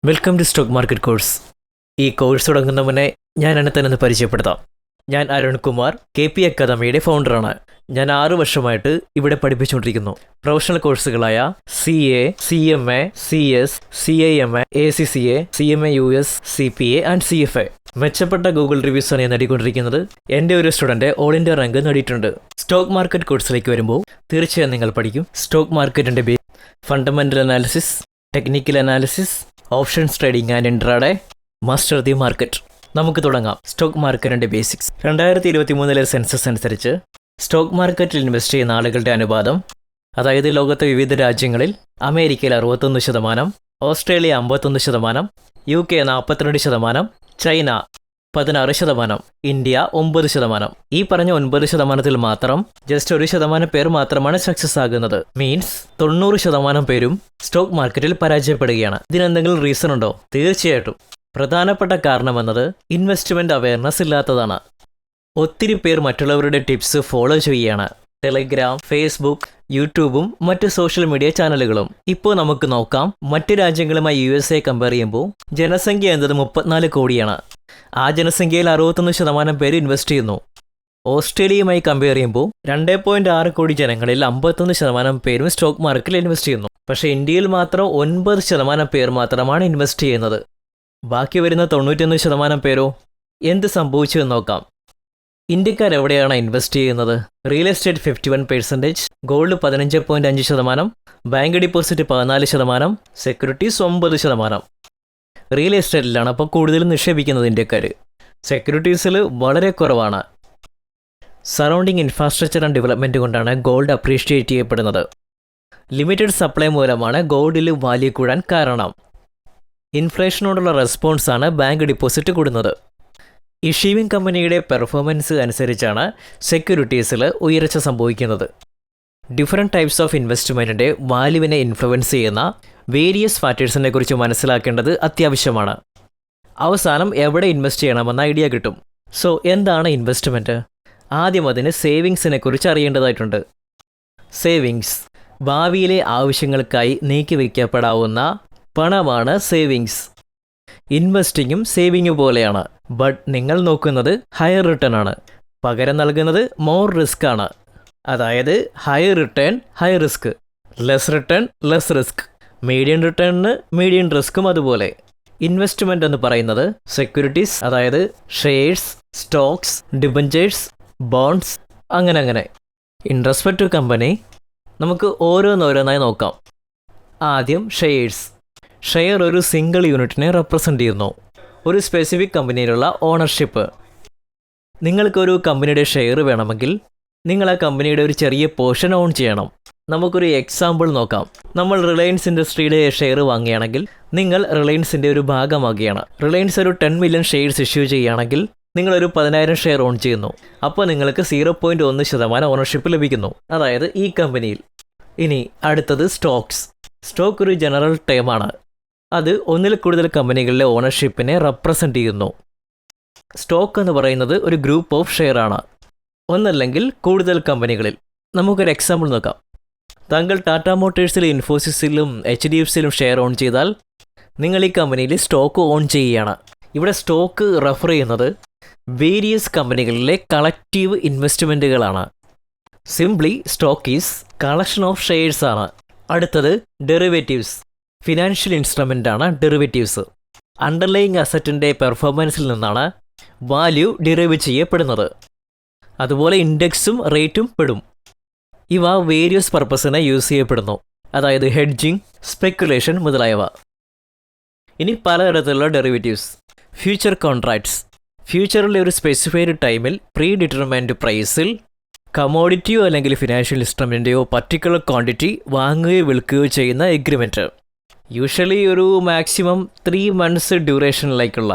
Welcome to stock market course. ഈ course തുടങ്ങുന്ന മുന്നേ ഞാൻ എന്നെ തന്നെ ഒന്ന് പരിചയപ്പെടുത്താം. ഞാൻ അരുൺ കുമാർ, KP അക്കാദമിയുടെ ഫൗണ്ടറാണ്. ഞാൻ 6 വർഷമായിട്ട് ഇവിടെ പഠിപ്പിച്ചുകൊണ്ടിരിക്കുന്നു. പ്രൊഫഷണൽ കോഴ്സുകളായ CA, CMA, CS, CIMA, ACCA, CMA US, CPA and CFA. മെച്ചപ്പെട്ട ഗൂഗിൾ റിവ്യൂസാണ് ഞാൻ നേടിക്കൊണ്ടിരിക്കുന്നത്. എൻ്റെ ഒരു സ്റ്റുഡൻറ്റ് ഓൾ ഇന്ത്യ റാങ്ക് നേടിയിട്ടുണ്ട്. സ്റ്റോക്ക് മാർക്കറ്റ് കോഴ്സിലേക്ക് വരുമ്പോൾ തീർച്ചയായും നിങ്ങൾ പഠിക്കും സ്റ്റോക്ക് മാർക്കറ്റിൻ്റെ fundamental analysis, technical analysis, options trading and intraday, master the market. നമുക്ക് തുടങ്ങാം. സ്റ്റോക്ക് മാർക്കറ്റിൻ്റെ ബേസിക്സ്. 2023 സെൻസസ് അനുസരിച്ച് സ്റ്റോക്ക് മാർക്കറ്റിൽ ഇൻവെസ്റ്റ് ചെയ്യുന്ന ആളുകളുടെ അനുപാതം, അതായത് ലോകത്തെ വിവിധ രാജ്യങ്ങളിൽ അമേരിക്കയിൽ 61%, ഓസ്ട്രേലിയ 51%, UK 42%, ചൈന 16%, ഇന്ത്യ 9%. ഈ പറഞ്ഞ 9%-ൽ മാത്രം ജസ്റ്റ് 1% പേർ മാത്രമാണ് സക്സസ് ആകുന്നത്. മീൻസ് 90% പേരും സ്റ്റോക്ക് മാർക്കറ്റിൽ പരാജയപ്പെടുകയാണ്. ഇതിനെന്തെങ്കിലും റീസൺ ഉണ്ടോ? തീർച്ചയായിട്ടും. പ്രധാനപ്പെട്ട കാരണമെന്നത് ഇൻവെസ്റ്റ്മെൻറ്റ് അവയർനെസ് ഇല്ലാത്തതാണ്. ഒത്തിരി പേർ മറ്റുള്ളവരുടെ ടിപ്സ് ഫോളോ ചെയ്യുകയാണ്. ടെലഗ്രാം, ഫേസ്ബുക്ക്, യൂട്യൂബും മറ്റ് സോഷ്യൽ മീഡിയ ചാനലുകളും. ഇപ്പോൾ നമുക്ക് നോക്കാം, മറ്റ് രാജ്യങ്ങളുമായി USA കമ്പയർ ചെയ്യുമ്പോൾ ജനസംഖ്യ എന്നത് 34 കോടിയാണ്. ആ ജനസംഖ്യയിൽ 61% പേര് ഇൻവെസ്റ്റ് ചെയ്യുന്നു. ഓസ്ട്രേലിയയുമായി കമ്പയർ ചെയ്യുമ്പോൾ 2.6 കോടി ജനങ്ങളിൽ 51% പേരും സ്റ്റോക്ക് മാർക്കറ്റിൽ ഇൻവെസ്റ്റ് ചെയ്യുന്നു. പക്ഷേ ഇന്ത്യയിൽ മാത്രം 9% പേർ മാത്രമാണ് ഇൻവെസ്റ്റ് ചെയ്യുന്നത്. ബാക്കി വരുന്ന 91% പേരോ? എന്ത് സംഭവിച്ചു എന്ന് നോക്കാം. ഇന്ത്യക്കാർ എവിടെയാണ് ഇൻവെസ്റ്റ് ചെയ്യുന്നത്? Real estate 51%, gold 15.5%, bank deposit 14%, securities 9%. Real എസ്റ്റേറ്റിലാണ് അപ്പോൾ കൂടുതലും നിക്ഷേപിക്കുന്നത് ഇന്ത്യക്കാർ. സെക്യൂരിറ്റീസിൽ വളരെ കുറവാണ്. സറൗണ്ടിങ് ഇൻഫ്രാസ്ട്രക്ചർ ആൻഡ് ഡെവലപ്മെൻറ്റ് കൊണ്ടാണ് ഗോൾഡ് അപ്രീഷിയേറ്റ് ചെയ്യപ്പെടുന്നത്. ലിമിറ്റഡ് സപ്ലൈ മൂലമാണ് ഗോൾഡിൽ വാല്യൂ കൂടാൻ കാരണം. ഇൻഫ്ലേഷനോടുള്ള റെസ്പോൺസാണ് ബാങ്ക് ഡിപ്പോസിറ്റ് കൂടുന്നത്. ഇഷ്യൂവിംഗ് കമ്പനിയുടെ പെർഫോമൻസ് അനുസരിച്ചാണ് സെക്യൂരിറ്റീസിൽ ഉയർച്ച സംഭവിക്കുന്നത്. ഡിഫറെൻറ്റ് ടൈപ്സ് ഓഫ് ഇൻവെസ്റ്റ്മെൻറ്റിൻ്റെ വാല്യൂവിനെ ഇൻഫ്ലുവൻസ് ചെയ്യുന്ന വേരിയസ് ഫാക്ടേഴ്സിനെ കുറിച്ച് മനസ്സിലാക്കേണ്ടത് അത്യാവശ്യമാണ്. അവസാനം എവിടെ ഇൻവെസ്റ്റ് ചെയ്യണമെന്ന ഐഡിയ കിട്ടും. സോ എന്താണ് ഇൻവെസ്റ്റ്മെൻറ്റ്? ആദ്യം അതിന് സേവിങ്സിനെ കുറിച്ച് അറിയേണ്ടതായിട്ടുണ്ട്. സേവിങ്സ് ഭാവിയിലെ ആവശ്യങ്ങൾക്കായി നീക്കിവയ്ക്കപ്പെടാവുന്ന പണമാണ് സേവിങ്സ്. ഇൻവെസ്റ്റിങ്ങും സേവിങ്ങും പോലെയാണ്. ബട്ട് നിങ്ങൾ നോക്കുന്നത് ഹയർ റിട്ടേൺ ആണ്. പകരം നൽകുന്നത് മോർ റിസ്ക് ആണ്. അതായത് higher return high risk, less return less risk, medium റിട്ടേണിന് മീഡിയം റിസ്ക്കും അതുപോലെ. ഇൻവെസ്റ്റ്മെൻ്റ് എന്ന് പറയുന്നത് സെക്യൂരിറ്റീസ്, അതായത് ഷെയർസ്, സ്റ്റോക്സ്, ഡിബഞ്ചേഴ്സ്, ബോണ്ട്സ്, അങ്ങനെ. ഇൻ റെസ്പെക്ട് ടു കമ്പനി നമുക്ക് ഓരോന്നോരോന്നായി നോക്കാം. ആദ്യം ഷെയർസ്. ഷെയർ ഒരു സിംഗിൾ യൂണിറ്റിനെ റെപ്രസെൻ്റ് ചെയ്യുന്നു. ഒരു സ്പെസിഫിക് കമ്പനിയിലുള്ള ഓണർഷിപ്പ്. നിങ്ങൾക്കൊരു കമ്പനിയുടെ ഷെയർ വേണമെങ്കിൽ നിങ്ങൾ ആ കമ്പനിയുടെ ഒരു ചെറിയ പോർഷൻ ഓൺ ചെയ്യണം. നമുക്കൊരു എക്സാമ്പിൾ നോക്കാം. നമ്മൾ റിലയൻസ് ഇൻഡസ്ട്രിയുടെ ഷെയർ വാങ്ങുകയാണെങ്കിൽ നിങ്ങൾ റിലയൻസിൻ്റെ ഒരു ഭാഗമാകുകയാണ്. റിലയൻസ് ഒരു 10 മില്യൺ ഷെയർസ് ഇഷ്യൂ ചെയ്യുകയാണെങ്കിൽ നിങ്ങളൊരു 10,000 ഷെയർ ഓൺ ചെയ്യുന്നു. അപ്പോൾ നിങ്ങൾക്ക് 0.1% ഓണർഷിപ്പ് ലഭിക്കുന്നു, അതായത് ഈ കമ്പനിയിൽ. ഇനി അടുത്തത് സ്റ്റോക്സ്. സ്റ്റോക്ക് ഒരു ജനറൽ ടേമാണ്. അത് ഒന്നിൽ കൂടുതൽ കമ്പനികളിലെ ഓണർഷിപ്പിനെ റെപ്രസെൻ്റ് ചെയ്യുന്നു. സ്റ്റോക്ക് എന്ന് പറയുന്നത് ഒരു ഗ്രൂപ്പ് ഓഫ് ഷെയർ ആണ്, ഒന്നല്ലെങ്കിൽ കൂടുതൽ കമ്പനികളിൽ. നമുക്കൊരു എക്സാമ്പിൾ നോക്കാം. താങ്കൾ ടാറ്റ മോട്ടേഴ്സിലും ഇൻഫോസിസിലും HDFCയിലും ഷെയർ ഓൺ ചെയ്താൽ നിങ്ങൾ ഈ കമ്പനിയിൽ സ്റ്റോക്ക് ഓൺ ചെയ്യുകയാണ്. ഇവിടെ സ്റ്റോക്ക് റെഫർ ചെയ്യുന്നത് വേരിയസ് കമ്പനികളിലെ കളക്റ്റീവ് ഇൻവെസ്റ്റ്മെൻറ്റുകളാണ്. Simply stock is collection of shares ആണ്. അടുത്തത് ഡെറിവേറ്റീവ്സ്. ഫിനാൻഷ്യൽ ഇൻസ്ട്രുമെൻ്റ് ആണ് ഡെറിവേറ്റീവ്സ്. അണ്ടർലൈയിങ് അസറ്റിൻ്റെ പെർഫോമൻസിൽ നിന്നാണ് വാല്യൂ ഡിറൈവ് ചെയ്യപ്പെടുന്നത്. അതുപോലെ ഇൻഡെക്സും റേറ്റും പെടും. ഇവ വേരിയസ് പർപ്പസിനെ യൂസ് ചെയ്യപ്പെടുന്നു, അതായത് ഹെഡ്ജിങ്, സ്പെക്കുലേഷൻ മുതലായവ. ഇനി പലതരത്തിലുള്ള ഡെറിവേറ്റീവ്സ്. Future contracts. ഫ്യൂച്ചറിലെ ഒരു സ്പെസിഫൈഡ് ടൈമിൽ പ്രീ ഡിറ്റർമൈൻഡ് പ്രൈസിൽ കമോഡിറ്റിയോ അല്ലെങ്കിൽ ഫിനാൻഷ്യൽ ഇൻസ്ട്രുമെൻ്റെയോ പർട്ടിക്കുലർ ക്വാണ്ടിറ്റി വാങ്ങുകയോ വിൽക്കുകയോ ചെയ്യുന്ന എഗ്രിമെൻറ്റ്. യൂഷ്വലി ഒരു മാക്സിമം 3 മന്ത്സ് ഡ്യൂറേഷനിലേക്കുള്ള.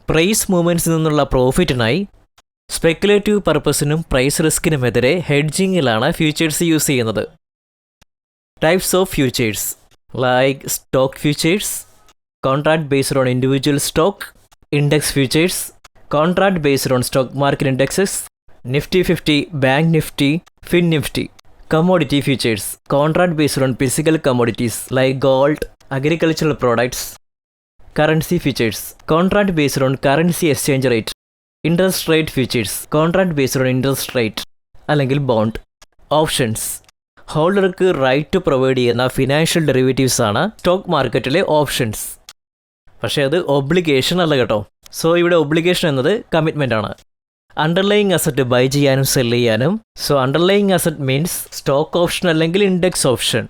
പ്രൈസ് മൂവ്മെൻറ്റ്സിൽ നിന്നുള്ള പ്രോഫിറ്റിനായി സ്പെക്കുലേറ്റീവ് പർപ്പസിനും പ്രൈസ് റിസ്കിനുമെതിരെ ഹെഡ്ജിങ്ങിലാണ് ഫ്യൂച്ചേഴ്സ് യൂസ് ചെയ്യുന്നത്. Types of futures like stock futures, contract based on individual stock, index futures, contract based on stock market indexes, Nifty 50, Bank Nifty, Fin Nifty. Commodity futures, contract based on physical commodities like gold, agricultural products, currency features contract based on currency exchange rate. Interest rate features contract based on interest rate അല്ലെങ്കിൽ bond. Options ഹോൾഡർക്ക് right provide ചെയ്യുന്ന financial derivatives ആണ് stock മാർക്കറ്റിലെ options. പക്ഷേ അത് obligation അല്ല കേട്ടോ. So ഇവിടെ obligation എന്നത് കമ്മിറ്റ്മെൻ്റ് ആണ്. അണ്ടർലൈയിങ് അസറ്റ് ബൈ ചെയ്യാനും സെൽ ചെയ്യാനും. So underlying asset means stock option അല്ലെങ്കിൽ ഇൻഡെക്സ് ഓപ്ഷൻ.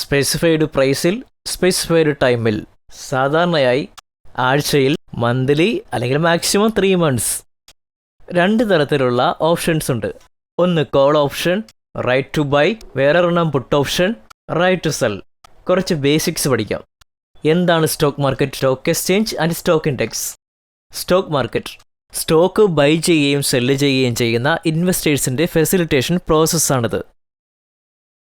സ്പെസിഫൈഡ് പ്രൈസിൽ സ്പെസിഫൈഡ് ടൈമിൽ, സാധാരണയായി ആഴ്ചയിൽ, മന്ത്ലി അല്ലെങ്കിൽ മാക്സിമം 3 months. 2 തരത്തിലുള്ള ഓപ്ഷൻസ് ഉണ്ട്. ഒന്ന് call option, right to buy. വേറൊരെണ്ണം put option, right to sell. കുറച്ച് ബേസിക്സ് പഠിക്കാം. എന്താണ് stock market, stock exchange and stock index? Stock market stock buy ചെയ്യുകയും സെല്ല് ചെയ്യുകയും ചെയ്യുന്ന ഇൻവെസ്റ്റേഴ്സിൻ്റെ ഫെസിലിറ്റേഷൻ പ്രോസസ്സാണിത്.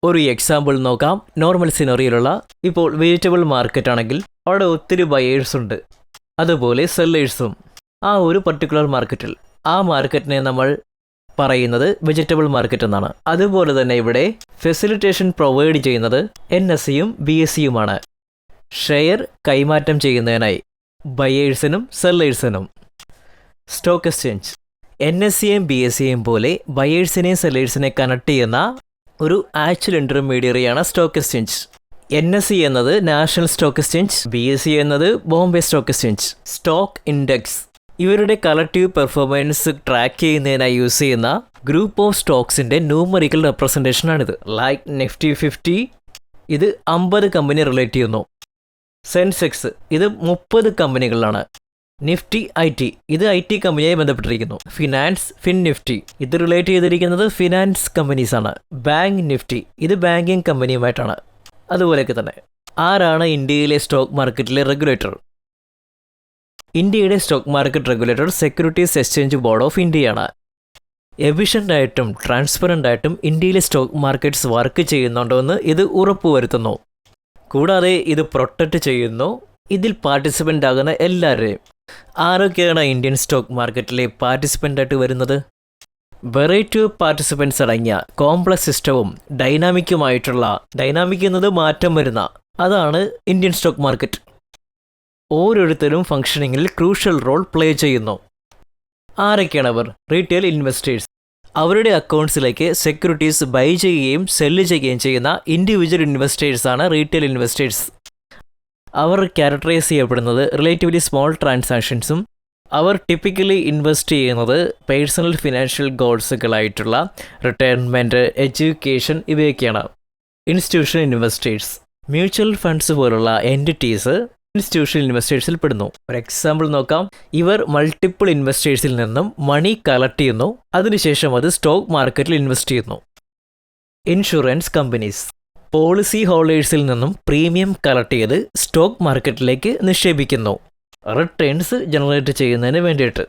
ഒരു എക്സാമ്പിൾ നോക്കാം. നോർമൽ സിനറിയിലുള്ള ഇപ്പോൾ വെജിറ്റബിൾ മാർക്കറ്റ് ആണെങ്കിൽ അവിടെ ഒത്തിരി ബയേഴ്സ് ഉണ്ട്, അതുപോലെ സെല്ലേഴ്സും. ആ ഒരു പർട്ടിക്കുലർ മാർക്കറ്റിൽ ആ മാർക്കറ്റിനെ നമ്മൾ പറയുന്നത് വെജിറ്റബിൾ മാർക്കറ്റ് എന്നാണ്. അതുപോലെ തന്നെ ഇവിടെ ഫെസിലിറ്റേഷൻ പ്രൊവൈഡ് ചെയ്യുന്നത് NSEയും BSEയുമാണ്. ഷെയർ കൈമാറ്റം ചെയ്യുന്നതിനായി ബയേഴ്സിനും സെല്ലേഴ്സിനും. സ്റ്റോക്ക് എക്സ്ചേഞ്ച് NSEയും BSEയും പോലെ ബയേഴ്സിനെയും സെല്ലേഴ്സിനെ കണക്ട് ചെയ്യുന്ന ഒരു ആക്ച്വൽ ഇൻ്റർമീഡിയറിയാണ് സ്റ്റോക്ക് എക്സ്ചേഞ്ച്. NSE എന്നത് നാഷണൽ സ്റ്റോക്ക് എക്സ്ചേഞ്ച്, BSE എന്നത് Bombay stock exchange. Stock index ഇവരുടെ കളക്റ്റീവ് പെർഫോമൻസ് ട്രാക്ക് ചെയ്യുന്നതിനായി യൂസ് ചെയ്യുന്ന ഗ്രൂപ്പ് ഓഫ് സ്റ്റോക്സിൻ്റെ ന്യൂമറിക്കൽ റെപ്രസെൻറ്റേഷനാണിത്. ലൈക്ക് നിഫ്റ്റി 50 ഇത് 50 കമ്പനി റിലേറ്റ് ചെയ്യുന്നു. സെൻസെക്സ് ഇത് 30 കമ്പനികളാണ്. നിഫ്റ്റി IT ഇത് IT കമ്പനിയായി ബന്ധപ്പെട്ടിരിക്കുന്നു. ഫിനാൻസ് ഫിൻനിഫ്റ്റി ഇത് റിലേറ്റ് ചെയ്തിരിക്കുന്നത് ഫിനാൻസ് കമ്പനീസാണ്. ബാങ്ക് നിഫ്റ്റി ഇത് ബാങ്കിങ് കമ്പനിയുമായിട്ടാണ്. അതുപോലെയൊക്കെ തന്നെ ആരാണ് ഇന്ത്യയിലെ സ്റ്റോക്ക് മാർക്കറ്റിലെ റെഗുലേറ്റർ? ഇന്ത്യയുടെ stock market regulator securities exchange board of ഇന്ത്യയാണ്. എഫിഷ്യൻ്റായിട്ടും ട്രാൻസ്പെറൻ്റായിട്ടും ഇന്ത്യയിലെ സ്റ്റോക്ക് മാർക്കറ്റ്സ് വർക്ക് ചെയ്യുന്നുണ്ടോ എന്ന് ഇത് ഉറപ്പുവരുത്തുന്നു. കൂടാതെ ഇത് പ്രൊട്ടക്റ്റ് ചെയ്യുന്നു ഇതിൽ പാർട്ടിസിപ്പൻ്റ് ആകുന്ന എല്ലാവരെയും. ആരൊക്കെയാണ് ഇന്ത്യൻ സ്റ്റോക്ക് മാർക്കറ്റിലെ പാർട്ടിസിപ്പൻ്റായിട്ട് വരുന്നത്? വെറൈറ്റി ഓഫ് പാർട്ടിസിപ്പൻസ് അടങ്ങിയ കോംപ്ലക്സ് സിസ്റ്റവും ഡൈനാമിക് എന്നത് മാറ്റം വരുന്ന അതാണ് ഇന്ത്യൻ സ്റ്റോക്ക് മാർക്കറ്റ്. ഓരോരുത്തരും ഫംഗ്ഷനിങ്ങിൽ ക്രൂഷ്യൽ റോൾ പ്ലേ ചെയ്യുന്നു. ആരൊക്കെയാണ് അവർ? Retail investors. അവരുടെ അക്കൗണ്ട്സിലേക്ക് സെക്യൂരിറ്റീസ് ബൈ ചെയ്യുകയും സെല്ല് ചെയ്യുകയും ചെയ്യുന്ന ഇൻഡിവിജ്വൽ ഇൻവെസ്റ്റേഴ്സാണ് റീറ്റെയിൽ ഇൻവെസ്റ്റേഴ്സ്. അവർ ക്യാരക്ടറൈസ് ചെയ്യപ്പെടുന്നത് റിലേറ്റീവ്ലി സ്മോൾ ട്രാൻസാക്ഷൻസും. അവർ ടിപ്പിക്കലി ഇൻവെസ്റ്റ് ചെയ്യുന്നത് പേഴ്സണൽ ഫിനാൻഷ്യൽ ഗോൾസുകളായിട്ടുള്ള റിട്ടയർമെൻറ്റ്, എഡ്യൂക്കേഷൻ ഇവയൊക്കെയാണ്. ഇൻസ്റ്റിറ്റ്യൂഷണൽ ഇൻവെസ്റ്റേഴ്സ് മ്യൂച്വൽ ഫണ്ട്സ് പോലുള്ള എൻറ്റിറ്റീസ് ഇൻസ്റ്റിറ്റ്യൂഷണൽ ഇൻവെസ്റ്റേഴ്സിൽ പെടുന്നു. ഒരു എക്സാമ്പിൾ നോക്കാം. ഇവർ മൾട്ടിപ്പിൾ ഇൻവെസ്റ്റേഴ്സിൽ നിന്നും മണി കളക്ട് ചെയ്യുന്നു, അതിനുശേഷം അത് സ്റ്റോക്ക് മാർക്കറ്റിൽ ഇൻവെസ്റ്റ് ചെയ്യുന്നു. ഇൻഷുറൻസ് കമ്പനീസ് പോളിസി ഹോൾഡേഴ്സിൽ നിന്നും പ്രീമിയം കളക്ട് ചെയ്ത് സ്റ്റോക്ക് മാർക്കറ്റിലേക്ക് നിക്ഷേപിക്കുന്നു, റിട്ടേൺസ് ജനറേറ്റ് ചെയ്യുന്നതിന് വേണ്ടിയിട്ട്.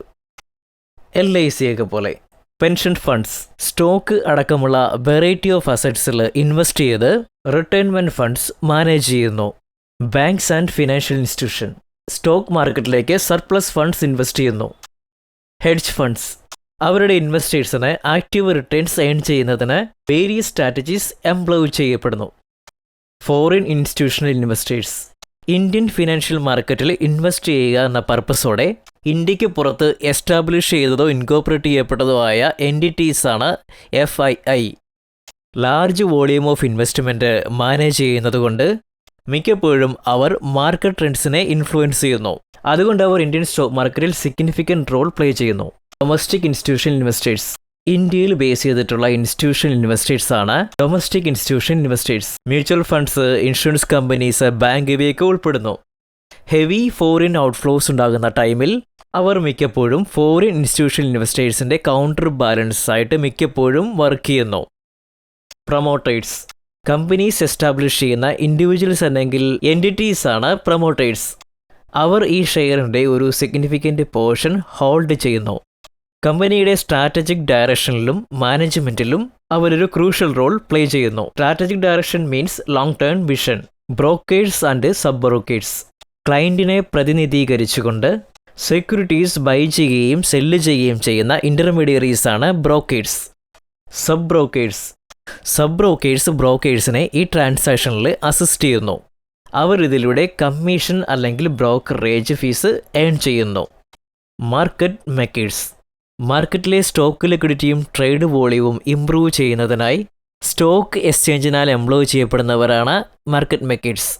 LIC ഒക്കെ പോലെ. പെൻഷൻ ഫണ്ട്സ് സ്റ്റോക്ക് അടക്കമുള്ള വെറൈറ്റി ഓഫ് അസറ്റ്സിൽ ഇൻവെസ്റ്റ് ചെയ്ത് റിട്ടയർമെൻറ്റ് ഫണ്ട്സ് മാനേജ് ചെയ്യുന്നു. Banks and financial institution stock മാർക്കറ്റിലേക്ക് സർപ്ലസ് ഫണ്ട്സ് ഇൻവെസ്റ്റ് ചെയ്യുന്നു. ഹെഡ്ജ് ഫണ്ട്സ് അവരുടെ ഇൻവെസ്റ്റേഴ്സിന് ആക്റ്റീവ് റിട്ടേൺസ് ഏൺ ചെയ്യുന്നതിന് വേരിയസ് സ്ട്രാറ്റജീസ് എംപ്ലോയ് ചെയ്യപ്പെടുന്നു. Foreign institutional investors Indian financial മാർക്കറ്റിൽ ഇൻവെസ്റ്റ് ചെയ്യുക എന്ന പർപ്പസോടെ ഇന്ത്യക്ക് പുറത്ത് എസ്റ്റാബ്ലിഷ് ചെയ്തതോ ഇൻകോപ്പറേറ്റ് ചെയ്യപ്പെട്ടതോ ആയ എൻറ്റിറ്റീസാണ് FII. Large volume of investment manage ചെയ്യുന്നതുകൊണ്ട് മിക്കപ്പോഴും അവർ മാർക്കറ്റ് ട്രെൻഡ്സിനെ ഇൻഫ്ലുവൻസ് ചെയ്യുന്നു. അതുകൊണ്ട് അവർ ഇന്ത്യൻ സ്റ്റോക്ക് മാർക്കറ്റിൽ സിഗ്നിഫിക്കൻറ്റ് റോൾ പ്ലേ ചെയ്യുന്നു. ഡൊമസ്റ്റിക് ഇൻസ്റ്റിറ്റ്യൂഷണൽ ഇൻവെസ്റ്റേഴ്സ് ഇന്ത്യയിൽ ബേസ് ചെയ്തിട്ടുള്ള ഇൻസ്റ്റിറ്റ്യൂഷണൽ ഇൻവെസ്റ്റേഴ്സ് ആണ് domestic institutional investors. Mutual funds, insurance companies, bank ഇവയൊക്കെ ഉൾപ്പെടുന്നു. ഹെവി ഫോറിൻ ഔട്ട്ഫ്ലോസ് ഉണ്ടാകുന്ന ടൈമിൽ അവർ മിക്കപ്പോഴും ഫോറിൻ ഇൻസ്റ്റിറ്റ്യൂഷണൽ ഇൻവെസ്റ്റേഴ്സിൻ്റെ കൗണ്ടർ ബാലൻസ് ആയിട്ട് മിക്കപ്പോഴും വർക്ക് ചെയ്യുന്നു. പ്രൊമോട്ടേഴ്സ് കമ്പനീസ് എസ്റ്റാബ്ലിഷ് ചെയ്യുന്ന ഇൻഡിവിജ്വൽസ് അല്ലെങ്കിൽ എൻറ്റിറ്റീസ് ആണ് പ്രൊമോട്ടേഴ്സ്. അവർ ഈ ഷെയറിൻ്റെ ഒരു സിഗ്നിഫിക്കൻറ്റ് പോർഷൻ ഹോൾഡ് ചെയ്യുന്നു. കമ്പനിയുടെ സ്ട്രാറ്റജിക് ഡയറക്ഷനിലും മാനേജ്മെൻറ്റിലും അവരൊരു ക്രൂഷ്യൽ റോൾ പ്ലേ ചെയ്യുന്നു. Strategic direction means long term vision. Brokers and sub brokers ക്ലയൻറ്റിനെ പ്രതിനിധീകരിച്ചുകൊണ്ട് സെക്യൂരിറ്റീസ് ബൈ ചെയ്യുകയും സെല്ല് ചെയ്യുകയും ചെയ്യുന്ന ഇൻ്റർമീഡിയറീസ് ആണ് ബ്രോക്കേഴ്സ്. സബ് ബ്രോക്കേഴ്സ് ബ്രോക്കേഴ്സിനെ ഈ ട്രാൻസാക്ഷനിൽ അസിസ്റ്റ് ചെയ്യുന്നു. അവർ ഇതിലൂടെ കമ്മീഷൻ അല്ലെങ്കിൽ ബ്രോക്കറേജ് ഫീസ് ഏൺ ചെയ്യുന്നു. Market makers. മാർക്കറ്റിലെ സ്റ്റോക്ക് ലിക്വിഡിറ്റിയും ട്രേഡ് വോളിയവും ഇംപ്രൂവ് ചെയ്യുന്നതിനായി സ്റ്റോക്ക് എക്സ്ചേഞ്ചിനാൽ എംപ്ലോയ് ചെയ്യപ്പെടുന്നവരാണ് മാർക്കറ്റ് മേക്കേഴ്സ്.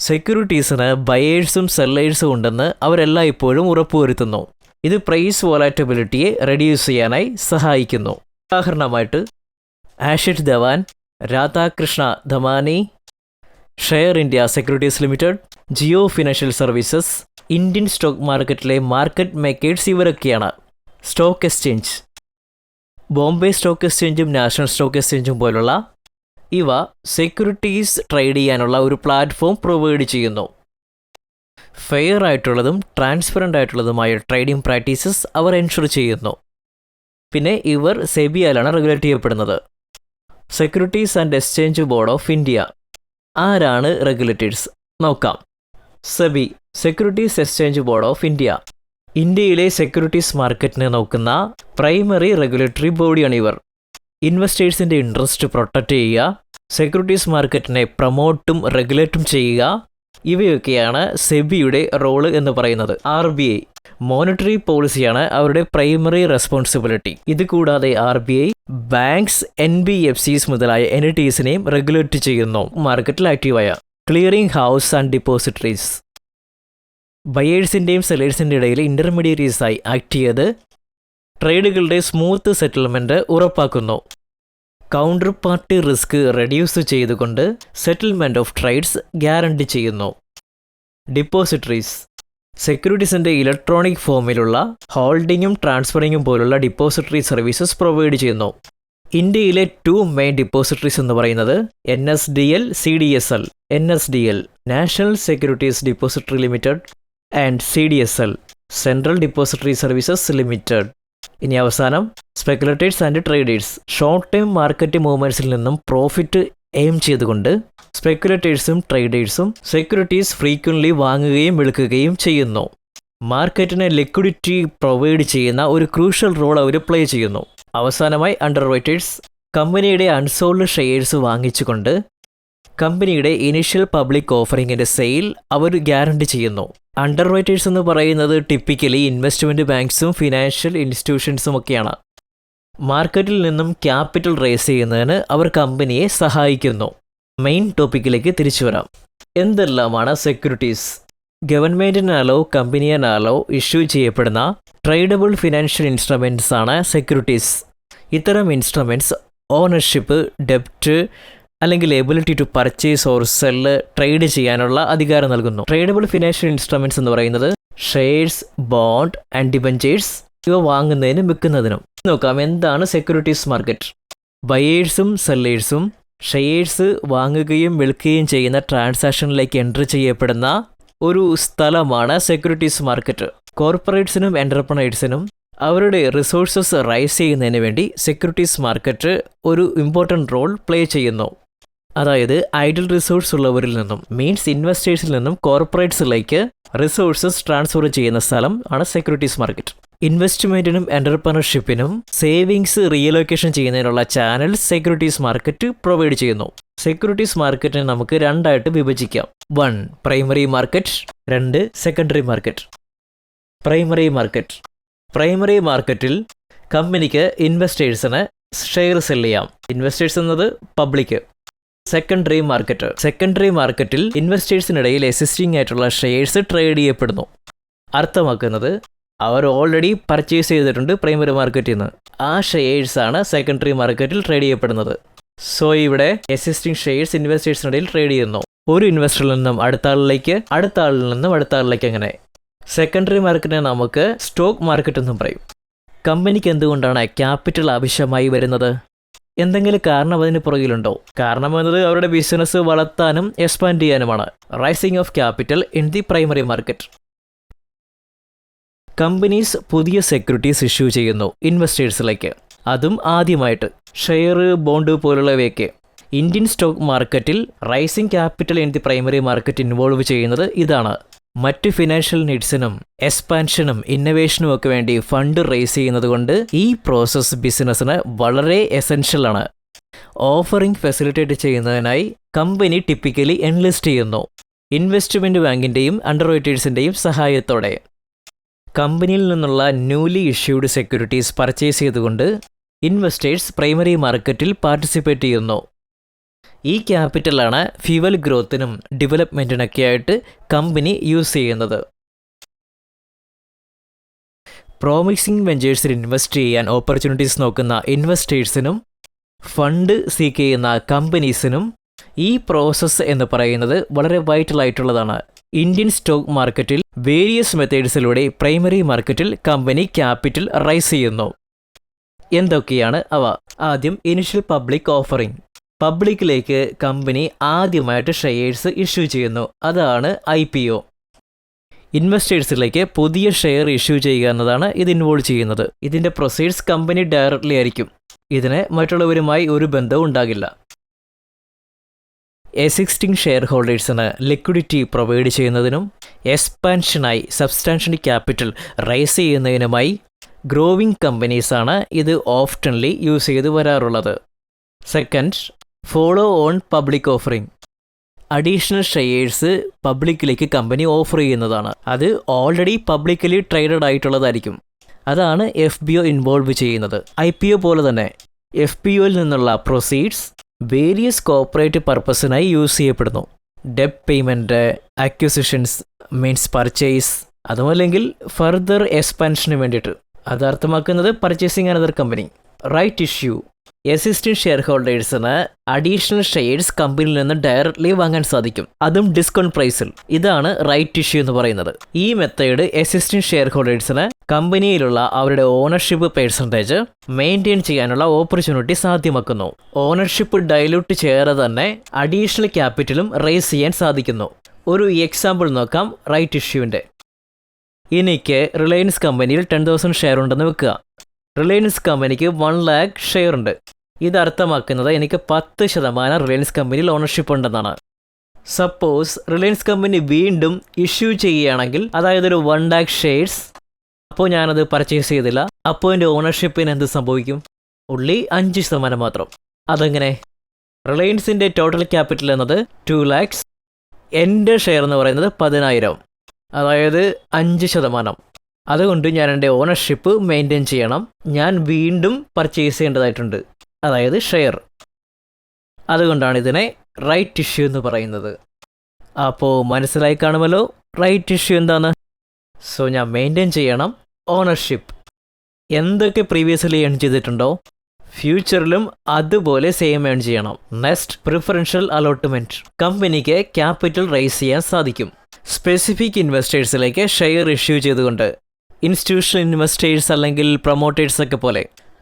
സെക്യൂരിറ്റീസിന് ബയേഴ്സും സെല്ലേഴ്സും ഉണ്ടെന്ന് അവരെല്ലാം ഇപ്പോഴും ഉറപ്പുവരുത്തുന്നു. ഇത് പ്രൈസ് വോളറ്റിലിറ്റിയെ റെഡ്യൂസ് ചെയ്യാനായി സഹായിക്കുന്നു. ഉദാഹരണമായിട്ട് Ashish Dhawan, Radhakrishna Damani, share India securities limited, Jio financial services, Indian stock മാർക്കറ്റിലെ മാർക്കറ്റ് മേക്കേഴ്സ് ഇവരൊക്കെയാണ്. Stock exchange. ബോംബെ സ്റ്റോക്ക് എക്സ്ചേഞ്ചും നാഷണൽ സ്റ്റോക്ക് എക്സ്ചേഞ്ചും പോലുള്ള ഇവ സെക്യൂരിറ്റീസ് ട്രേഡ് ചെയ്യാനുള്ള ഒരു പ്ലാറ്റ്ഫോം പ്രൊവൈഡ് ചെയ്യുന്നു. ഫെയർ ആയിട്ടുള്ളതും ട്രാൻസ്പെറൻ്റ് ആയിട്ടുള്ളതുമായ ട്രേഡിംഗ് പ്രാക്ടീസസ് അവർ എൻഷുർ ചെയ്യുന്നു. പിന്നെ ഇവർ സെബിയാലാണ് റെഗുലേറ്റ് ചെയ്യപ്പെടുന്നത്. Securities and exchange board of India. ആരാണ് റെഗുലേറ്റേഴ്സ് നോക്കാം. SEBI, securities exchange board of India. ഇന്ത്യയിലെ സെക്യൂരിറ്റീസ് മാർക്കറ്റിനെ നോക്കുന്ന പ്രൈമറി റെഗുലേറ്ററി ബോഡിയാണ് ഇവർ. ഇൻവെസ്റ്റേഴ്സിൻ്റെ ഇൻട്രസ്റ്റ് പ്രൊട്ടക്റ്റ് ചെയ്യുക, സെക്യൂരിറ്റീസ് മാർക്കറ്റിനെ പ്രൊമോട്ടും റെഗുലേറ്റും ചെയ്യുക, ഇവയൊക്കെയാണ് സെബിയുടെ റോള് എന്ന് പറയുന്നത്. RBI മോണിറ്ററി പോളിസിയാണ് അവരുടെ പ്രൈമറി റെസ്പോൺസിബിലിറ്റി. ഇത് കൂടാതെ RBI ബാങ്ക്സ്, NBFCs മുതലായ എനിറ്റീസിനെയും റെഗുലേറ്റ് ചെയ്യുന്നു. മാർക്കറ്റിൽ ആക്റ്റീവായ ക്ലിയറിംഗ് ഹൗസ് ആൻഡ് ഡിപ്പോസിറ്ററീസ്. ബയേഴ്സിൻ്റെയും സെല്ലേഴ്സിൻ്റെ ഇടയിൽ ഇൻ്റർമീഡിയറീസായി ആക്ട് ചെയ്ത് ട്രേഡുകളുടെ സ്മൂത്ത് സെറ്റിൽമെൻറ്റ് ഉറപ്പാക്കുന്നു. കൗണ്ടർ പാർട്ടി റിസ്ക് റെഡ്യൂസ് ചെയ്തുകൊണ്ട് സെറ്റിൽമെൻറ്റ് ഓഫ് ട്രേഡ്സ് ഗ്യാരണ്ടി ചെയ്യുന്നു. ഡിപ്പോസിറ്ററീസ്. സെക്യൂരിറ്റീസിൻ്റെ ഇലക്ട്രോണിക് ഫോമിലുള്ള ഹോൾഡിങ്ങും ട്രാൻസ്ഫറിങ്ങും പോലുള്ള ഡിപ്പോസിറ്ററി സർവീസസ് പ്രൊവൈഡ് ചെയ്യുന്നു. ഇന്ത്യയിലെ 2 മെയിൻ ഡിപ്പോസിറ്ററീസ് എന്ന് പറയുന്നത് NSDL, CDSL. NSDL national securities depository limited and CDSL central depository services limited. ഇനി അവസാനം speculators and traders. Short time market മൂവ്മെൻറ്റ്സിൽ നിന്നും പ്രോഫിറ്റ് എയിം ചെയ്തുകൊണ്ട് സ്പെക്കുലേറ്റേഴ്സും ട്രേഡേഴ്സും സെക്യൂരിറ്റീസ് ഫ്രീക്വൻ്റ്ലി വാങ്ങുകയും വിൽക്കുകയും ചെയ്യുന്നു. മാർക്കറ്റിന് ലിക്വിഡിറ്റി പ്രൊവൈഡ് ചെയ്യുന്ന ഒരു ക്രൂഷ്യൽ റോൾ അവർ പ്ലേ ചെയ്യുന്നു. അവസാനമായി അണ്ടർറൈറ്റേഴ്സ്. കമ്പനിയുടെ അൺസോൾഡ് ഷെയർസ് വാങ്ങിച്ചുകൊണ്ട് കമ്പനിയുടെ ഇനിഷ്യൽ പബ്ലിക് ഓഫറിങ്ങിൻ്റെ സെയിൽ അവർ ഗ്യാരണ്ടി ചെയ്യുന്നു. അണ്ടർറൈറ്റേഴ്സ് എന്ന് പറയുന്നത് ടിപ്പിക്കലി ഇൻവെസ്റ്റ്മെൻറ്റ് ബാങ്ക്സും ഫിനാൻഷ്യൽ ഇൻസ്റ്റിറ്റ്യൂഷൻസും ഒക്കെയാണ്. മാർക്കറ്റിൽ നിന്നും ക്യാപിറ്റൽ റേസ് ചെയ്യുന്നതിന് അവർ കമ്പനിയെ സഹായിക്കുന്നു. മെയിൻ ടോപ്പിക്കിലേക്ക് തിരിച്ചു വരാം. എന്തെല്ലാമാണ് സെക്യൂരിറ്റീസ്? ഗവൺമെൻറ്റിനാലോ കമ്പനിയാലോ ഇഷ്യൂ ചെയ്യപ്പെടുന്ന ട്രേഡബിൾ ഫിനാൻഷ്യൽ ഇൻസ്ട്രുമെൻറ്റ്സ് ആണ് സെക്യൂരിറ്റീസ്. ഇത്തരം ഇൻസ്ട്രുമെൻറ്റ്സ് ഓണർഷിപ്പ്, ഡെപ്റ്റ് അല്ലെങ്കിൽ ability to purchase or sell trade ചെയ്യാനുള്ള അധികാരം നൽകുന്നു. ട്രേഡബിൾ ഫിനാൻഷ്യൽ ഇൻസ്ട്രുമെൻറ്റ്സ് എന്ന് പറയുന്നത് ഷെയർസ്, ബോണ്ട് ആൻഡ് ഡിബഞ്ചേഴ്സ് ഇവ വാങ്ങുന്നതിനും വിൽക്കുന്നതിനും. നോക്കാം എന്താണ് സെക്യൂരിറ്റീസ് മാർക്കറ്റ്. ബയേഴ്സും സെല്ലേഴ്സും ഷെയർസ് വാങ്ങുകയും വിൽക്കുകയും ചെയ്യുന്ന ട്രാൻസാക്ഷനിലേക്ക് എൻട്രി ചെയ്യപ്പെടുന്ന ഒരു സ്ഥലമാണ് സെക്യൂരിറ്റീസ് മാർക്കറ്റ്. കോർപ്പറേറ്റ്സിനും എൻ്റർപ്രൈസസിനും അവരുടെ റിസോഴ്സസ് റൈസ് ചെയ്യുന്നതിന് വേണ്ടി സെക്യൂരിറ്റീസ് മാർക്കറ്റ് ഒരു ഇമ്പോർട്ടൻ്റ് റോൾ പ്ലേ ചെയ്യുന്നു. അതായത് ഐഡിൽ റിസോഴ്സ് ഉള്ളവരിൽ നിന്നും മീൻസ് ഇൻവെസ്റ്റേഴ്സിൽ നിന്നും കോർപ്പറേറ്റ്സിലേക്ക് റിസോഴ്സസ് ട്രാൻസ്ഫർ ചെയ്യുന്ന സ്ഥലം ആണ് സെക്യൂരിറ്റീസ് മാർക്കറ്റ്. ഇൻവെസ്റ്റ്മെൻറ്റിനും എൻ്റർപ്രണർഷിപ്പിനും സേവിങ്സ് റീലൊക്കേഷൻ ചെയ്യുന്നതിനുള്ള ചാനൽ സെക്യൂരിറ്റീസ് മാർക്കറ്റ് പ്രൊവൈഡ് ചെയ്യുന്നു. സെക്യൂരിറ്റീസ് മാർക്കറ്റിനെ നമുക്ക് രണ്ടായിട്ട് വിഭജിക്കാം. 1 primary market, 2 secondary market. Primary മാർക്കറ്റിൽ കമ്പനിക്ക് ഇൻവെസ്റ്റേഴ്സിന് ഷെയർ സെല് ചെയ്യാം. ഇൻവെസ്റ്റേഴ്സ് എന്നത് പബ്ലിക്. സെക്കൻഡറി മാർക്കറ്റിൽ ഇൻവെസ്റ്റേഴ്സിനിടയിൽ എക്സിസ്റ്റിംഗ് ആയിട്ടുള്ള ഷെയർസ് ട്രേഡ് ചെയ്യപ്പെടുന്നു. അർത്ഥമാക്കുന്നത് അവർ ഓൾറെഡി പർച്ചേസ് ചെയ്തിട്ടുണ്ട് പ്രൈമറി മാർക്കറ്റിൽ നിന്ന്. ആ ഷെയർസാണ് സെക്കൻഡറി മാർക്കറ്റിൽ ട്രേഡ് ചെയ്യപ്പെടുന്നത്. സോ ഇവിടെ എക്സിസ്റ്റിംഗ് ഷെയർസ് ഇൻവെസ്റ്റേഴ്സിനിടയിൽ ട്രേഡ് ചെയ്യുന്നു. ഒരു ഇൻവെസ്റ്ററിൽ നിന്നും അടുത്ത ആളിലേക്ക്, അടുത്ത ആളിൽ നിന്നും അടുത്ത ആളിലേക്ക്. അങ്ങനെ സെക്കൻഡറി മാർക്കറ്റിനെ നമുക്ക് സ്റ്റോക്ക് മാർക്കറ്റ് എന്നും പറയും. കമ്പനിക്ക് എന്തുകൊണ്ടാണ് ക്യാപിറ്റൽ ആവശ്യമായി വരുന്നത്? എന്തെങ്കിലും കാരണം അതിന് പുറകിലുണ്ടോ? കാരണം എന്നത് അവരുടെ ബിസിനസ് വളർത്താനും എക്സ്പാൻഡ് ചെയ്യാനുമാണ്. Raising of capital in the primary market. Companies പുതിയ സെക്യൂരിറ്റീസ് ഇഷ്യൂ ചെയ്യുന്നു ഇൻവെസ്റ്റേഴ്സിലേക്ക്. അതും ആദ്യമായിട്ട് ഷെയർ, ബോണ്ട് പോലുള്ളവയൊക്കെ. ഇന്ത്യൻ സ്റ്റോക്ക് മാർക്കറ്റിൽ raising capital in the primary market involve ചെയ്യുന്നത് ഇതാണ്. മറ്റ് ഫിനാൻഷ്യൽ നീഡ്സിനും എക്സ്പാൻഷനും ഇന്നൊവേഷനും ഒക്കെ വേണ്ടി ഫണ്ട് റേസ് ചെയ്യുന്നത് കൊണ്ട് ഈ പ്രോസസ്സ് ബിസിനസ്സിന് വളരെ എസെൻഷ്യലാണ്. ഓഫറിംഗ് ഫെസിലിറ്റേറ്റ് ചെയ്യുന്നതിനായി കമ്പനി ടിപ്പിക്കലി എൻലിസ്റ്റ് ചെയ്യുന്നു ഇൻവെസ്റ്റ്മെൻറ്റ് ബാങ്കിൻ്റെയും അണ്ടർറൈറ്റേഴ്സിൻ്റെയും സഹായത്തോടെ. കമ്പനിയിൽ നിന്നുള്ള ന്യൂലി ഇഷ്യൂഡ് സെക്യൂരിറ്റീസ് പർച്ചേസ് ചെയ്തുകൊണ്ട് ഇൻവെസ്റ്റേഴ്സ് പ്രൈമറി മാർക്കറ്റിൽ പാർട്ടിസിപ്പേറ്റ് ചെയ്യുന്നു. ഈ ക്യാപിറ്റലാണ് ഫ്യൂവൽ ഗ്രോത്തിനും ഡെവലപ്മെൻറ്റിനൊക്കെയായിട്ട് കമ്പനി യൂസ് ചെയ്യുന്നത്. പ്രോമിസിംഗ് വെഞ്ചേഴ്സിൽ ഇൻവെസ്റ്റ് ചെയ്യാൻ ഓപ്പർച്യൂണിറ്റീസ് നോക്കുന്ന ഇൻവെസ്റ്റേഴ്സിനും ഫണ്ട് സീക്ക് ചെയ്യുന്ന കമ്പനീസിനും ഈ പ്രോസസ്സ് എന്ന് പറയുന്നത് വളരെ വൈറ്റലായിട്ടുള്ളതാണ്. ഇന്ത്യൻ സ്റ്റോക്ക് മാർക്കറ്റിൽ വേരിയസ് മെത്തേഡ്സിലൂടെ പ്രൈമറി മാർക്കറ്റിൽ കമ്പനി ക്യാപിറ്റൽ റൈസ് ചെയ്യുന്നു. എന്തൊക്കെയാണ് അവ? ആദ്യം ഇനിഷ്യൽ പബ്ലിക് ഓഫറിംഗ്. പബ്ലിക്കിലേക്ക് കമ്പനി ആദ്യമായിട്ട് ഷെയർസ് ഇഷ്യൂ ചെയ്യുന്നു. അതാണ് IPO. ഇൻവെസ്റ്റേഴ്സിലേക്ക് പുതിയ ഷെയർ ഇഷ്യൂ ചെയ്യുക എന്നതാണ് ഇത് ഇൻവോൾവ് ചെയ്യുന്നത്. ഇതിൻ്റെ പ്രൊസീഡ്സ് കമ്പനി ഡയറക്റ്റ്ലി ആയിരിക്കും. ഇതിന് മറ്റുള്ളവരുമായി ഒരു ബന്ധവും ഉണ്ടാകില്ല. എക്സിസ്റ്റിംഗ് ഷെയർ ഹോൾഡേഴ്സിന് ലിക്വിഡിറ്റി പ്രൊവൈഡ് ചെയ്യുന്നതിനും എക്സ്പാൻഷനായി സബ്സ്റ്റാൻഷ്യൽ ക്യാപിറ്റൽ റൈസ് ചെയ്യുന്നതിനുമായി ഗ്രോവിംഗ് കമ്പനീസാണ് ഇത് ഓഫ്റ്റൻലി യൂസ് ചെയ്ത് വരാറുള്ളത്. Second, follow on public offering. Additional shares പബ്ലിക്കിലേക്ക് കമ്പനി ഓഫർ ചെയ്യുന്നതാണ്. അത് ഓൾറെഡി പബ്ലിക്കലി ട്രേഡഡ് ആയിട്ടുള്ളതായിരിക്കും. അതാണ് FBO ഇൻവോൾവ് ചെയ്യുന്നത്. IPO പോലെ തന്നെ FPOയിൽ നിന്നുള്ള പ്രൊസീഡ്സ് വേരിയസ് കോർപ്പറേറ്റ് പർപ്പസിനായി യൂസ് ചെയ്യപ്പെടുന്നു. Debt payment, acquisitions means purchase, അതുമല്ലെങ്കിൽ ഫർദർ എക്സ്പാൻഷന് വേണ്ടിയിട്ട്. അത് അർത്ഥമാക്കുന്നത് purchasing another company. Right issue. Existing share ഹോൾഡേഴ്സിന് അഡീഷണൽ ഷെയർസ് കമ്പനിയിൽ നിന്ന് ഡയറക്റ്റ്ലി വാങ്ങാൻ സാധിക്കും, അതും ഡിസ്കൗണ്ട് പ്രൈസിൽ. ഇതാണ് റൈറ്റ് ഇഷ്യൂ എന്ന് പറയുന്നത്. ഈ മെത്തേഡ് എക്സിസ്റ്റിംഗ് ഷെയർ ഹോൾഡേഴ്സിന് കമ്പനിയിലുള്ള അവരുടെ ഓണർഷിപ്പ് പെർസെൻറ്റേജ് മെയിൻറ്റെയിൻ ചെയ്യാനുള്ള ഓപ്പർച്യൂണിറ്റി സാധ്യമാക്കുന്നു. ഓണർഷിപ്പ് ഡൈല്യൂട്ട് ചെയ്യാതെ തന്നെ അഡീഷണൽ ക്യാപിറ്റലും റേസ് ചെയ്യാൻ സാധിക്കുന്നു. ഒരു എക്സാമ്പിൾ നോക്കാം റൈറ്റ് ഇഷ്യൂവിൻ്റെ. എനിക്ക് റിലയൻസ് കമ്പനിയിൽ 10,000 ഷെയർ ഉണ്ടെന്ന് വെക്കുക. റിലയൻസ് കമ്പനിക്ക് 1 lakh ഷെയർ ഉണ്ട്. ഇത് അർത്ഥമാക്കുന്നത് എനിക്ക് 10% റിലയൻസ് കമ്പനിയിൽ ഓണർഷിപ്പ് ഉണ്ടെന്നാണ്. സപ്പോസ് റിലയൻസ് കമ്പനി വീണ്ടും ഇഷ്യൂ ചെയ്യുകയാണെങ്കിൽ, അതായത് ഒരു 1 lakh ഷെയർസ്, അപ്പോൾ ഞാനത് പർച്ചേസ് ചെയ്തില്ല. അപ്പോൾ എൻ്റെ ഓണർഷിപ്പിന് എന്ത് സംഭവിക്കും? ഉള്ളി 5% മാത്രം. അതെങ്ങനെ? റിലയൻസിൻ്റെ ടോട്ടൽ ക്യാപിറ്റൽ എന്നത് 2 lakhs, എൻ്റെ ഷെയർ എന്ന് പറയുന്നത് 10,000, അതായത് 5%. അതുകൊണ്ട് ഞാൻ എൻ്റെ ഓണർഷിപ്പ് മെയിൻറ്റെയിൻ ചെയ്യണം. ഞാൻ വീണ്ടും പർച്ചേസ് ചെയ്യേണ്ടതായിട്ടുണ്ട്, അതായത് ഷെയർ. അതുകൊണ്ടാണ് ഇതിനെ റൈറ്റ് ഇഷ്യൂ എന്ന് പറയുന്നത്. അപ്പോൾ മനസ്സിലായി കാണുമല്ലോ റൈറ്റ് ഇഷ്യൂ എന്താണ്. സോ ഞാൻ മെയിൻറ്റെയിൻ ചെയ്യണം ഓണർഷിപ്പ്. എന്തൊക്കെ പ്രീവിയസ്ലി ഏൺ ചെയ്തിട്ടുണ്ടോ ഫ്യൂച്ചറിലും അതുപോലെ സെയിം ഏൺ ചെയ്യണം. Next, preferential allotment. കമ്പനിക്ക് ക്യാപിറ്റൽ റൈസ് ചെയ്യാൻ സാധിക്കും സ്പെസിഫിക് ഇൻവെസ്റ്റേഴ്സിലേക്ക് ഷെയർ ഇഷ്യൂ ചെയ്തുകൊണ്ട്. ഇൻസ്റ്റിറ്റ്യൂഷണൽ ഇൻവെസ്റ്റേഴ്സ് അല്ലെങ്കിൽ പ്രൊമോട്ടേഴ്സൊക്കെ പോലെ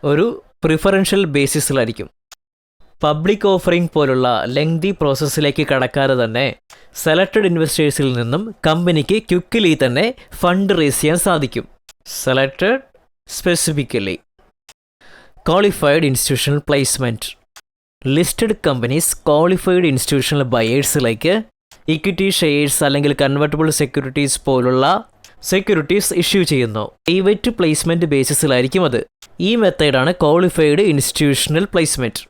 ഒരു പ്രിഫറൻഷ്യൽ ബേസിസിലായിരിക്കും. പബ്ലിക് ഓഫറിംഗ് പോലുള്ള ലെങ്തി പ്രോസസ്സിലേക്ക് കടക്കാതെ തന്നെ സെലക്റ്റഡ് ഇൻവെസ്റ്റേഴ്സിൽ നിന്നും കമ്പനിക്ക് ക്വിക്കലി തന്നെ ഫണ്ട് റേസ് ചെയ്യാൻ സാധിക്കും. Selected specifically. Qualified institutional placement. Listed companies qualified institutional ബയേഴ്സിലേക്ക് ഇക്വിറ്റി ഷെയർസ് അല്ലെങ്കിൽ കൺവെർട്ടബിൾ സെക്യൂരിറ്റീസ് പോലുള്ള സെക്യൂരിറ്റീസ് ഇഷ്യൂ ചെയ്യുന്നു. പ്രൈവറ്റ് പ്ലേസ്മെൻറ്റ് ബേസിസിലായിരിക്കും അത്. ഈ മെത്തേഡാണ് ക്വാളിഫൈഡ് ഇൻസ്റ്റിറ്റ്യൂഷണൽ പ്ലേസ്മെൻറ്റ്.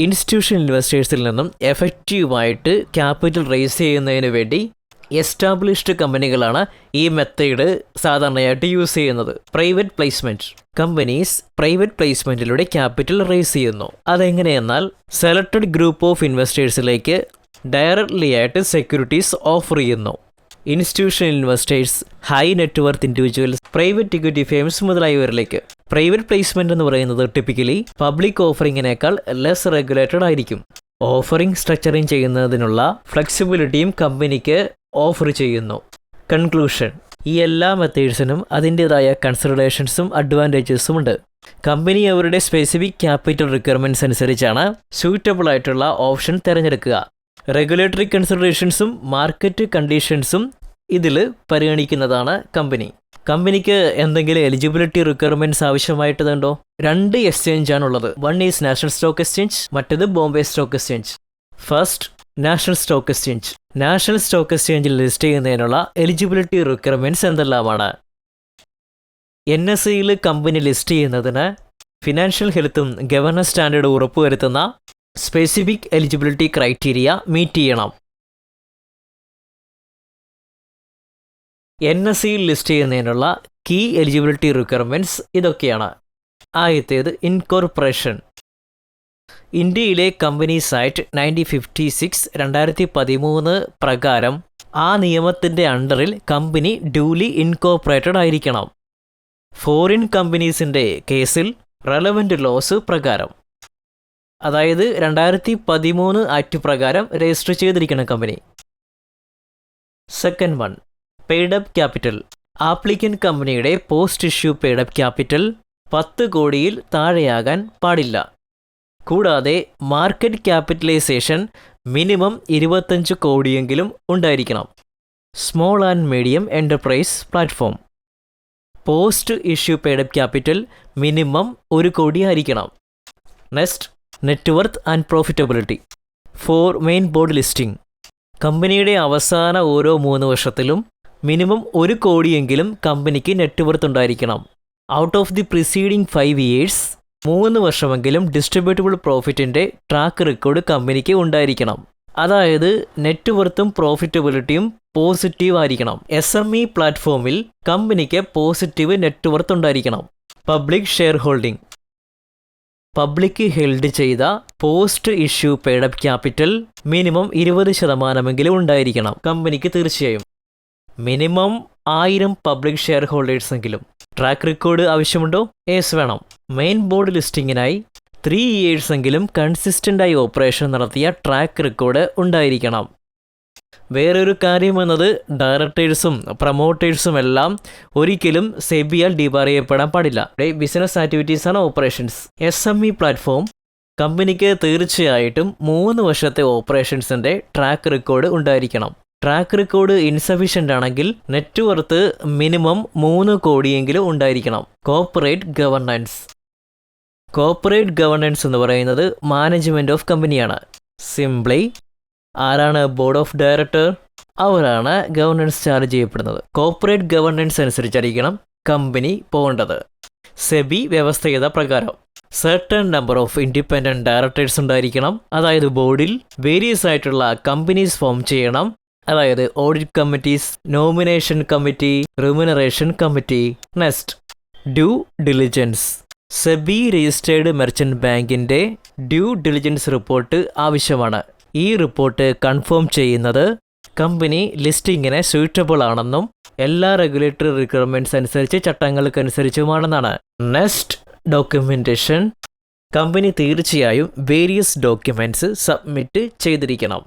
ഇൻസ്റ്റിറ്റ്യൂഷണൽ ഇൻവെസ്റ്റേഴ്സിൽ നിന്നും എഫക്റ്റീവായിട്ട് ക്യാപിറ്റൽ റേസ് ചെയ്യുന്നതിന് വേണ്ടി എസ്റ്റാബ്ലിഷ്ഡ് കമ്പനികളാണ് ഈ മെത്തേഡ് സാധാരണയായിട്ട് യൂസ് ചെയ്യുന്നത്. Private placement. കമ്പനീസ് പ്രൈവറ്റ് പ്ലേസ്മെൻറ്റിലൂടെ ക്യാപിറ്റൽ റേസ് ചെയ്യുന്നു. അതെങ്ങനെയെന്നാൽ സെലക്റ്റഡ് ഗ്രൂപ്പ് ഓഫ് ഇൻവെസ്റ്റേഴ്സിലേക്ക് ഡയറക്റ്റ്ലി ആയിട്ട് സെക്യൂരിറ്റീസ് ഓഫർ ചെയ്യുന്നു. Institutional investors, high net worth individuals, private equity firms മുതലായവരിലേക്ക്. പ്രൈവറ്റ് പ്ലേസ്മെൻറ്റ് എന്ന് പറയുന്നത് ടിപ്പിക്കലി പബ്ലിക് ഓഫറിങ്ങിനേക്കാൾ ലെസ് റെഗുലേറ്റഡ് ആയിരിക്കും. ഓഫറിംഗ് സ്ട്രക്ചറിങ് ചെയ്യുന്നതിനുള്ള ഫ്ലെക്സിബിലിറ്റിയും കമ്പനിക്ക് ഓഫർ ചെയ്യുന്നു. കൺക്ലൂഷൻ. ഈ എല്ലാ മെത്തേഡ്സിനും അതിൻ്റേതായ കൺസിഡറേഷൻസും അഡ്വാൻറ്റേജസും ഉണ്ട്. കമ്പനി അവരുടെ സ്പെസിഫിക് ക്യാപിറ്റൽ റിക്വയർമെൻറ്റ്സ് അനുസരിച്ചാണ് സ്യൂറ്റബിൾ ആയിട്ടുള്ള ഓപ്ഷൻ തിരഞ്ഞെടുക്കുക. റെഗുലേറ്ററി കൺസിഡറേഷൻസും മാർക്കറ്റ് കണ്ടീഷൻസും ഇതിൽ പരിഗണിക്കുന്നതാണ് കമ്പനി. കമ്പനിക്ക് എന്തെങ്കിലും എലിജിബിലിറ്റി റിക്വയർമെൻറ്റ്സ് ആവശ്യമായിട്ടുണ്ടോ? 2 എക്സ്ചേഞ്ചാണുള്ളത്. One is national stock exchange, മറ്റേത് Bombay stock exchange. First, national stock exchange. National stock എക്സ്ചേഞ്ചിൽ ലിസ്റ്റ് ചെയ്യുന്നതിനുള്ള എലിജിബിലിറ്റി റിക്വയർമെൻറ്റ്സ് എന്തെല്ലാമാണ്? NSEയിൽ കമ്പനി ലിസ്റ്റ് ചെയ്യുന്നതിന് ഫിനാൻഷ്യൽ ഹെൽത്തും ഗവർണൻസ് സ്റ്റാൻഡേർഡ് ഉറപ്പുവരുത്തുന്ന സ്പെസിഫിക് എലിജിബിലിറ്റി ക്രൈറ്റീരിയ മീറ്റ് ചെയ്യണം. NSE ലിസ്റ്റ് ചെയ്യുന്നതിനുള്ള കീ എലിജിബിലിറ്റി റിക്വയർമെൻറ്റ്സ് ഇതൊക്കെയാണ്. ആദ്യത്തേത് ഇൻകോർപ്പറേഷൻ. ഇന്ത്യയിലെ കമ്പനീസ് ആക്ട് 1956 2013 പ്രകാരം ആ നിയമത്തിൻ്റെ അണ്ടറിൽ കമ്പനി ഡ്യൂലി ഇൻകോർപ്പറേറ്റഡ് ആയിരിക്കണം. ഫോറിൻ കമ്പനീസിൻ്റെ കേസിൽ റെലവൻറ്റ് ലോസ് പ്രകാരം, അതായത് 2013 ആക്ട് പ്രകാരം രജിസ്റ്റർ ചെയ്തിരിക്കണം company. Second one, paid-up capital. Applicant കമ്പനിയുടെ പോസ്റ്റ് ഇഷ്യൂ പെയ്ഡപ്പ് ക്യാപിറ്റൽ 10 കോടിയിൽ താഴെയാകാൻ പാടില്ല. കൂടാതെ മാർക്കറ്റ് ക്യാപിറ്റലൈസേഷൻ മിനിമം 25 കോടിയെങ്കിലും ഉണ്ടായിരിക്കണം. Small and medium enterprise platform. Post issue paid up capital minimum 1 കോടി ആയിരിക്കണം. Next, net worth and profitability. For main board listing. കമ്പനിയുടെ അവസാന ഓരോ 3 വർഷത്തിലും മിനിമം 1 കോടിയെങ്കിലും കമ്പനിക്ക് നെറ്റ്വർത്ത് ഉണ്ടായിരിക്കണം. Out of the preceding 5 years 3 വർഷമെങ്കിലും ഡിസ്ട്രിബ്യൂട്ടബിൾ പ്രോഫിറ്റിൻ്റെ ട്രാക്ക് റെക്കോർഡ് കമ്പനിക്ക് ഉണ്ടായിരിക്കണം. അതായത് നെറ്റ്വർത്തും പ്രോഫിറ്റബിലിറ്റിയും പോസിറ്റീവ് ആയിരിക്കണം. SME പ്ലാറ്റ്ഫോമിൽ കമ്പനിക്ക് പോസിറ്റീവ് നെറ്റ്വർത്ത് ഉണ്ടായിരിക്കണം. Public share holding. Public held ചെയ്ത post issue paid up capital minimum 20% ഉണ്ടായിരിക്കണം കമ്പനിക്ക്. തീർച്ചയായും മിനിമം 1000 പബ്ലിക് ഷെയർ ഹോൾഡേഴ്സ് എങ്കിലും. ട്രാക്ക് റെക്കോർഡ് ആവശ്യമുണ്ടോ? യെസ്, വേണം. മെയിൻ ബോർഡ് ലിസ്റ്റിങ്ങിനായി 3 years എങ്കിലും കൺസിസ്റ്റൻ്റായി ഓപ്പറേഷൻ നടത്തിയ ട്രാക്ക് റെക്കോർഡ് ഉണ്ടായിരിക്കണം. വേറൊരു കാര്യം എന്നത് ഡയറക്ടേഴ്സും പ്രൊമോട്ടേഴ്സും എല്ലാം ഒരിക്കലും സെബിയാൽ ഡിബാർ ചെയ്യപ്പെടാൻ പാടില്ല. ബിസിനസ് ആക്ടിവിറ്റീസ് ആണ് ഓപ്പറേഷൻസ്. SME പ്ലാറ്റ്ഫോം കമ്പനിക്ക് തീർച്ചയായിട്ടും 3 വർഷത്തെ ഓപ്പറേഷൻസിൻ്റെ ട്രാക്ക് റെക്കോർഡ് ഉണ്ടായിരിക്കണം. ട്രാക്ക് റെക്കോർഡ് ഇൻസഫിഷ്യൻ്റ് ആണെങ്കിൽ നെറ്റ്വർത്ത് മിനിമം 3 കോടിയെങ്കിലും ഉണ്ടായിരിക്കണം. Corporate governance. കോർപ്പറേറ്റ് ഗവർണൻസ് എന്ന് പറയുന്നത് മാനേജ്മെൻറ്റ് ഓഫ് കമ്പനിയാണ്. സിംപ്ലി ആരാണ് ബോർഡ് ഓഫ് ഡയറക്ടർ? അവരാണ് ഗവർണൻസ് ചാർജ് ചെയ്യപ്പെടുന്നത്. കോർപ്പറേറ്റ് ഗവർണൻസ് അനുസരിച്ചായിരിക്കണം കമ്പനി പോകേണ്ടത്. സെബി വ്യവസ്ഥ ചെയ്ത പ്രകാരം certain number of independent directors ഉണ്ടായിരിക്കണം. അതായത് ബോർഡിൽ വേരിയസ് ആയിട്ടുള്ള കമ്പനീസ് ഫോം ചെയ്യണം. അതായത് audit committees, nomination committee, remuneration committee. Next, due diligence. SEBI registered merchant ബാങ്കിൻ്റെ ഡ്യൂ ഡിലിജൻസ് റിപ്പോർട്ട് ആവശ്യമാണ്. ഈ റിപ്പോർട്ട് കൺഫേം ചെയ്യുന്നത് കമ്പനി ലിസ്റ്റിങ്ങിന് സ്യൂട്ടബിൾ ആണെന്നും എല്ലാ റെഗുലേറ്ററി റിക്വയർമെൻറ്റ്സ് അനുസരിച്ച് ചട്ടങ്ങൾക്കനുസരിച്ചുമാണെന്നാണ്. Next, documentation. കമ്പനി തീർച്ചയായും വേരിയസ് ഡോക്യുമെൻറ്റ്സ് സബ്മിറ്റ് ചെയ്തിരിക്കണം.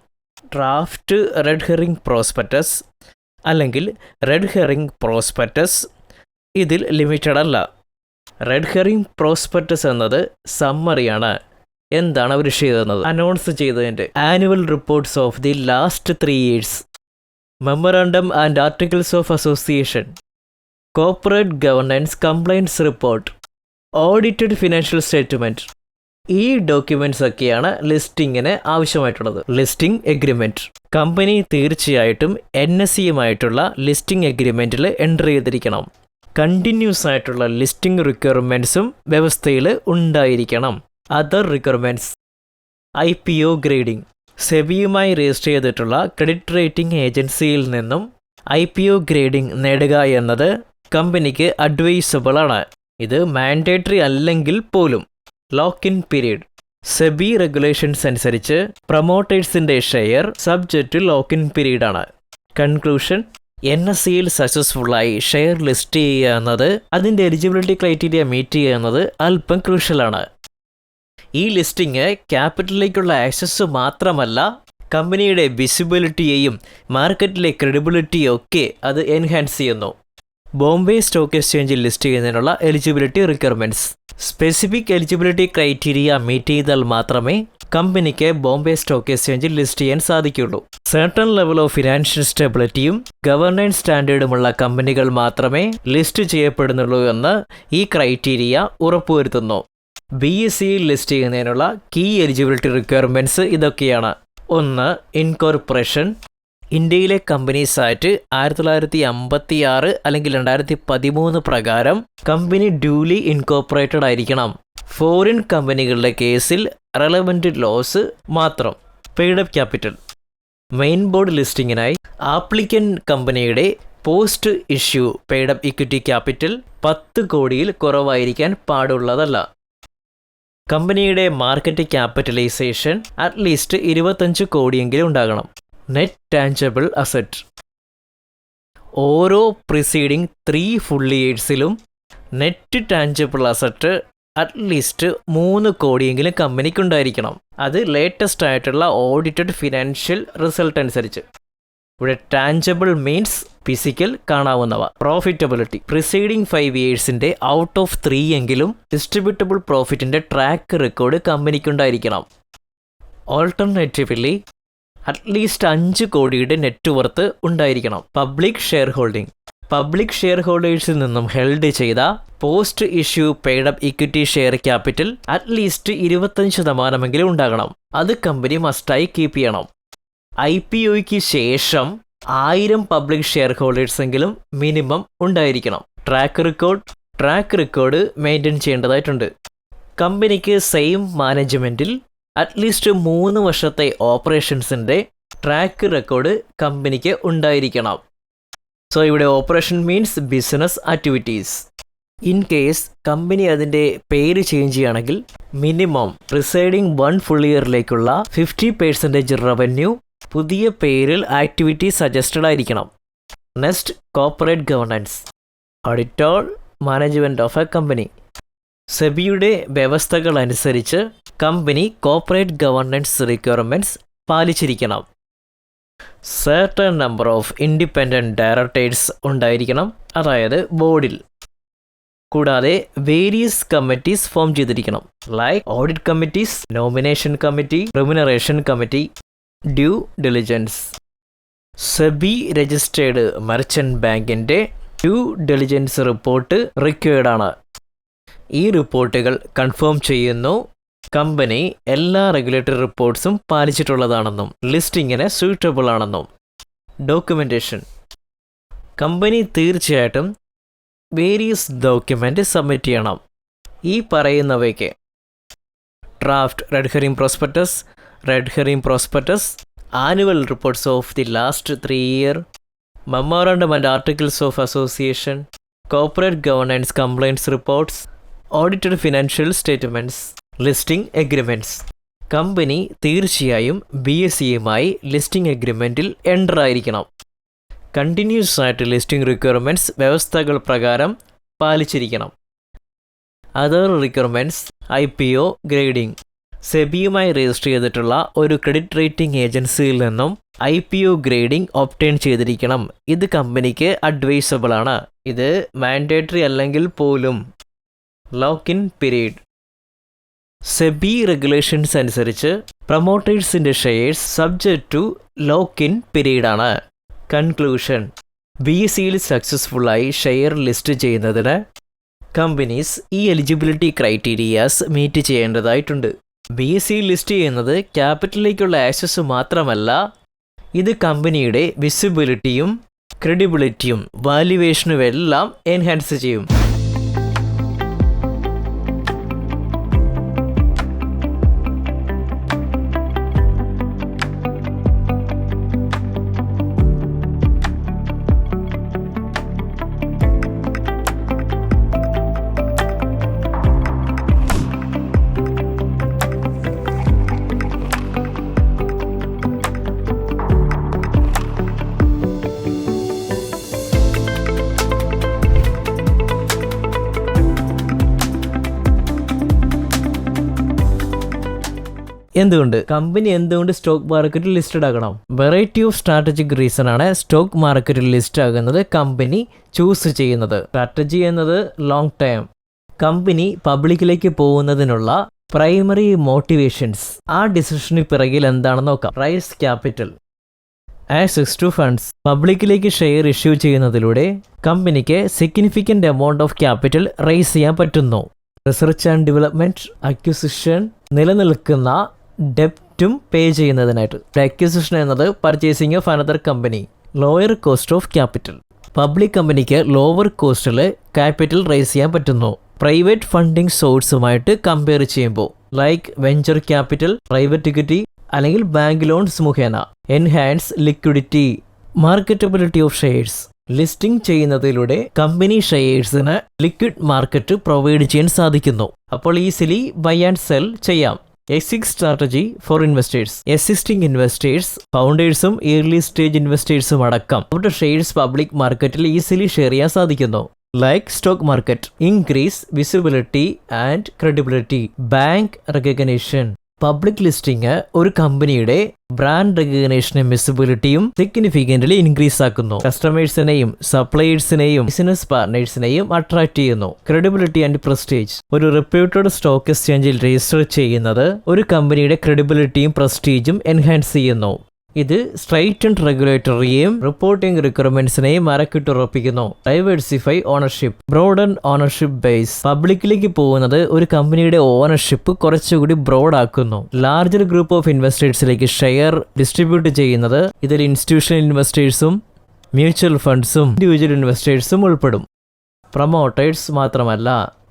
ഡ്രാഫ്റ്റ് റെഡ് ഹെറിംഗ് പ്രോസ്പെക്ടസ് അല്ലെങ്കിൽ റെഡ് ഹെറിംഗ് പ്രോസ്പെക്ടസ് ഇതിൽ ലിമിറ്റഡ് അല്ല. റെഡ് ഹെറിംഗ് പ്രോസ്പെക്ടസ് എന്നത് സമ്മറിയാണ്. എന്താണ് അവർ ചെയ്തത്? അനൗൺസ് ചെയ്തതിൻ്റെ annual reports of the last 3 years, memorandum and articles of association, corporate governance compliance report, audited financial statement. ഈ ഡോക്യുമെൻറ്റ്സ് ഒക്കെയാണ് ലിസ്റ്റിങ്ങിന് ആവശ്യമായിട്ടുള്ളത്. Listing agreement. കമ്പനി തീർച്ചയായിട്ടും NSEയുമായിട്ടുള്ള ലിസ്റ്റിംഗ് എഗ്രിമെൻറ്റിൽ എൻ്റർ ചെയ്തിരിക്കണം. കണ്ടിന്യൂസ് ആയിട്ടുള്ള ലിസ്റ്റിംഗ് റിക്വയർമെൻറ്റ്സും വ്യവസ്ഥയിൽ ഉണ്ടായിരിക്കണം. Other requirements. IPO grading. സെബിയുമായി രജിസ്റ്റർ ചെയ്തിട്ടുള്ള ക്രെഡിറ്റ് റേറ്റിംഗ് ഏജൻസിയിൽ നിന്നും IPO ഗ്രേഡിംഗ് നേടുക എന്നത് കമ്പനിക്ക് അഡ്വൈസബിൾ ആണ്. ഇത് മാൻഡേറ്ററി അല്ലെങ്കിൽ പോലും. Lock in period. SEBI regulations അനുസരിച്ച് പ്രൊമോട്ടേഴ്സിൻ്റെ share subject to lock in period ആണ്. കൺക്ലൂഷൻ, NSEയിൽ സക്സസ്ഫുള്ളായി ഷെയർ ലിസ്റ്റ് ചെയ്യുക എന്നത്, അതിൻ്റെ എലിജിബിലിറ്റി ക്രൈറ്റീരിയ മീറ്റ് ചെയ്യുക എന്നത് അല്പം ക്രൂഷ്യലാണ്. ഈ ലിസ്റ്റിംഗ് ക്യാപിറ്റലിലേക്കുള്ള ആക്സസ് മാത്രമല്ല, കമ്പനിയുടെ വിസിബിലിറ്റിയെയും മാർക്കറ്റിലെ ക്രെഡിബിലിറ്റിയും ഒക്കെ അത് എൻഹാൻസ് ചെയ്യുന്നു. ബോംബെ സ്റ്റോക്ക് എക്സ്ചേഞ്ചിൽ ലിസ്റ്റ് ചെയ്യുന്നതിനുള്ള eligibility requirements. Specific eligibility criteria meet ചെയ്താൽ മാത്രമേ കമ്പനിക്ക് ബോംബെ സ്റ്റോക്ക് എക്സ്ചേഞ്ചിൽ ലിസ്റ്റ് ചെയ്യാൻ സാധിക്കുള്ളൂ. സർട്ടൺ ലെവൽ ഓഫ് ഫിനാൻഷ്യൽ സ്റ്റെബിലിറ്റിയും ഗവർണൻസ് സ്റ്റാൻഡേർഡുമുള്ള കമ്പനികൾ മാത്രമേ ലിസ്റ്റ് ചെയ്യപ്പെടുന്നുള്ളൂ എന്ന് ഈ ക്രൈറ്റീരിയ ഉറപ്പുവരുത്തുന്നു. BSEയിൽ ലിസ്റ്റ് ചെയ്യുന്നതിനുള്ള കീ എലിജിബിലിറ്റി റിക്വയർമെൻറ്റ്സ് ഇതൊക്കെയാണ്. 1. ഇൻകോർപ്പറേഷൻ. ഇന്ത്യയിലെ കമ്പനീസ് ആക്ട് 1956 അല്ലെങ്കിൽ 2013 പ്രകാരം കമ്പനി ഡ്യൂലി ഇൻകോർപ്പറേറ്റഡ് ആയിരിക്കണം. ഫോറിൻ കമ്പനികളുടെ കേസിൽ റെലവൻറ്റ് ലോസ് മാത്രം. Paid up capital. മെയിൻ ബോർഡ് ലിസ്റ്റിങ്ങിനായി ആപ്ലിക്കൻ്റ് കമ്പനിയുടെ post issue paid up equity capital 10 കോടിയിൽ കുറവായിരിക്കാൻ പാടുള്ളതല്ല. കമ്പനിയുടെ മാർക്കറ്റ് ക്യാപിറ്റലൈസേഷൻ അറ്റ്ലീസ്റ്റ് 25 കോടിയെങ്കിലും ഉണ്ടാകണം. Net tangible asset. ഓരോ പ്രിസീഡിംഗ് 3 ഫുൾ ഇയേഴ്സിലും നെറ്റ് ടാഞ്ചബിൾ അസറ്റ് അറ്റ്ലീസ്റ്റ് 3 കോടിയെങ്കിലും കമ്പനിക്കുണ്ടായിരിക്കണം. അത് ലേറ്റസ്റ്റ് ആയിട്ടുള്ള ഓഡിറ്റഡ് ഫിനാൻഷ്യൽ റിസൾട്ട് അനുസരിച്ച്. ഇവിടെ ടാഞ്ചബിൾ മീൻസ് ഫിസിക്കൽ, കാണാവുന്നവ. പ്രോഫിറ്റബിലിറ്റി. പ്രിസീഡിംഗ് 5 ഇയേഴ്സിൻ്റെ ഔട്ട് ഓഫ് 3 എങ്കിലും ഡിസ്ട്രിബ്യൂട്ടബിൾ പ്രോഫിറ്റിൻ്റെ ട്രാക്ക് റെക്കോർഡ് കമ്പനിക്കുണ്ടായിരിക്കണം. ഓൾട്ടർനേറ്റീവ്ലി അറ്റ്ലീസ്റ്റ് 5 കോടിയുടെ നെറ്റ് വർത്ത് ഉണ്ടായിരിക്കണം. Public share holding. Public share ഹോൾഡേഴ്സിൽ നിന്നും ഹെൽഡ് ചെയ്ത post issue paid up equity share capital at least 25% ഉണ്ടാകണം. അത് കമ്പനി മസ്റ്റായി കീപ്പ് ചെയ്യണം. IPOയ്ക്ക് ശേഷം 1000 പബ്ലിക് ഷെയർ ഹോൾഡേഴ്സെങ്കിലും മിനിമം ഉണ്ടായിരിക്കണം. ട്രാക്ക് റെക്കോർഡ് മെയിൻറ്റെയിൻ ചെയ്യേണ്ടതായിട്ടുണ്ട്. കമ്പനിക്ക് സെയിം മാനേജ്മെൻറ്റിൽ അറ്റ്ലീസ്റ്റ് 3 വർഷത്തെ ഓപ്പറേഷൻസിൻ്റെ ട്രാക്ക് റെക്കോർഡ് കമ്പനിക്ക് ഉണ്ടായിരിക്കണം. സോ ഇവിടെ operation means business activities. In case company അതിൻ്റെ പേര് ചേഞ്ച് ചെയ്യുകയാണെങ്കിൽ മിനിമം പ്രിസൈഡിംഗ് 1 ഫുൾ ഇയറിലേക്കുള്ള 50% റവന്യൂ പുതിയ പേരിൽ ആക്ടിവിറ്റി സജസ്റ്റഡ് ആയിരിക്കണം. Next, corporate governance. Auditor management of a company. സെബിയുടെ വ്യവസ്ഥകൾ അനുസരിച്ച് കമ്പനി കോർപ്പറേറ്റ് ഗവർണൻസ് റിക്വയർമെൻറ്റ്സ് പാലിച്ചിരിക്കണം. Certain number of independent directors ഉണ്ടായിരിക്കണം, അതായത് ബോർഡിൽ. കൂടാതെ വേരിയസ് കമ്മിറ്റീസ് ഫോം ചെയ്തിരിക്കണം. Like audit committees, nomination committee, remuneration committee, due diligence. SEBI registered merchant ബാങ്കിൻ്റെ ഡ്യൂ ഡിലിജൻസ് റിപ്പോർട്ട് റിക്വയർഡ് ആണ്. ഈ റിപ്പോർട്ടുകൾ കൺഫേം ചെയ്യുന്നു കമ്പനി എല്ലാ റെഗുലേറ്ററി റിപ്പോർട്ട്സും പാലിച്ചിട്ടുള്ളതാണെന്നും ലിസ്റ്റിങ്ങിന് സ്യൂട്ടബിൾ ആണെന്നും. ഡോക്യുമെൻറ്റേഷൻ. കമ്പനി തീർച്ചയായിട്ടും വേരിയസ് ഡോക്യുമെൻ്റ് സബ്മിറ്റ് ചെയ്യണം. ഈ പറയുന്നവയ്ക്ക് draft red herring prospectus, annual reports of the last 3 year, memorandum and articles of association, corporate governance complaints reports, audited financial statements, listing agreements. Company തീർച്ചയായും BSEയുമായി listing എഗ്രിമെൻറ്റിൽ enter ആയിരിക്കണം. Continuous ആയിട്ട് listing requirements വ്യവസ്ഥകൾ പ്രകാരം പാലിച്ചിരിക്കണം. Other requirements IPO grading. സെബിയുമായി register ചെയ്തിട്ടുള്ള ഒരു ക്രെഡിറ്റ് റേറ്റിംഗ് ഏജൻസിയിൽ നിന്നും IPO ഗ്രേഡിംഗ് ഒബ്റ്റെയിൻ ചെയ്തിരിക്കണം. ഇത് കമ്പനിക്ക് അഡ്വൈസബിൾ ആണ്. ഇത് മാൻഡേറ്ററി അല്ലെങ്കിൽ പോലും. Lock-in period. സെബി റെഗുലേഷൻസ് അനുസരിച്ച് പ്രൊമോട്ടേഴ്സിൻ്റെ ഷെയർസ് സബ്ജക്റ്റ് ടു ലോക്ക്-ഇൻ പീരീഡാണ്. കൺക്ലൂഷൻ. BSEയിൽ സക്സസ്ഫുള്ളായി ഷെയർ ലിസ്റ്റ് ചെയ്യുന്നതിന് കമ്പനീസ് ഈ എലിജിബിലിറ്റി ക്രൈറ്റീരിയാസ് മീറ്റ് ചെയ്യേണ്ടതായിട്ടുണ്ട്. BSE ലിസ്റ്റ് ചെയ്യുന്നത് ക്യാപിറ്റലിലേക്കുള്ള ആക്സസ് മാത്രമല്ല, ഇത് കമ്പനിയുടെ വിസിബിലിറ്റിയും ക്രെഡിബിലിറ്റിയും വാല്യുവേഷനും എല്ലാം എൻഹാൻസ് ചെയ്യും. കമ്പനി എന്തുകൊണ്ട് സ്റ്റോക്ക് മാർക്കറ്റിൽ ലിസ്റ്റഡ് ആകണം? വെറൈറ്റി ഓഫ് സ്ട്രാറ്റജിക് റീസൺ ആണ് സ്റ്റോക്ക് മാർക്കറ്റിൽ ലിസ്റ്റ് ആകുന്നത് കമ്പനി ചൂസ് ചെയ്യുന്നത്. സ്ട്രാറ്റജി എന്നത് ലോങ് ടൈം. കമ്പനി പബ്ലിക്കിലേക്ക് പോകുന്നതിനുള്ള പ്രൈമറി മോട്ടിവേഷൻസ്, ആ ഡിസിഷന് പിറകിൽ എന്താണെന്ന് നോക്കാം. Raise capital, access to funds. പബ്ലിക്കിലേക്ക് ഷെയർ ഇഷ്യൂ ചെയ്യുന്നതിലൂടെ കമ്പനിക്ക് significant amount of capital raise ചെയ്യാൻ പറ്റുന്നു. റിസർച്ച് ആൻഡ് ഡെവലപ്മെൻറ്റ്, അക്വിസിഷൻ, നിലനിൽക്കുന്ന ഡെപ്റ്റും പേ ചെയ്യുന്നതിനായിട്ട്. അക്വിസിഷൻ എന്നത് purchasing of another company. Lower cost of capital. Public കമ്പനിക്ക് ലോവർ കോസ്റ്റിൽ ക്യാപിറ്റൽ റൈസ് ചെയ്യാൻ പറ്റുന്നു. പ്രൈവറ്റ് ഫണ്ടിംഗ് സോഴ്സുമായിട്ട് കമ്പയർ ചെയ്യുമ്പോൾ like venture capital, private equity അല്ലെങ്കിൽ ബാങ്ക് ലോൺസ് മുഖേന. Enhance liquidity, marketability of shares. Listing ചെയ്യുന്നതിലൂടെ കമ്പനി ഷെയർസിന് ലിക്വിഡ് മാർക്കറ്റ് പ്രൊവൈഡ് ചെയ്യാൻ സാധിക്കുന്നു. അപ്പോൾ ഈസിലി ബൈ ആൻഡ് സെൽ ചെയ്യാം. Exit strategy for investors. Existing investors, ഫൗണ്ടേഴ്സും ഏർലി സ്റ്റേജ് ഇൻവെസ്റ്റേഴ്സും അടക്കം അവരുടെ ഷെയർസ് പബ്ലിക് മാർക്കറ്റിൽ ഈസിലി ഷെയർ ചെയ്യാൻ സാധിക്കുന്നു. Like stock market, increase visibility and credibility. Bank recognition. Public listing ഒരു കമ്പനിയുടെ ബ്രാൻഡ് റെക്കഗ്നേഷനും വിസിബിലിറ്റിയും സിഗ്നിഫിക്കൻ്റ്ലി ഇൻക്രീസ് ആക്കുന്നു. കസ്റ്റമേഴ്സിനെയും സപ്ലയേഴ്സിനെയും ബിസിനസ് പാർട്ട്നേഴ്സിനെയും അട്രാക്ട് ചെയ്യുന്നു. Credibility and prestige. ഒരു റെപ്യൂട്ടഡ് സ്റ്റോക്ക് എക്സ്ചേഞ്ചിൽ രജിസ്റ്റർ ചെയ്യുന്നത് ഒരു കമ്പനിയുടെ ക്രെഡിബിലിറ്റിയും പ്രസ്റ്റീജും എൻഹാൻസ് ചെയ്യുന്നു. ഇത് സ്ട്രൈറ്റ് ആൻഡ് റെഗുലേറ്ററിയെയും റിപ്പോർട്ടിംഗ് റിക്വയർമെന്റ്സിനെയും മരക്കിട്ടുറപ്പിക്കുന്നു. Diversify ownership. Broaden ownership base. പബ്ലിക്കിലേക്ക് പോകുന്നത് ഒരു കമ്പനിയുടെ ഓണർഷിപ്പ് കുറച്ചുകൂടി ബ്രോഡ് ആക്കുന്നു. ലാർജർ ഗ്രൂപ്പ് ഓഫ് ഇൻവെസ്റ്റേഴ്സിലേക്ക് ഷെയർ ഡിസ്ട്രിബ്യൂട്ട് ചെയ്യുന്നത് ഇതിൽ ഇൻസ്റ്റിറ്റ്യൂഷണൽ ഇൻവെസ്റ്റേഴ്സും മ്യൂച്വൽ ഫണ്ട്സും ഇൻഡിവിജ്വൽ ഇൻവെസ്റ്റേഴ്സും ഉൾപ്പെടും. പ്രൊമോട്ടേഴ്സ് മാത്രമല്ല,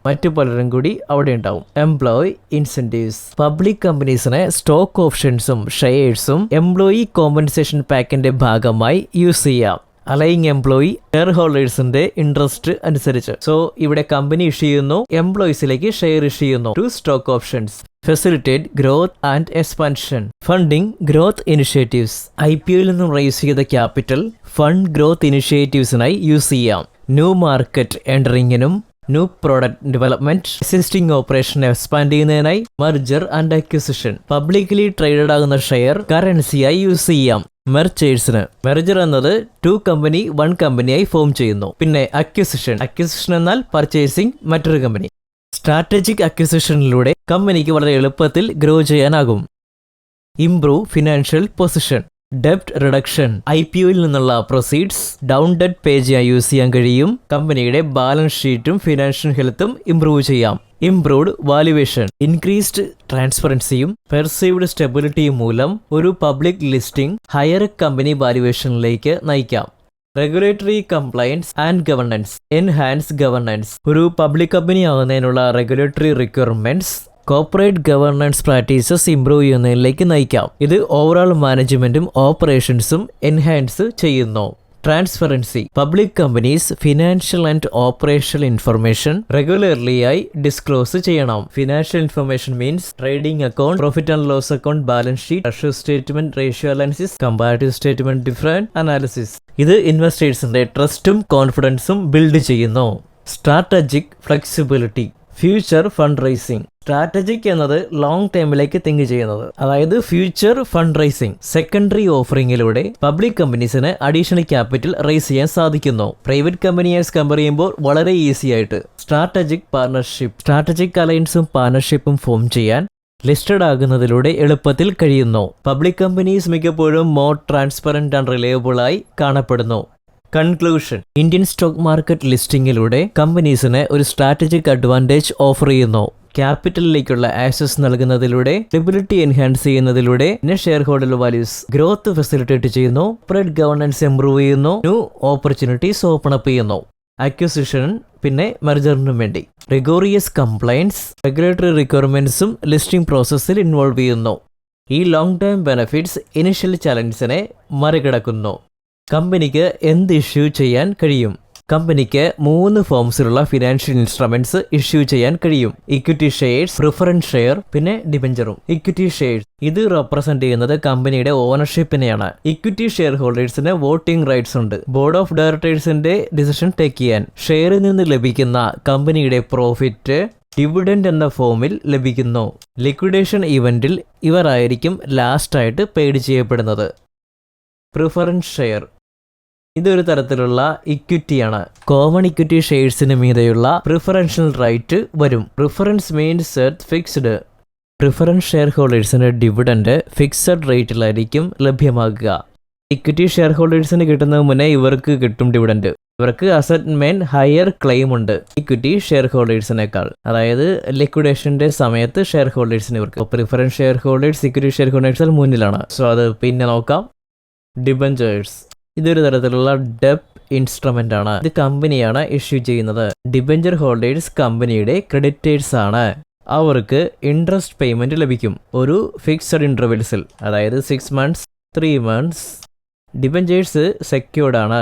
മറ്റു പലരും കൂടി അവിടെ ഉണ്ടാവും. Employee incentives. പബ്ലിക് കമ്പനീസിന് സ്റ്റോക്ക് ഓപ്ഷൻസും ഷെയർസും എംപ്ലോയി കോമ്പൻസേഷൻ പാക്കിന്റെ ഭാഗമായി യൂസ് ചെയ്യാം. അലൈങ് എംപ്ലോയി ഷെയർ ഹോൾഡേഴ്സിന്റെ ഇൻട്രസ്റ്റ് അനുസരിച്ച്. സോ ഇവിടെ കമ്പനി ഇഷ്യൂ ചെയ്യുന്നു, എംപ്ലോയീസിലേക്ക് ഷെയർ ഇഷ്യൂ ചെയ്യുന്നു. 2 stock options. Facilitate growth and expansion. Funding growth initiatives. IPOയിൽ നിന്നും റേസ് ചെയ്ത ക്യാപിറ്റൽ ഫണ്ട് ഗ്രോത്ത് ഇനിഷ്യേറ്റീവ്സിനായി യൂസ് ചെയ്യാം. ന്യൂ മാർക്കറ്റ് എൻട്രിങ്ങിനും new product development. Existing operation expand ചെയ്യുന്നതിനായി merger and acquisition. Publicly traded ആകുന്ന ഷെയർ കറൻസിയായി യൂസ് ചെയ്യാം. മെർജേഴ്സിന് മെർജർ എന്നത് 2 കമ്പനി 1 കമ്പനിയായി ഫോം ചെയ്യുന്നു. പിന്നെ അക്വിസിഷൻ. അക്വിസിഷൻ എന്നാൽ പർച്ചേസിംഗ് മറ്റൊരു കമ്പനി. സ്ട്രാറ്റജിക് അക്വിസിഷനിലൂടെ കമ്പനിക്ക് വളരെ എളുപ്പത്തിൽ ഗ്രോ ചെയ്യാനാകും. Improve financial position. ഡെപ്റ്റ് റിഡക്ഷൻ. IPOയിൽ നിന്നുള്ള പ്രൊസീഡ്സ് ഡൗൺ ഡെറ്റ് പേ ചെയ്യാൻ യൂസ് ചെയ്യാൻ കഴിയും. കമ്പനിയുടെ ബാലൻസ് ഷീറ്റും ഫിനാൻഷ്യൽ ഹെൽത്തും ഇംപ്രൂവ് ചെയ്യാം. Improved valuation. ഇൻക്രീസ്ഡ് ട്രാൻസ്പെറൻസിയും പെർസീവ്ഡ് സ്റ്റെബിലിറ്റിയും മൂലം ഒരു പബ്ലിക് ലിസ്റ്റിംഗ് ഹയർ കമ്പനി വാല്യുവേഷനിലേക്ക് നയിക്കാം. Regulatory compliance and governance. Enhance governance. ഒരു പബ്ലിക് കമ്പനി ആകുന്നതിനുള്ള regulatory requirements corporate governance practices improve ചെയ്യുന്നതിലേക്ക് നയിക്കാം. ഇത് ഓവറോൾ മാനേജ്മെന്റും ഓപ്പറേഷൻസും എൻഹാൻസ് ചെയ്യുന്നു. Transparency. Public companies financial and operational information regularly ആയി ഡിസ്ക്ലോസ് ചെയ്യണം. Financial information means trading account, profit and loss account, balance sheet, cash statement, ratio analysis, comparative statement difference analysis. ഇത് ഇൻവെസ്റ്റേഴ്സിന്റെ ട്രസ്റ്റും കോൺഫിഡൻസും ബിൽഡ് ചെയ്യുന്നു. Strategic flexibility. Future fund raising. Strategic എന്നത് long ടൈമിലേക്ക് think ചെയ്യുന്നത്, അതായത് ഫ്യൂച്ചർ ഫണ്ട് റൈസിംഗ്. സെക്കൻഡറി ഓഫറിംഗിലൂടെ പബ്ലിക് കമ്പനീസിന് അഡീഷണൽ ക്യാപിറ്റൽ റൈസ് ചെയ്യാൻ സാധിക്കുന്നു. പ്രൈവറ്റ് കമ്പനിയായി കമ്പയർ ചെയ്യുമ്പോൾ വളരെ ഈസി ആയിട്ട്. Strategic partnership. സ്ട്രാറ്റജിക് അലയൻസും പാർട്ണർഷിപ്പും ഫോം ചെയ്യാൻ ലിസ്റ്റഡ് ആകുന്നതിലൂടെ എളുപ്പത്തിൽ കഴിയുന്നു. പബ്ലിക് കമ്പനീസ് മിക്കപ്പോഴും മോർ ട്രാൻസ്പെറന്റ് ആൻഡ് റിലയബിൾ ആയി കാണപ്പെടുന്നു. കൺക്ലൂഷൻ. ഇന്ത്യൻ സ്റ്റോക്ക് മാർക്കറ്റ് ലിസ്റ്റിംഗിലൂടെ കമ്പനീസിന് ഒരു സ്ട്രാറ്റജിക് അഡ്വാൻറ്റേജ് ഓഫർ ചെയ്യുന്നു. ക്യാപിറ്റലിലേക്കുള്ള ആക്സസ് നൽകുന്നതിലൂടെ, സ്റ്റെബിലിറ്റി എൻഹാൻസ് ചെയ്യുന്നതിലൂടെ, share holder values growth facilitate ചെയ്യുന്നു, കോർപ്പറേറ്റ് ഗവർണൻസ് ഇംപ്രൂവ് ചെയ്യുന്നു, ന്യൂ ഓപ്പർച്യൂണിറ്റീസ് ഓപ്പൺ അപ്പ് ചെയ്യുന്നു. അക്വിസിഷൻ പിന്നെ മെർജറിനും വേണ്ടി റിഗോറിയസ് കംപ്ലയൻസ്, റെഗുലേറ്ററി റിക്വയർമെന്റ്സും ലിസ്റ്റിംഗ് പ്രോസസ്സിൽ ഇൻവോൾവ് ചെയ്യുന്നു. ഈ ലോങ് ടേം ബെനിഫിറ്റ്സ് ഇനിഷ്യൽ ചലഞ്ചസിനെ മറികടക്കുന്നു. കമ്പനിക്ക് എന്ത് ഇഷ്യൂ ചെയ്യാൻ കഴിയും? കമ്പനിക്ക് 3 ഫോംസിലുള്ള ഫിനാൻഷ്യൽ ഇൻസ്ട്രുമെന്റ്സ് ഇഷ്യൂ ചെയ്യാൻ കഴിയും. ഇക്വിറ്റി ഷെയർസ്, പ്രിഫറൻസ് ഷെയർ, പിന്നെ ഡിബഞ്ചറും. ഇക്വിറ്റി ഷെയർസ് ഇത് റെപ്രസെന്റ് ചെയ്യുന്നത് കമ്പനിയുടെ ഓണർഷിപ്പിനെയാണ്. ഇക്വിറ്റി ഷെയർ ഹോൾഡേഴ്സിന് വോട്ടിംഗ് റൈറ്റ്സ് ഉണ്ട്, ബോർഡ് ഓഫ് ഡയറക്ടേഴ്സിന്റെ ഡിസിഷൻ ടേക്ക് ചെയ്യാൻ. ഷെയറിൽ നിന്ന് ലഭിക്കുന്ന കമ്പനിയുടെ പ്രോഫിറ്റ് ഡിവിഡൻഡ് എന്ന ഫോമിൽ ലഭിക്കുന്നു. ലിക്വിഡേഷൻ ഇവന്റിൽ ഇവർ ആയിരിക്കും ലാസ്റ്റ് ആയിട്ട് പെയ്ഡ് ചെയ്യപ്പെടുന്നത്. പ്രിഫറൻസ് ഷെയർ ഇതൊരു തരത്തിലുള്ള ഇക്വിറ്റിയാണ്. കോമൺ ഇക്വിറ്റി ഷെയർസിന് മീതെയുള്ള പ്രിഫറൻഷ്യൽ റൈറ്റ് വരും. Preference means set fixed. Preference share ഹോൾഡേഴ്സിന് ഡിവിഡൻഡ് ഫിക്സഡ് റേറ്റിലായിരിക്കും ലഭ്യമാകുക. ഇക്വിറ്റി ഷെയർ ഹോൾഡേഴ്സിന് കിട്ടുന്നതിന് മുന്നേ ഇവർക്ക് കിട്ടും ഡിവിഡൻഡ്. ഇവർക്ക് അസറ്റ്മെന്റ് ഹയർ ക്ലെയിം ഉണ്ട് ഇക്വിറ്റി ഷെയർ ഹോൾഡേഴ്സിനേക്കാൾ. അതായത് ലിക്വിഡേഷന്റെ സമയത്ത് ഷെയർ ഹോൾഡേഴ്സിന് ഇവർക്ക് preference share holders equity share ഹോൾഡേഴ്സിൽ മുന്നിലാണ്. സോ അത് പിന്നെ നോക്കാം. ഡിബഞ്ചേഴ്സ് ഇതൊരു തരത്തിലുള്ള ഡെപ്റ്റ് ഇൻസ്ട്രുമെന്റ് ആണ്. ഇത് കമ്പനിയാണ് ഇഷ്യൂ ചെയ്യുന്നത്. ഡിബഞ്ചർ ഹോൾഡേഴ്സ് കമ്പനിയുടെ ക്രെഡിറ്റേഴ്സ് ആണ്. അവർക്ക് ഇൻട്രസ്റ്റ് പേയ്മെന്റ് ലഭിക്കും ഒരു ഫിക്സഡ് ഇന്റർവെൽസിൽ, അതായത് 6 months, 3 months. ഡിബഞ്ചേഴ്സ് സെക്യൂർഡ് ആണ്.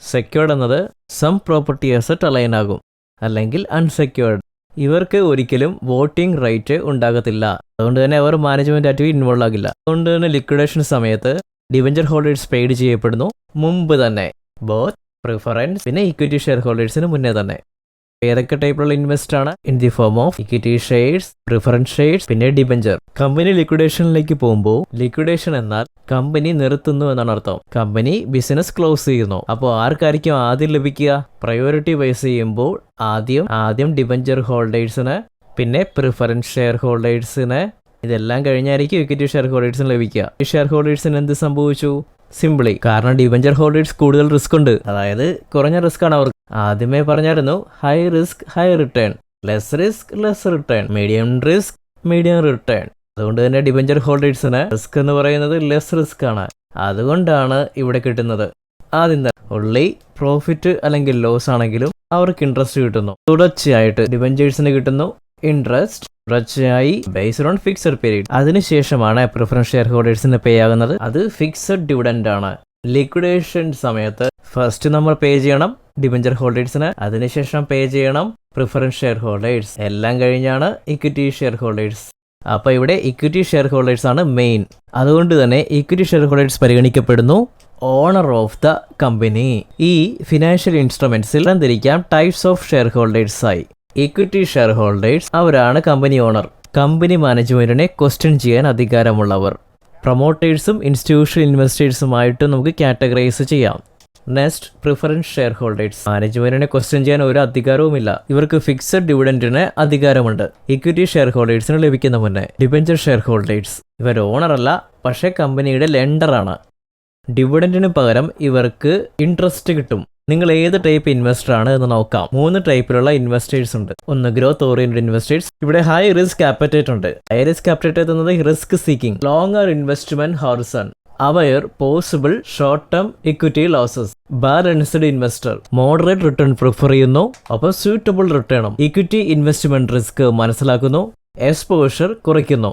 സെക്യൂർഡ് എന്നത് സം പ്രോപ്പർട്ടി അസറ്റ് അലൈൻ ആകും, അല്ലെങ്കിൽ അൺസെക്യൂർഡ്. ഇവർക്ക് ഒരിക്കലും വോട്ടിംഗ് റൈറ്റ് ഉണ്ടാകത്തില്ല. അതുകൊണ്ട് തന്നെ അവർ മാനേജ്മെന്റ് ആയിട്ട് ഇൻവോൾവ് ആകില്ല. അതുകൊണ്ട് തന്നെ ലിക്വിഡേഷൻ സമയത്ത് ഡിബഞ്ചർ ഹോൾഡേഴ്സ് പെയ്ഡ് ചെയ്യപ്പെടുന്നു മുമ്പ് തന്നെ, ബോത്ത് പ്രിഫറൻസ് പിന്നെ ഇക്വിറ്റി ഷെയർ ഹോൾഡേഴ്സിന് മുന്നേ തന്നെ. ഏതൊക്കെ ടൈപ്പിലുള്ള ഇൻവെസ്റ്റ് ആണ്? In the form of equity shares, preference shares, പിന്നെ ഡിബഞ്ചർ. കമ്പനി ലിക്വിഡേഷനിലേക്ക് പോകുമ്പോൾ, ലിക്വിഡേഷൻ എന്നാൽ കമ്പനി നിർത്തുന്നു എന്നാണ് അർത്ഥം. കമ്പനി ബിസിനസ് ക്ലോസ് ചെയ്യുന്നു. അപ്പോൾ ആർക്കായിരിക്കും ആദ്യം ലഭിക്കുക? പ്രയോറിറ്റി വൈസ് ചെയ്യുമ്പോൾ ആദ്യം ഡിബഞ്ചർ ഹോൾഡേഴ്സിന്, പിന്നെ പ്രിഫറൻസ് ഷെയർ ഹോൾഡേഴ്സിന്, ഇതെല്ലാം കഴിഞ്ഞായിരിക്കും ഇക്വിറ്റി ഷെയർ ഹോൾഡേഴ്സിന് ലഭിക്കുക. ഈ ഷെയർ ഹോൾഡേഴ്സിന് എന്ത് സംഭവിച്ചു? സിംപ്ലി കാരണം ഡിബഞ്ചർ ഹോൾഡേഴ്സ് കൂടുതൽ റിസ്ക് ഉണ്ട്, അതായത് കുറഞ്ഞ റിസ്ക് ആണ് അവർക്ക്. ആദ്യമേ പറഞ്ഞായിരുന്നു high risk high return, less risk less return, medium risk medium return. അതുകൊണ്ട് തന്നെ ഡിബഞ്ചർ ഹോൾഡേഴ്സിന് റിസ്ക് എന്ന് പറയുന്നത് ലെസ് റിസ്ക് ആണ്. അതുകൊണ്ടാണ് ഇവിടെ കിട്ടുന്നത് ആദ്യം തന്നെ ഉള്ളി പ്രോഫിറ്റ് അല്ലെങ്കിൽ ലോസ് ആണെങ്കിലും അവർക്ക് ഇൻട്രസ്റ്റ് കിട്ടുന്നു. തുടർച്ചയായിട്ട് ഡിബഞ്ചേഴ്സിന് കിട്ടുന്നു ഇൻട്രസ്റ്റ്, തുടർച്ചയായി ബേസ്ഡ് ഓൺ ഫിക്സഡ് പീരീഡ്. അതിനുശേഷമാണ് പ്രിഫറൻസ് ഷെയർ ഹോൾഡേഴ്സിന് പേ ആകുന്നത്. അത് ഫിക്സഡ് ഡിവിഡൻഡ് ആണ്. ലിക്വിഡേഷൻ സമയത്ത് ഫസ്റ്റ് നമ്മൾ പേ ചെയ്യണം ഡിബഞ്ചർ ഹോൾഡേഴ്സിന്, അതിനുശേഷം പേ ചെയ്യണം പ്രിഫറൻസ് ഷെയർ ഹോൾഡേഴ്സ്, എല്ലാം കഴിഞ്ഞാണ് ഇക്വിറ്റി ഷെയർ ഹോൾഡേഴ്സ്. അപ്പൊ ഇവിടെ ഇക്വിറ്റി ഷെയർ ഹോൾഡേഴ്സ് ആണ് മെയിൻ. അതുകൊണ്ട് തന്നെ ഇക്വിറ്റി ഷെയർ ഹോൾഡേഴ്സ് പരിഗണിക്കപ്പെടുന്നു ഓണർ ഓഫ് ദ കമ്പനി. ഈ ഫിനാൻഷ്യൽ ഇൻസ്ട്രുമെന്റ്സിൽ തിരിക്കാം ടൈപ്സ് ഓഫ് ഷെയർ ഹോൾഡേഴ്സ് ആയി. ഇക്വിറ്റി ഷെയർ ഹോൾഡേഴ്സ് അവരാണ് കമ്പനി ഓണർ, കമ്പനി മാനേജ്മെന്റിനെ ക്വസ്റ്റ്യൻ ചെയ്യാൻ അധികാരമുള്ളവർ. പ്രൊമോട്ടേഴ്സും ഇൻസ്റ്റിറ്റ്യൂഷണൽ ഇൻവെസ്റ്റേഴ്സുമായിട്ട് നമുക്ക് കാറ്റഗറൈസ് ചെയ്യാം. Next preference share holders. മാനേജ്മെന്റിനെ ക്വസ്റ്റ്യൻ ചെയ്യാൻ ഒരു അധികാരവുമില്ല, ഇവർക്ക് ഫിക്സഡ് ഡിവിഡൻഡിന് അധികാരമുണ്ട് ഇക്വിറ്റി ഷെയർ ഹോൾഡേഴ്സിന് ലഭിക്കുന്ന മുന്നേ. ഡിബഞ്ചർ ഷെയർ ഹോൾഡേഴ്സ് ഇവർ ഓണറല്ല, പക്ഷേ കമ്പനിയുടെ ലെൻഡറാണ്. ഡിവിഡൻഡിന് പകരം ഇവർക്ക് ഇൻട്രസ്റ്റ് കിട്ടും. നിങ്ങൾ ഏത് ടൈപ്പ് ഇൻവെസ്റ്റർ ആണ് എന്ന് നോക്കാം. 3 ടൈപ്പിലുള്ള ഇൻവെസ്റ്റേഴ്സ് ഉണ്ട്. ഒന്ന് ഗ്രോത്ത് ഓറിയന്റഡ് ഇൻവെസ്റ്റേഴ്സ്. ഇവിടെ ഹൈ റിസ്ക് ആപ്പറ്റൈറ്റ് ഉണ്ട്. ഹൈ റിസ്ക് ആപ്പറ്റൈറ്റ് എന്നത് risk seeking, longer investment horizon, aware possible short term equity losses. Balanced investor moderate return prefer ചെയ്യുന്നു, ഒപ്പം സ്യൂട്ടബിൾ റിട്ടേണും. ഇക്വിറ്റി ഇൻവെസ്റ്റ്മെന്റ് റിസ്ക് മനസ്സിലാക്കുന്നു, എക്സ്പോഷർ കുറയ്ക്കുന്നു.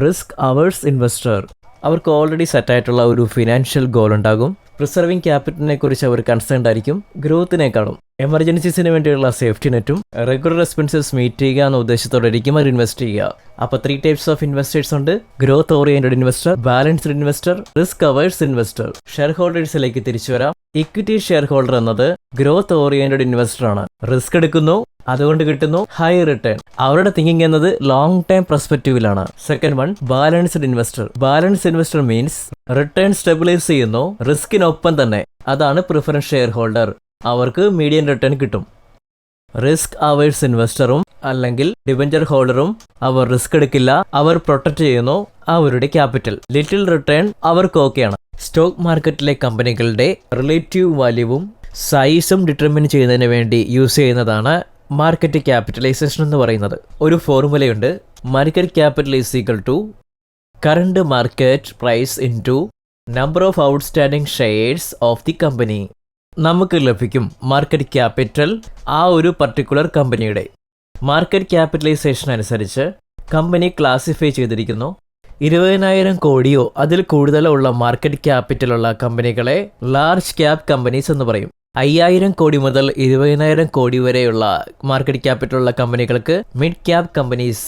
റിസ്ക് അവേഴ്സ് ഇൻവെസ്റ്റർ അവർക്ക് already സെറ്റായിട്ടുള്ള ഒരു ഫിനാൻഷ്യൽ ഗോൾ ഉണ്ടാകും. പ്രിസർവിംഗ് ക്യാപിറ്റലിനെ കുറിച്ച് അവർ കൺസേൺഡ് ആയിരിക്കും ഗ്രോത്തിനേക്കാളും. എമർജൻസീസിന് വേണ്ടിയുള്ള സേഫ്റ്റി നെറ്റും റെഗുലർ എക്സ്പെൻസസ് മീറ്റ് ചെയ്യുക എന്ന ഉദ്ദേശത്തോടായിരിക്കും അവർ ഇൻവെസ്റ്റ് ചെയ്യുക. അപ്പോൾ 3 ടൈപ്സ് ഓഫ് ഇൻവെസ്റ്റേഴ്സ് ഉണ്ട്: growth oriented investor, balanced investor, risk averse investor. Share ഹോൾഡേഴ്സിലേക്ക് തിരിച്ചു വരാം. ഇക്വിറ്റി ഷെയർ ഹോൾഡർ എന്നത് ഗ്രോത്ത് ഓറിയന്റഡ് ഇൻവെസ്റ്റർ ആണ്. റിസ്ക് എടുക്കുന്നു, അതുകൊണ്ട് കിട്ടുന്നു ഹൈ റിട്ടേൺ. അവരുടെ തിങ്കിങ് എന്നത് ലോങ് ടൈം പെർസ്പെക്റ്റീവിലാണ്. Second one balanced investor. Balanced investor means return stabilize ചെയ്യുന്നു റിസ്കിനൊപ്പം തന്നെ. അതാണ് പ്രിഫറൻസ് ഷെയർ ഹോൾഡർ. അവർക്ക് മീഡിയം റിട്ടേൺ കിട്ടും. റിസ്ക് അവേഴ്സ് ഇൻവെസ്റ്ററും അല്ലെങ്കിൽ ഡിബഞ്ചർ ഹോൾഡറും അവർ റിസ്ക് എടുക്കില്ല, അവർ പ്രൊട്ടക്ട് ചെയ്യുന്നു അവരുടെ ക്യാപിറ്റൽ. ലിറ്റിൽ റിട്ടേൺ അവർക്ക് ഓക്കെയാണ്. സ്റ്റോക്ക് മാർക്കറ്റിലെ കമ്പനികളുടെ റിലേറ്റീവ് വാല്യൂവും സൈസും ഡിറ്റർമിൻ ചെയ്യുന്നതിന് വേണ്ടി യൂസ് ചെയ്യുന്നതാണ് മാർക്കറ്റ് ക്യാപിറ്റലൈസേഷൻ എന്ന് പറയുന്നത്. ഒരു ഫോർമുലയുണ്ട്: market capital is equal to current market price into number of outstanding shares of the company. നമുക്ക് ലഭിക്കും മാർക്കറ്റ് ക്യാപിറ്റൽ ആ ഒരു പർട്ടിക്കുലർ കമ്പനിയുടെ. മാർക്കറ്റ് ക്യാപിറ്റലൈസേഷൻ അനുസരിച്ച് കമ്പനി ക്ലാസിഫൈ ചെയ്തിരിക്കുന്നു. 20,000 കോടിയോ അതിൽ കൂടുതലോ ഉള്ള മാർക്കറ്റ് ക്യാപിറ്റലുള്ള കമ്പനികളെ ലാർജ് ക്യാപ് കമ്പനീസ് എന്ന് പറയും. 5,000 കോടി മുതൽ 20,000 കോടി വരെയുള്ള മാർക്കറ്റ് ക്യാപിറ്റലുള്ള കമ്പനികൾക്ക് മിഡ് ക്യാപ് കമ്പനീസ്.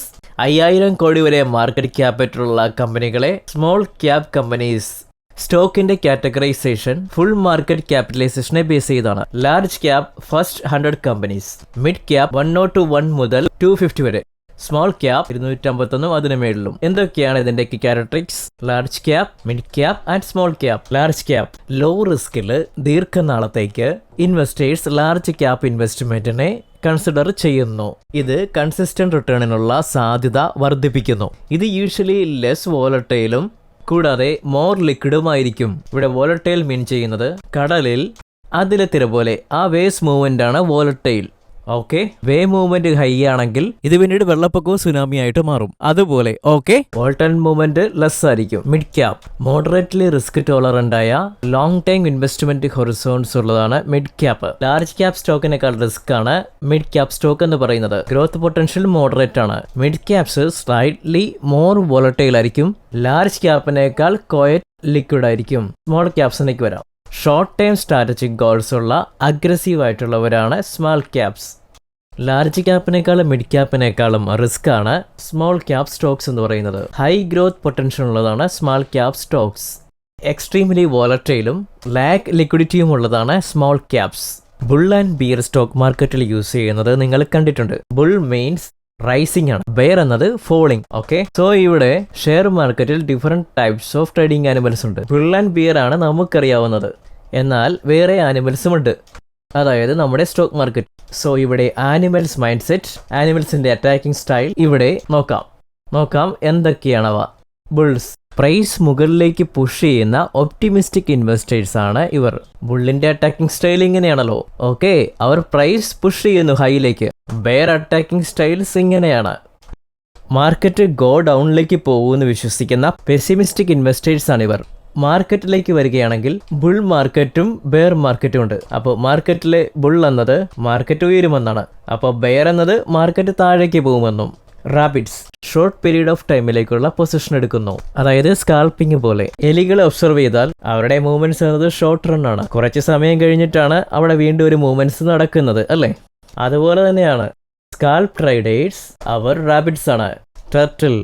5,000 കോടി വരെ മാർക്കറ്റ് ക്യാപിറ്റലുള്ള കമ്പനികളെ സ്മോൾ ക്യാപ് കമ്പനീസ്. സ്റ്റോക്കിന്റെ കാറ്റഗറൈസേഷൻ ഫുൾ മാർക്കറ്റ് ക്യാപിറ്റലൈസേഷനെ ബേസ് ചെയ്താണ്. Large cap first 100 companies, mid cap 101 മുതൽ 250 വരെ, സ്മോൾ ക്യാപ് 251 അതിനു മേളിലും. എന്തൊക്കെയാണ് ഇതിന്റെ characteristics? Large cap, mid cap and small cap. Large cap low റിസ്കിൽ ദീർഘനാളത്തേക്ക് ഇൻവെസ്റ്റേഴ്സ് ലാർജ് ക്യാപ് ഇൻവെസ്റ്റ്മെന്റിനെ കൺസിഡർ ചെയ്യുന്നു. ഇത് കൺസിസ്റ്റന്റ് റിട്ടേണിനുള്ള സാധ്യത വർദ്ധിപ്പിക്കുന്നു. ഇത് യൂഷ്വലി ലെസ് വോളട്ടൈലും കൂടാതെ മോർ ലിക്വിഡുമായിരിക്കും. ഇവിടെ വോളട്ടൈൽ മീൻ ചെയ്യുന്നത് കടലിൽ അതിലെ തിര പോലെ ആ വേസ് മൂവ്മെന്റ് ആണ് volatile. Okay, wave movement high ആണെങ്കിൽ ഇത് പിന്നീട് വെള്ളപ്പൊക്കവും സുനാമി ആയിട്ട് മാറും. അതുപോലെ ഓക്കെ, വോൾട്ടൺ മൂവ്മെന്റ് ലെസ് ആയിരിക്കും. Mid cap moderately risk tolerant ആയ ലോങ് ടൈം ഇൻവെസ്റ്റ്മെന്റ് ഹൊറിസോൺസ് ഉള്ളതാണ് മിഡ് ക്യാപ്. ലാർജ് ക്യാപ് സ്റ്റോക്കിനേക്കാൾ റിസ്ക് ആണ് മിഡ് ക്യാപ് സ്റ്റോക്ക് എന്ന് പറയുന്നത്. ഗ്രോത്ത് പൊട്ടൻഷ്യൽ മോഡറേറ്റ് ആണ്. Mid caps slightly more volatile ആയിരിക്കും. ലാർജ് ക്യാപ്പിനേക്കാൾ ക്വയറ്റ് ലിക്വിഡ് ആയിരിക്കും. സ്മോൾ ക്യാപ്സിലേക്ക് വരാം. ഷോർട്ട് ടൈം സ്ട്രാറ്റജിക് ഗോൾസ് ഉള്ള അഗ്രസീവ് ആയിട്ടുള്ളവരാണ് സ്മാൾ ക്യാപ്സ്. ലാർജ് ക്യാപ്പിനേക്കാളും മിഡ് ക്യാപ്പിനേക്കാളും റിസ്ക് ആണ് സ്മോൾ ക്യാപ് സ്റ്റോക്സ് എന്ന് പറയുന്നത്. ഹൈ ഗ്രോത്ത് പൊട്ടൻഷ്യൽ ഉള്ളതാണ് സ്മാൾ ക്യാപ് സ്റ്റോക്സ്. എക്സ്ട്രീംലി വോളറ്റൈലും ലാക്ക് ലിക്വിഡിറ്റിയും ഉള്ളതാണ് small caps. Bull and bear stock മാർക്കറ്റിൽ യൂസ് ചെയ്യുന്നത് നിങ്ങൾ കണ്ടിട്ടുണ്ട്. ബുൾ മീൻസ് റൈസിംഗ് ആണ്, ബെയർ എന്നത് ഫോളിംഗ്. ഓക്കെ, സോ ഇവിടെ ഷെയർ മാർക്കറ്റിൽ different types of trading animals ഉണ്ട്. ബുൾ ആൻഡ് ബിയർ ആണ് നമുക്കറിയാവുന്നത്. എന്നാൽ വേറെ ആനിമൽസും ഉണ്ട്, അതായത് നമ്മുടെ സ്റ്റോക്ക് മാർക്കറ്റ്. സോ ഇവിടെ ആനിമൽസ് മൈൻഡ് സെറ്റ്, ആനിമൽസിന്റെ അറ്റാക്കിംഗ് സ്റ്റൈൽ ഇവിടെ നോക്കാം എന്തൊക്കെയാണവ. ബുൾസ് പ്രൈസ് മുകളിലേക്ക് പുഷ് ചെയ്യുന്ന ഒപ്റ്റിമിസ്റ്റിക് ഇൻവെസ്റ്റേഴ്സ് ആണ് ഇവർ. ബുള്ളിന്റെ അറ്റാക്കിംഗ് സ്റ്റൈൽ ഇങ്ങനെയാണല്ലോ. ഓക്കെ, അവർ പ്രൈസ് പുഷ് ചെയ്യുന്നു ഹൈയിലേക്ക്. ബെയർ അറ്റാക്കിംഗ് സ്റ്റൈൽസ് ഇങ്ങനെയാണ്. മാർക്കറ്റ് ഗോ ഡൗണിലേക്ക് പോകുമെന്ന് വിശ്വസിക്കുന്ന പെസിമിസ്റ്റിക് ഇൻവെസ്റ്റേഴ്സ് ആണ് ഇവർ. മാർക്കറ്റിലേക്ക് വരികയാണെങ്കിൽ ബുൾ മാർക്കറ്റും ബെയർ മാർക്കറ്റും ഉണ്ട്. അപ്പോൾ മാർക്കറ്റിലെ ബുൾ എന്നത് മാർക്കറ്റ് ഉയരുമെന്നാണ്, അപ്പോൾ ബെയർ എന്നത് മാർക്കറ്റ് താഴേക്ക് പോകുമെന്നും. റാബിറ്റ്സ് ഷോർട്ട് പീരീഡ് ഓഫ് ടൈമിലേക്കുള്ള പൊസിഷൻ എടുക്കുന്നു, അതായത് സ്കാൽപ്പിംഗ് പോലെ. എലികളെ ഒബ്സർവ് ചെയ്താൽ അവരുടെ മൂവ്മെന്റ്സ് എന്നത് ഷോർട്ട് റൺ ആണ്. കുറച്ച് സമയം കഴിഞ്ഞിട്ടാണ് അവിടെ വീണ്ടും ഒരു മൂവ്മെന്റ്സ് നടക്കുന്നത്, അല്ലേ? അതുപോലെ തന്നെയാണ് സ്കാൽപ്പ് ട്രേഡേഴ്സ്, അവർ റാബിറ്റ്സ് ആണ്. ടർട്ടിൽ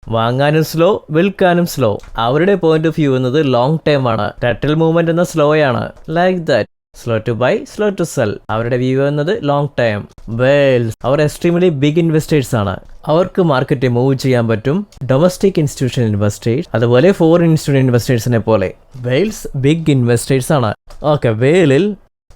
വാങ്ങാനും സ്ലോ, വിൽക്കാനും സ്ലോ. അവരുടെ പോയിന്റ് ഓഫ് വ്യൂ എന്നത് ലോങ് ടൈം ആണ്. ടർട്ടിൽ മൂവ്മെന്റ് എന്ന സ്ലോ ആണ്. Like that, slow to buy, slow to sell. അവരുടെ വ്യൂ എന്നത് ലോങ് ടൈം. വെയിൽസ് അവർ എക്സ്ട്രീംലി ബിഗ് ഇൻവെസ്റ്റേഴ്സ് ആണ്. അവർക്ക് മാർക്കറ്റ് മൂവ് ചെയ്യാൻ പറ്റും. ഡൊമസ്റ്റിക് ഇൻസ്റ്റിറ്റ്യൂഷൻ ഇൻവെസ്റ്റേഴ്സ്, അതുപോലെ ഫോറിൻ ഇൻസ്റ്റിറ്റ്യൂഷൻ ഇൻവെസ്റ്റേഴ്സിനെ പോലെ. വെയിൽസ് ബിഗ് ഇൻവെസ്റ്റേഴ്സ് ആണ്. ഓക്കെ, വെയിലിൽ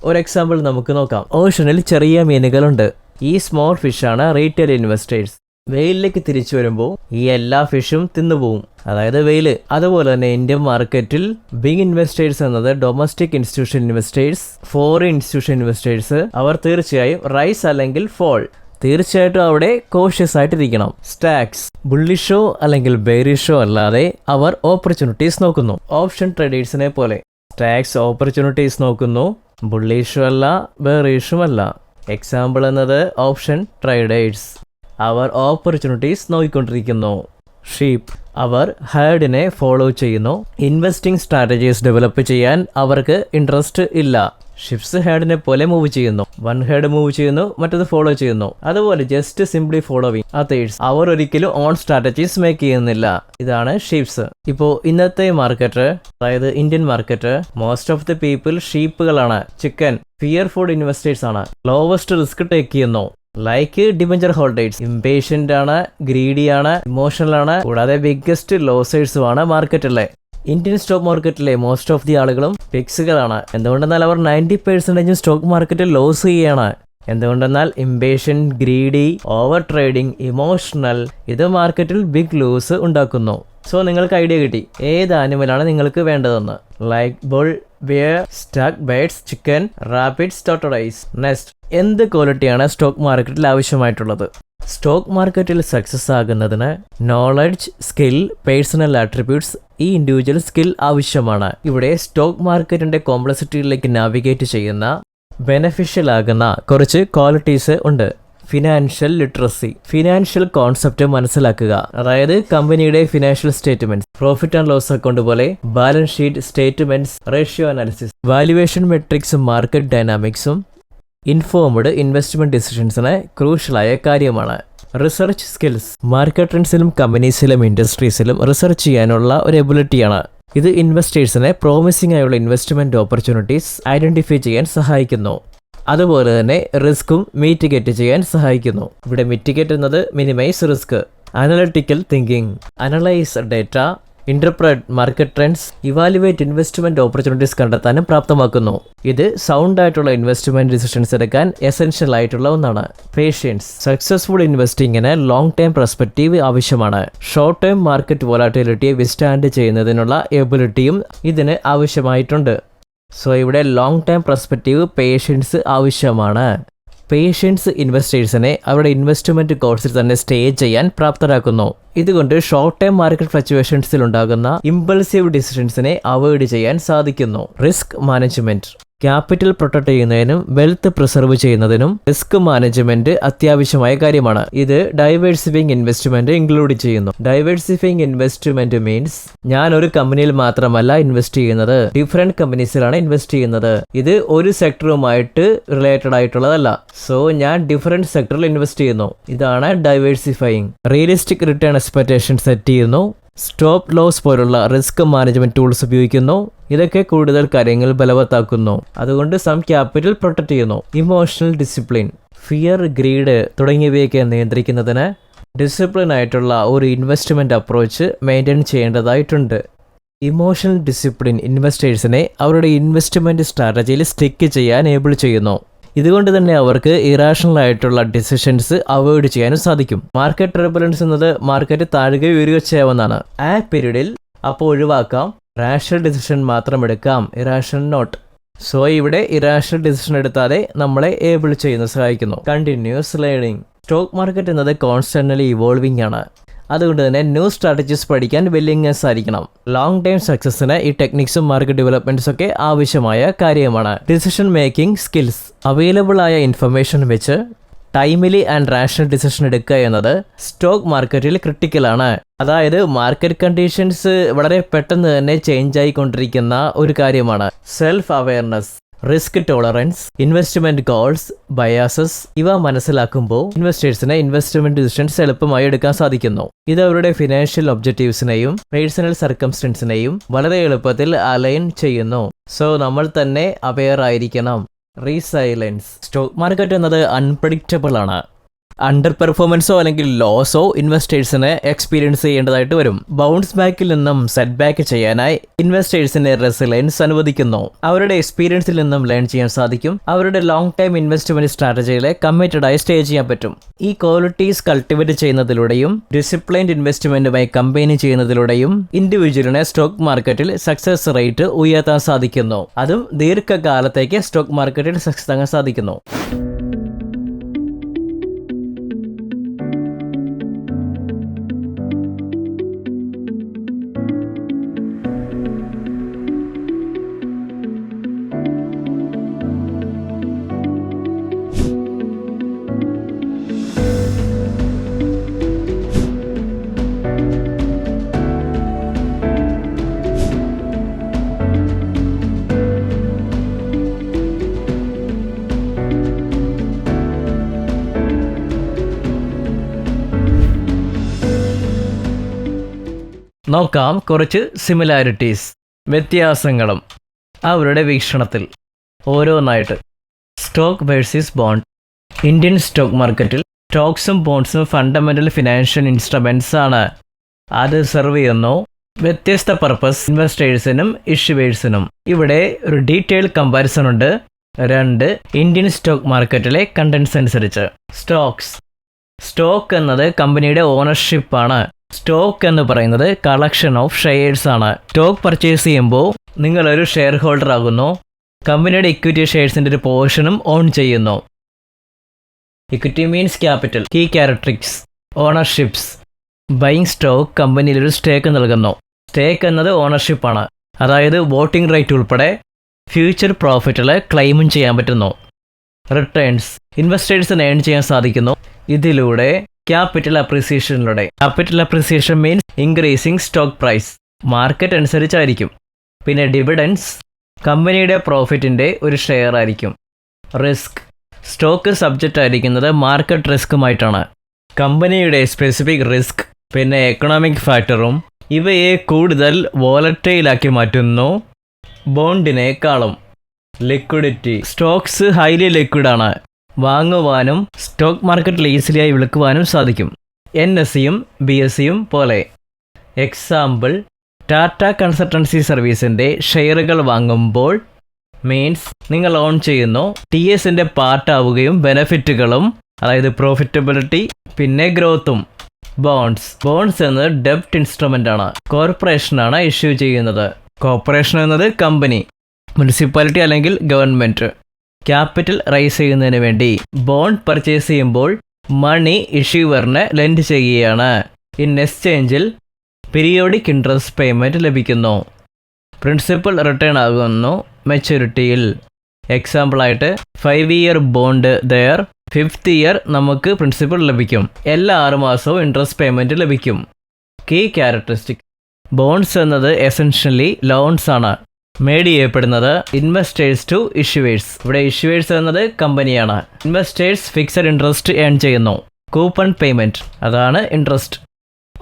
ഒരു എക്സാമ്പിൾ നമുക്ക് നോക്കാം. ഓഷനിൽ ചെറിയ മീനുകളുണ്ട്. ഈ സ്മോൾ ഫിഷാണ് റീറ്റെയിൽ ഇൻവെസ്റ്റേഴ്സ്. വെയിലിലേക്ക് തിരിച്ചു വരുമ്പോൾ ഈ എല്ലാ ഫിഷും തിന്നുപോകും, അതായത് വെയില്. അതുപോലെ തന്നെ ഇന്ത്യൻ മാർക്കറ്റിൽ ബിഗ് ഇൻവെസ്റ്റേഴ്സ് എന്നത് domestic institution investors, foreign institution investors. അവർ തീർച്ചയായും റൈസ് അല്ലെങ്കിൽ ഫോൾ, തീർച്ചയായിട്ടും അവിടെ കോഷ്യസ് ആയിട്ടിരിക്കണം. സ്റ്റാക്സ് ബുള്ളിഷോ അല്ലെങ്കിൽ ബെയറിഷോ അല്ലാതെ അവർ ഓപ്പർച്യൂണിറ്റീസ് നോക്കുന്നു. ഓപ്ഷൻ ട്രേഡേഴ്സിനെ പോലെ സ്റ്റാക്സ് ഓപ്പർച്യൂണിറ്റീസ് നോക്കുന്നു, ബുള്ളിഷും അല്ല ബെയറിഷും അല്ല. എക്സാമ്പിൾ എന്നത് ഓപ്ഷൻ ട്രേഡേഴ്സ്, അവർ ഓപ്പർച്യൂണിറ്റീസ് നോക്കിക്കൊണ്ടിരിക്കുന്നു. ഷീപ്പ് അവർ ഹേർഡിനെ ഫോളോ ചെയ്യുന്നു. ഇൻവെസ്റ്റിംഗ് സ്ട്രാറ്റജീസ് ഡെവലപ്പ് ചെയ്യാൻ അവർക്ക് ഇൻട്രസ്റ്റ് ഇല്ല. ഷിപ്സ് ഹേർഡിനെ പോലെ മൂവ് ചെയ്യുന്നു. വൺ ഹേർഡ് മൂവ് ചെയ്യുന്നു, മറ്റത് ഫോളോ ചെയ്യുന്നു. അതുപോലെ ജസ്റ്റ് സിംപ്ലി ഫോളോവിങ് അതേഴ്സ്. അവർ ഒരിക്കലും ഓൺ സ്ട്രാറ്റജീസ് മേക്ക് ചെയ്യുന്നില്ല. ഇതാണ് ഷീപ്സ്. ഇപ്പോ ഇന്നത്തെ മാർക്കറ്റ്, അതായത് Indian market, most of the people ഷീപ്പുകളാണ്. ചിക്കൻ ഫിയർഫുൾ ഇൻവെസ്റ്റേഴ്സ് ആണ്. ലോവസ്റ്റ് റിസ്ക് ടേക്ക് ചെയ്യുന്നു. ലൈക്ക് ഡിബഞ്ചർ ഹോൾഡേഴ്സ്, ഇംപേഷ്യന്റ് ആണ്, ഗ്രീഡി ആണ്, ഇമോഷണൽ ആണ്, കൂടാതെ ബിഗ്ഗസ്റ്റ് ലോസേഴ്സും ആണ് മാർക്കറ്റിലെ. ഇന്ത്യൻ സ്റ്റോക്ക് മാർക്കറ്റിലെ മോസ്റ്റ് ഓഫ് ദി ആളുകളും ഫിക്സുകളാണ്. എന്തുകൊണ്ടെന്നാൽ അവർ 90% സ്റ്റോക്ക് മാർക്കറ്റിൽ ലോസ് ചെയ്യുകയാണ്. എന്തുകൊണ്ടെന്നാൽ impatient, greedy, over trading, emotional, ഇത് മാർക്കറ്റിൽ ബിഗ് ലോസ് ഉണ്ടാക്കുന്നു. സോ നിങ്ങൾക്ക് ഐഡിയ കിട്ടി ഏത് ആനിമലാണ് നിങ്ങൾക്ക് വേണ്ടതെന്ന്. Like bull, bear, stack birds, chicken, rabbits, tortoise. Next, എന്ത് ക്വാളിറ്റിയാണ് സ്റ്റോക്ക് മാർക്കറ്റിൽ ആവശ്യമായിട്ടുള്ളത്? സ്റ്റോക്ക് മാർക്കറ്റിൽ സക്സസ് ആകുന്നതിന് നോളജ്, സ്കിൽ, പേഴ്സണൽ ആട്രിബ്യൂട്ട്സ്, ഈ ഇൻഡിവിജ്വൽ സ്കിൽ ആവശ്യമാണ്. ഇവിടെ സ്റ്റോക്ക് മാർക്കറ്റിന്റെ കോംപ്ലക്സിറ്റിയിലേക്ക് നാവിഗേറ്റ് ചെയ്യുന്ന ബെനഫിഷ്യൽ ആകുന്ന കുറച്ച് ക്വാളിറ്റീസ് ഉണ്ട്. ഫിനാൻഷ്യൽ ലിറ്ററസി, ഫിനാൻഷ്യൽ കോൺസെപ്റ്റ് മനസ്സിലാക്കുക, അതായത് കമ്പനിയുടെ financial statements, profit and loss account പോലെ balance sheet statements, ratio analysis, valuation മെട്രിക്സും മാർക്കറ്റ് ഡൈനാമിക്സും ഇൻഫോംഡ് ഇൻവെസ്റ്റ്മെന്റ് ഡിസിഷൻസിന് ക്രൂഷ്യലായ കാര്യമാണ്. റിസർച്ച് സ്കിൽസ്, മാർക്കറ്റ് ട്രെൻഡ്സിലും കമ്പനീസിലും ഇൻഡസ്ട്രീസിലും റിസർച്ച് ചെയ്യാനുള്ള ഒരു എബിലിറ്റിയാണ്. ഇത് ഇൻവെസ്റ്റേഴ്സിനെ പ്രോമിസിംഗ് ആയുള്ള ഇൻവെസ്റ്റ്മെന്റ് ഓപ്പർച്യൂണിറ്റീസ് ഐഡന്റിഫൈ ചെയ്യാൻ സഹായിക്കുന്നു. അതുപോലെ തന്നെ റിസ്ക്കും മിറ്റിഗേറ്റ് ചെയ്യാൻ സഹായിക്കുന്നു. ഇവിടെ മിറ്റിഗേറ്റ് എന്നത് minimise risk. Analytical thinking, analyse data, interpret market trends, evaluate investment opportunities കണ്ടെത്താനും പ്രാപ്തമാക്കുന്നു. ഇത് സൗണ്ട് ആയിട്ടുള്ള ഇൻവെസ്റ്റ്മെന്റ് ഡിസിഷൻസ് എടുക്കാൻ എസെൻഷ്യൽ ആയിട്ടുള്ള ഒന്നാണ്. പേഷ്യൻസ്, സക്സസ്ഫുൾ ഇൻവെസ്റ്റിംഗിന് ലോങ് ടൈം പെർസ്പെക്റ്റീവ് ആവശ്യമാണ്. ഷോർട്ട് ടൈം മാർക്കറ്റ് വോളാറ്റിലിറ്റിയെ വിസ്റ്റാൻഡ് ചെയ്യുന്നതിനുള്ള എബിലിറ്റിയും ഇതിന് ആവശ്യമായിട്ടുണ്ട്. സോ ഇവിടെ ലോങ് ടൈം പെർസ്പെക്റ്റീവ്, പേഷ്യൻസ് ആവശ്യമാണ്. പേഷ്യൻസ് ഇൻവെസ്റ്റേഴ്സിനെ അവരുടെ ഇൻവെസ്റ്റ്മെന്റ് കോഴ്സിൽ തന്നെ സ്റ്റേ ചെയ്യാൻ പ്രാപ്തരാക്കുന്നു. ഇതുകൊണ്ട് ഷോർട്ട് ടൈം മാർക്കറ്റ് ഫ്ലക്ച്വേഷൻസിൽ ഉണ്ടാകുന്ന ഇമ്പൾസീവ് ഡിസിഷൻസിനെ അവോയ്ഡ് ചെയ്യാൻ സാധിക്കുന്നു. Risk management. ക്യാപിറ്റൽ പ്രൊട്ടക്ട് ചെയ്യുന്നതിനും വെൽത്ത് പ്രിസർവ് ചെയ്യുന്നതിനും റിസ്ക് മാനേജ്മെന്റ് അത്യാവശ്യമായ കാര്യമാണ്. ഇത് ഡൈവേഴ്സിഫൈങ് ഇൻവെസ്റ്റ്മെന്റ് ഇൻക്ലൂഡ് ചെയ്യുന്നു. ഡൈവേഴ്സിഫൈങ് ഇൻവെസ്റ്റ്മെന്റ് മീൻസ് ഞാൻ ഒരു കമ്പനിയിൽ മാത്രമല്ല ഇൻവെസ്റ്റ് ചെയ്യുന്നത്, ഡിഫറെന്റ് കമ്പനീസിലാണ് ഇൻവെസ്റ്റ് ചെയ്യുന്നത്. ഇത് ഒരു സെക്ടറുമായിട്ട് റിലേറ്റഡ് ആയിട്ടുള്ളതല്ല. സോ ഞാൻ ഡിഫറെന്റ് സെക്ടറിൽ ഇൻവെസ്റ്റ് ചെയ്യുന്നു. ഇതാണ് ഡൈവേഴ്സിഫൈങ്. റിയലിസ്റ്റിക് റിട്ടേൺ എക്സ്പെക്ടേഷൻ സെറ്റ് ചെയ്യുന്നു. സ്റ്റോപ്പ് ലോസ് പോലുള്ള റിസ്ക് മാനേജ്മെന്റ് ടൂൾസ് ഉപയോഗിക്കുന്നു. ഇതൊക്കെ കൂടുതൽ കാര്യങ്ങൾ ബലവത്താക്കുന്നു. അതുകൊണ്ട് സം ക്യാപിറ്റൽ പ്രൊട്ടക്ട് ചെയ്യുന്നു. Emotional discipline. ഫിയർ, ഗ്രീഡ് തുടങ്ങിയവയൊക്കെ നിയന്ത്രിക്കുന്നതിന് ഡിസിപ്ലിൻ ആയിട്ടുള്ള ഒരു ഇൻവെസ്റ്റ്മെന്റ് അപ്രോച്ച് മെയിൻറ്റെയിൻ ചെയ്യേണ്ടതായിട്ടുണ്ട്. ഇമോഷണൽ ഡിസിപ്ലിൻ ഇൻവെസ്റ്റേഴ്സിനെ അവരുടെ ഇൻവെസ്റ്റ്മെന്റ് സ്ട്രാറ്റജിയിൽ സ്റ്റിക്ക് ചെയ്യാൻ ഏബിൾ ചെയ്യുന്നു. ഇതുകൊണ്ട് തന്നെ അവർക്ക് ഇറാഷണൽ ആയിട്ടുള്ള ഡിസിഷൻസ് അവോയ്ഡ് ചെയ്യാനും സാധിക്കും. മാർക്കറ്റ് ടർബുലൻസ് എന്നത് മാർക്കറ്റ് താഴുക ഉയരുക ചെയ്യാവുന്നതാണ്. ആ പീരീഡിൽ അപ്പോൾ ഒഴിവാക്കാം. റാഷണൽ ഡിസിഷൻ മാത്രം എടുക്കാം, ഇറാഷണൽ നോട്ട്. സോ ഇവിടെ ഇറാഷണൽ ഡിസിഷൻ എടുത്താതെ നമ്മളെ ഏബിൾ ചെയ്യുന്ന സഹായിക്കുന്നു. Continuous learning. സ്റ്റോക്ക് മാർക്കറ്റ് എന്നത് കോൺസ്റ്റന്റ്ലി ഇവോൾവിംഗ് ആണ്. അതുകൊണ്ട് തന്നെ ന്യൂ സ്ട്രാറ്റജീസ് പഠിക്കാൻ വില്ലിങ്നെസ് ആയിരിക്കണം. ലോങ് ടൈം സക്സസിന് ഈ ടെക്നിക്സും മാർക്കറ്റ് ഡെവലപ്മെന്റ്സ് ഒക്കെ ആവശ്യമായ കാര്യമാണ്. Decision making skills. അവൈലബിൾ ആയ ഇൻഫർമേഷൻ വെച്ച് ടൈമിലി ആൻഡ് റാഷണൽ ഡിസിഷൻ എടുക്കുക എന്നത് സ്റ്റോക്ക് മാർക്കറ്റിൽ ക്രിട്ടിക്കലാണ്. അതായത് മാർക്കറ്റ് കണ്ടീഷൻസ് വളരെ പെട്ടെന്ന് തന്നെ ചേഞ്ച് ആയിക്കൊണ്ടിരിക്കുന്ന ഒരു കാര്യമാണ്. Self awareness, risk tolerance, investment goals, biases ഇവ മനസ്സിലാക്കുമ്പോൾ ഇൻവെസ്റ്റേഴ്സിന് ഇൻവെസ്റ്റ്മെന്റ് ഡിസിഷൻസ് എളുപ്പമായി എടുക്കാൻ സാധിക്കുന്നു. ഇത് അവരുടെ ഫിനാൻഷ്യൽ ഒബ്ജക്റ്റീവ്സിനെയും പേഴ്സണൽ സർക്കംസ്റ്റൻസിനെയും വളരെ എളുപ്പത്തിൽ അലൈൻ ചെയ്യുന്നു. സോ നമ്മൾ തന്നെ അവെയർ ആയിരിക്കണം. റീസൈലൻസ്. സ്റ്റോക്ക് മാർക്കറ്റ് എന്നത് അൺപ്രഡിക്റ്റബിൾ ആണ്. അണ്ടർ പെർഫോമൻസോ അല്ലെങ്കിൽ ലോസോ ഇൻവെസ്റ്റേഴ്സിന് എക്സ്പീരിയൻസ് ചെയ്യേണ്ടതായിട്ട് വരും. ബൗൺസ് ബാക്കിൽ നിന്നും സെറ്റ് ബാക്ക് ചെയ്യാനായി ഇൻവെസ്റ്റേഴ്സിന് റെസിലൻസ് അനുവദിക്കുന്നു. അവരുടെ എക്സ്പീരിയൻസിൽ നിന്നും ലേൺ ചെയ്യാൻ സാധിക്കും. അവരുടെ ലോങ് ടൈം ഇൻവെസ്റ്റ്മെന്റ് സ്ട്രാറ്റജികളെ കമ്മിറ്റഡ് ആയി സ്റ്റേ ചെയ്യാൻ പറ്റും. ഈ ക്വാളിറ്റീസ് കൾട്ടിവേറ്റ് ചെയ്യുന്നതിലൂടെയും ഡിസിപ്ലൈൻഡ് ഇൻവെസ്റ്റ്മെന്റുമായി കമ്പൈൻ ചെയ്യുന്നതിലൂടെയും ഇൻഡിവിജ്വലിനെ സ്റ്റോക്ക് മാർക്കറ്റിൽ സക്സസ് റേറ്റ് ഉയർത്താൻ സാധിക്കുന്നു. അതും ദീർഘകാലത്തേക്ക് സ്റ്റോക്ക് മാർക്കറ്റിൽ സക്സസ് ആകാൻ സാധിക്കുന്നു. നോക്കാം കുറച്ച് സിമിലാരിറ്റീസ്, വ്യത്യാസങ്ങളും അവരുടെ വീക്ഷണത്തിൽ ഓരോന്നായിട്ട്. Stock versus bond. Indian stock മാർക്കറ്റിൽ സ്റ്റോക്സും ബോണ്ട്സും ഫണ്ടമെന്റൽ ഫിനാൻഷ്യൽ ഇൻസ്ട്രുമെന്റ്സ് ആണ്. അത് സെർവ് ചെയ്യുന്നു വ്യത്യസ്ത പർപ്പസ് ഇൻവെസ്റ്റേഴ്സിനും ഇഷ്യൂവേഴ്സിനും. ഇവിടെ ഒരു ഡീറ്റെയിൽഡ് കമ്പാരിസൺ ഉണ്ട്. 2 ഇന്ത്യൻ സ്റ്റോക്ക് മാർക്കറ്റിലെ കണ്ടൻസ് അനുസരിച്ച്. സ്റ്റോക്ക് എന്നത് കമ്പനിയുടെ ഓണർഷിപ്പ് ആണ്. സ്റ്റോക്ക് എന്ന് പറയുന്നത് കളക്ഷൻ ഓഫ് ഷെയർസ് ആണ്. സ്റ്റോക്ക് പർച്ചേസ് ചെയ്യുമ്പോൾ നിങ്ങളൊരു ഷെയർ ഹോൾഡർ ആകുന്നു. കമ്പനിയുടെ ഇക്വിറ്റി ഷെയർസിന്റെ ഒരു പോർഷനും ഓൺ ചെയ്യുന്നു. Equity means capital. Key characteristics. Ownerships. Buying stock കമ്പനിയിൽ ഒരു സ്റ്റേക്ക് നൽകുന്നു. സ്റ്റേക്ക് എന്നത് ഓണർഷിപ്പ് ആണ്. അതായത് വോട്ടിംഗ് റൈറ്റ് ഉൾപ്പെടെ ഫ്യൂച്ചർ പ്രോഫിറ്റുകൾ ക്ലെയിമും ചെയ്യാൻ പറ്റുന്നു. റിട്ടേൺസ്. ഇൻവെസ്റ്റേഴ്സിന് ഏൺ ചെയ്യാൻ സാധിക്കുന്നു. ഇതിലൂടെ ക്യാപിറ്റൽ അപ്രീസിയേഷനിലൂടെ. Capital appreciation means increasing stock price. Market അനുസരിച്ചായിരിക്കും. പിന്നെ ഡിവിഡൻസ് കമ്പനിയുടെ പ്രോഫിറ്റിന്റെ ഒരു ഷെയർ ആയിരിക്കും. റിസ്ക്. സ്റ്റോക്ക് സബ്ജക്റ്റ് ആയിരിക്കുന്നത് മാർക്കറ്റ് റിസ്ക്കുമായിട്ടാണ്. കമ്പനിയുടെ സ്പെസിഫിക് റിസ്ക് പിന്നെ എക്കണോമിക് ഫാക്ടറും ഇവയെ കൂടുതൽ വോളറ്റൈലാക്കി മാറ്റുന്നു ബോണ്ടിനേക്കാളും. ലിക്വിഡിറ്റി. സ്റ്റോക്സ് ഹൈലി ലിക്വിഡാണ്. വാങ്ങുവാനും സ്റ്റോക്ക് മാർക്കറ്റിൽ ഈസിലിയായി വിൽക്കുവാനും സാധിക്കും. NSEയും BSEയും പോലെ. എക്സാമ്പിൾ, ടാറ്റ കൺസൾട്ടൻസി സർവീസിൻ്റെ ഷെയറുകൾ വാങ്ങുമ്പോൾ മീൻസ് നിങ്ങൾ ഓൺ ചെയ്യുന്നു. TSന്റെ പാർട്ടാവുകയും ബെനഫിറ്റുകളും അതായത് പ്രോഫിറ്റബിലിറ്റി പിന്നെ ഗ്രോത്തും. ബോണ്ട്സ് എന്നത് ഡെപ്റ്റ് ഇൻസ്ട്രുമെന്റ് ആണ്. കോർപ്പറേഷനാണ് ഇഷ്യൂ ചെയ്യുന്നത്. കോർപ്പറേഷൻ എന്നത് കമ്പനി, മുനിസിപ്പാലിറ്റി അല്ലെങ്കിൽ ഗവൺമെന്റ്. ക്യാപിറ്റൽ റൈസ് ചെയ്യുന്നതിന് വേണ്ടി ബോണ്ട് പർച്ചേസ് ചെയ്യുമ്പോൾ മണി ഇഷ്യൂവറിന് ലെൻഡ് ചെയ്യുകയാണ്. ഇൻ എക്സ്ചേഞ്ചിൽ പീരിയോഡിക് ഇൻട്രസ്റ്റ് പേയ്മെൻറ്റ് ലഭിക്കുന്നു. പ്രിൻസിപ്പൽ റിട്ടേൺ ആകുന്നു മെച്യൂരിറ്റിയിൽ. എക്സാമ്പിളായിട്ട് 5 year bond their 5th year നമുക്ക് പ്രിൻസിപ്പൽ ലഭിക്കും. എല്ലാ 6 മാസവും ഇൻട്രസ്റ്റ് പേയ്മെൻറ്റ് ലഭിക്കും. കീ ക്യാരക്ടറിസ്റ്റിക്: ബോണ്ട്സ് എന്നത് എസെൻഷ്യലി ലോൺസ് ആണ്. മേഡ് ചെയ്യപ്പെടുന്നത് ഇൻവെസ്റ്റേഴ്സ് ടു ഇഷ്യൂവേഴ്സ്. ഇവിടെ ഇഷ്യൂവേഴ്സ് എന്നത് കമ്പനിയാണ്. ഇൻവെസ്റ്റേഴ്സ് ഫിക്സഡ് ഇൻട്രസ്റ്റ് ഏൺ ചെയ്യുന്നു. കൂപ്പൺ പേയ്മെൻറ്റ് അതാണ് interest.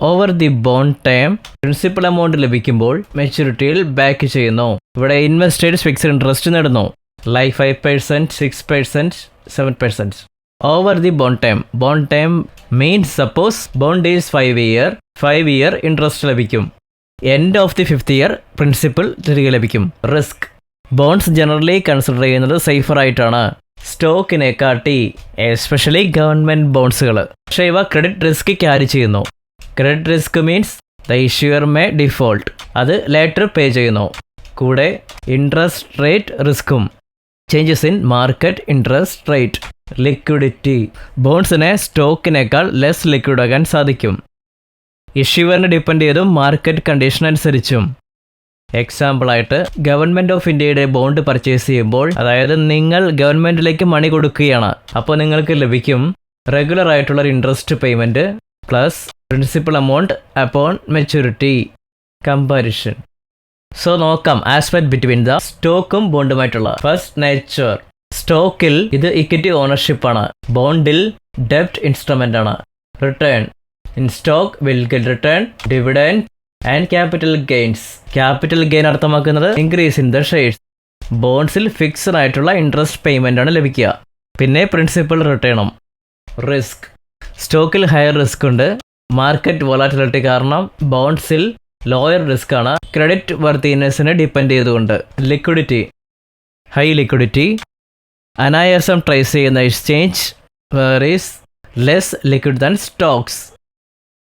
Over the bond time principal amount ലഭിക്കുമ്പോൾ മെച്യൂരിറ്റിയിൽ ബാക്ക് ചെയ്യുന്നു. ഇവിടെ ഇൻവെസ്റ്റേഴ്സ് ഫിക്സഡ് ഇൻട്രസ്റ്റ് നേടുന്നു. Like 5%, 6%, 7%. Over the bond time means suppose bond is 5 year interest ലഭിക്കും. End of the 5th year principal തിരികെ ലഭിക്കും. റിസ്ക്: ബോണ്ട്സ് ജനറലി കൺസിഡർ ചെയ്യുന്നത് safer ആയിട്ടാണ് സ്റ്റോക്കിനെ കാട്ടി, എസ്പെഷ്യലി ഗവൺമെൻറ് ബോണ്ട്സുകൾ. പക്ഷേ ഇവ ക്രെഡിറ്റ് റിസ്ക് ക്യാരി ചെയ്യുന്നു. Credit risk means the issuer may default, അത് ലേറ്റർ പേ ചെയ്യുന്നു. കൂടെ ഇൻട്രസ്റ്റ് റേറ്റ് റിസ്ക്കും. Changes in market interest rate. Liquidity: ബോണ്ട്സിനെ സ്റ്റോക്കിനേക്കാൾ ലെസ് ലിക്വിഡ് ആകാൻ സാധിക്കും. ഇഷ്യൂവറിനെ ഡിപ്പെൻഡ് ചെയ്തും മാർക്കറ്റ് കണ്ടീഷൻ അനുസരിച്ചും. എക്സാമ്പിളായിട്ട് ഗവൺമെൻറ് ഓഫ് ഇന്ത്യയുടെ ബോണ്ട് പർച്ചേസ് ചെയ്യുമ്പോൾ, അതായത് നിങ്ങൾ ഗവൺമെൻറ്റിലേക്ക് മണി കൊടുക്കുകയാണ്, അപ്പോൾ നിങ്ങൾക്ക് ലഭിക്കും റെഗുലർ ആയിട്ടുള്ള interest payment plus principal amount upon maturity. Comparison. So നോക്കാം ആസ്പെക്ട് ബിറ്റ്വീൻ ദ സ്റ്റോക്കും ബോണ്ടുമായിട്ടുള്ള. First, nature. സ്റ്റോക്കിൽ ഇത് ഇക്വിറ്റി ഓണർഷിപ്പാണ്. ബോണ്ടിൽ ഡെപ്റ്റ് ഇൻസ്ട്രുമെൻ്റ് ആണ്. Return: in stock will get return, dividend and capital gains. Capital gain അർത്ഥമാക്കുന്നത് ഇൻക്രീസ് ഇൻ ദ ഷെയർസ്. ബോണ്ട്സിൽ ഫിക്സഡ് ആയിട്ടുള്ള ഇൻട്രസ്റ്റ് പേയ്മെൻ്റ് ആണ് ലഭിക്കുക. പിന്നെ പ്രിൻസിപ്പൽ റിട്ടേണും. റിസ്ക്: സ്റ്റോക്കിൽ ഹയർ റിസ്ക് ഉണ്ട്. മാർക്കറ്റ് വോളാറ്റിലിറ്റി കാരണം ബോണ്ട്സിൽ ലോയർ റിസ്ക് ആണ്, ക്രെഡിറ്റ് വർത്തിനെസ്സിനെ ഡിപ്പെൻഡ് ചെയ്തുകൊണ്ട്. Liquidity: high liquidity. അനായാസം ട്രേസ് ചെയ്യുന്ന exchange whereas less liquid than stocks.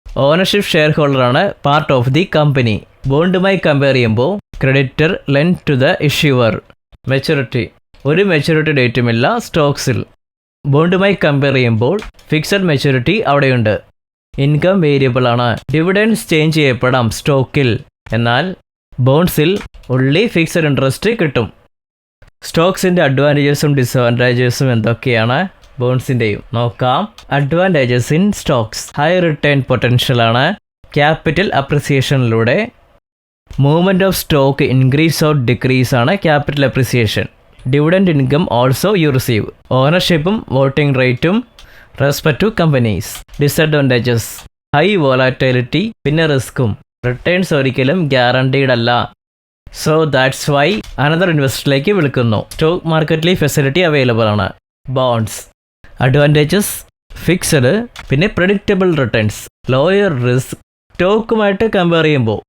Ownership share ഹോൾഡറാണ് പാർട്ട് ഓഫ് ദി കമ്പനി. ബോണ്ടുമായി കമ്പയർ ചെയ്യുമ്പോൾ creditor lend to the issuer. Maturity: ഒരു മെച്യൂരിറ്റി ഡേറ്റുമില്ല സ്റ്റോക്സിൽ. ബോണ്ടുമായി കമ്പയർ ചെയ്യുമ്പോൾ ഫിക്സഡ് മെച്യൂരിറ്റി അവിടെയുണ്ട്. ഇൻകം വേരിയബിൾ ആണ്. ഡിവിഡൻഡ്സ് ചേഞ്ച് ചെയ്യപ്പെടാം സ്റ്റോക്കിൽ, എന്നാൽ ബോണ്ട്സിൽ ഉള്ളി ഫിക്സഡ് ഇൻട്രസ്റ്റ് കിട്ടും. സ്റ്റോക്സിൻ്റെ അഡ്വാൻറ്റേജസും ഡിസഡ്വാൻറ്റേജസും എന്തൊക്കെയാണ്? ബോണ്ട്സിൻ്റെയും നോക്കാം. Advantages in stocks: high return potential ആണ്. ക്യാപിറ്റൽ അപ്രിസിയേഷനിലൂടെ movement of stock increase or decrease ആണ് capital appreciation. Dividend income also you receive. ഓണർഷിപ്പും വോട്ടിംഗ് റേറ്റും respect to companies. Disadvantages: high volatility, പിന്നെ റിസ്ക്കും. റിട്ടേൺസ് ഒരിക്കലും ഗ്യാരണ്ടീഡ് അല്ല. സോ ദാറ്റ്സ് വൈ അനദർ ഇൻവെസ്റ്ററിലേക്ക് വിളിക്കുന്നു. സ്റ്റോക്ക് മാർക്കറ്റിൽ ഫെസിലിറ്റി അവൈലബിൾ ആണ്. ബോണ്ട്സ് അഡ്വാൻറ്റേജസ്: ഫിക്സഡ്, പിന്നെ പ്രെഡിക്റ്റബിൾ റിട്ടേൺസ്, ലോയർ റിസ്ക്. സ്റ്റോക്കുമായിട്ട് കമ്പയർ ചെയ്യുമ്പോൾ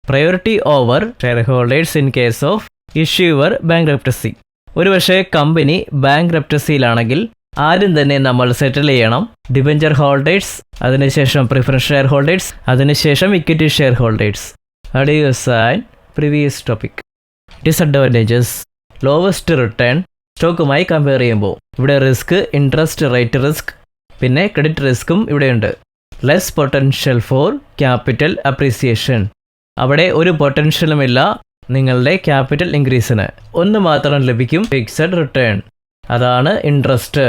priority over share holders in case of issuer bankruptcy. ഒരുപക്ഷെ കമ്പനി ബാങ്ക്രപ്റ്റസിയിലാണെങ്കിൽ ആദ്യം തന്നെ നമ്മൾ സെറ്റിൽ ചെയ്യണം. ഡിബഞ്ചർ ഹോൾഡേഴ്സ്, അതിനുശേഷം പ്രിഫറൻസ് ഷെയർ ഹോൾഡേഴ്സ്, അതിനുശേഷം ഇക്വിറ്റി ഷെയർ ഹോൾഡേഴ്സ്. അഡിയോസൈൻ previous topic. Disadvantages: lowest return സ്റ്റോക്കുമായി കമ്പയർ ചെയ്യുമ്പോൾ. ഇവിടെ റിസ്ക്, ഇൻട്രസ്റ്റ് റേറ്റ് റിസ്ക്, പിന്നെ ക്രെഡിറ്റ് റിസ്ക്കും ഇവിടെയുണ്ട്. Less potential for capital appreciation. അവിടെ ഒരു പൊട്ടൻഷ്യലുമില്ല നിങ്ങളുടെ ക്യാപിറ്റൽ ഇൻക്രീസിന്. ഒന്ന് മാത്രം ലഭിക്കും, ഫിക്സഡ് റിട്ടേൺ, അതാണ് ഇൻട്രസ്റ്റ്.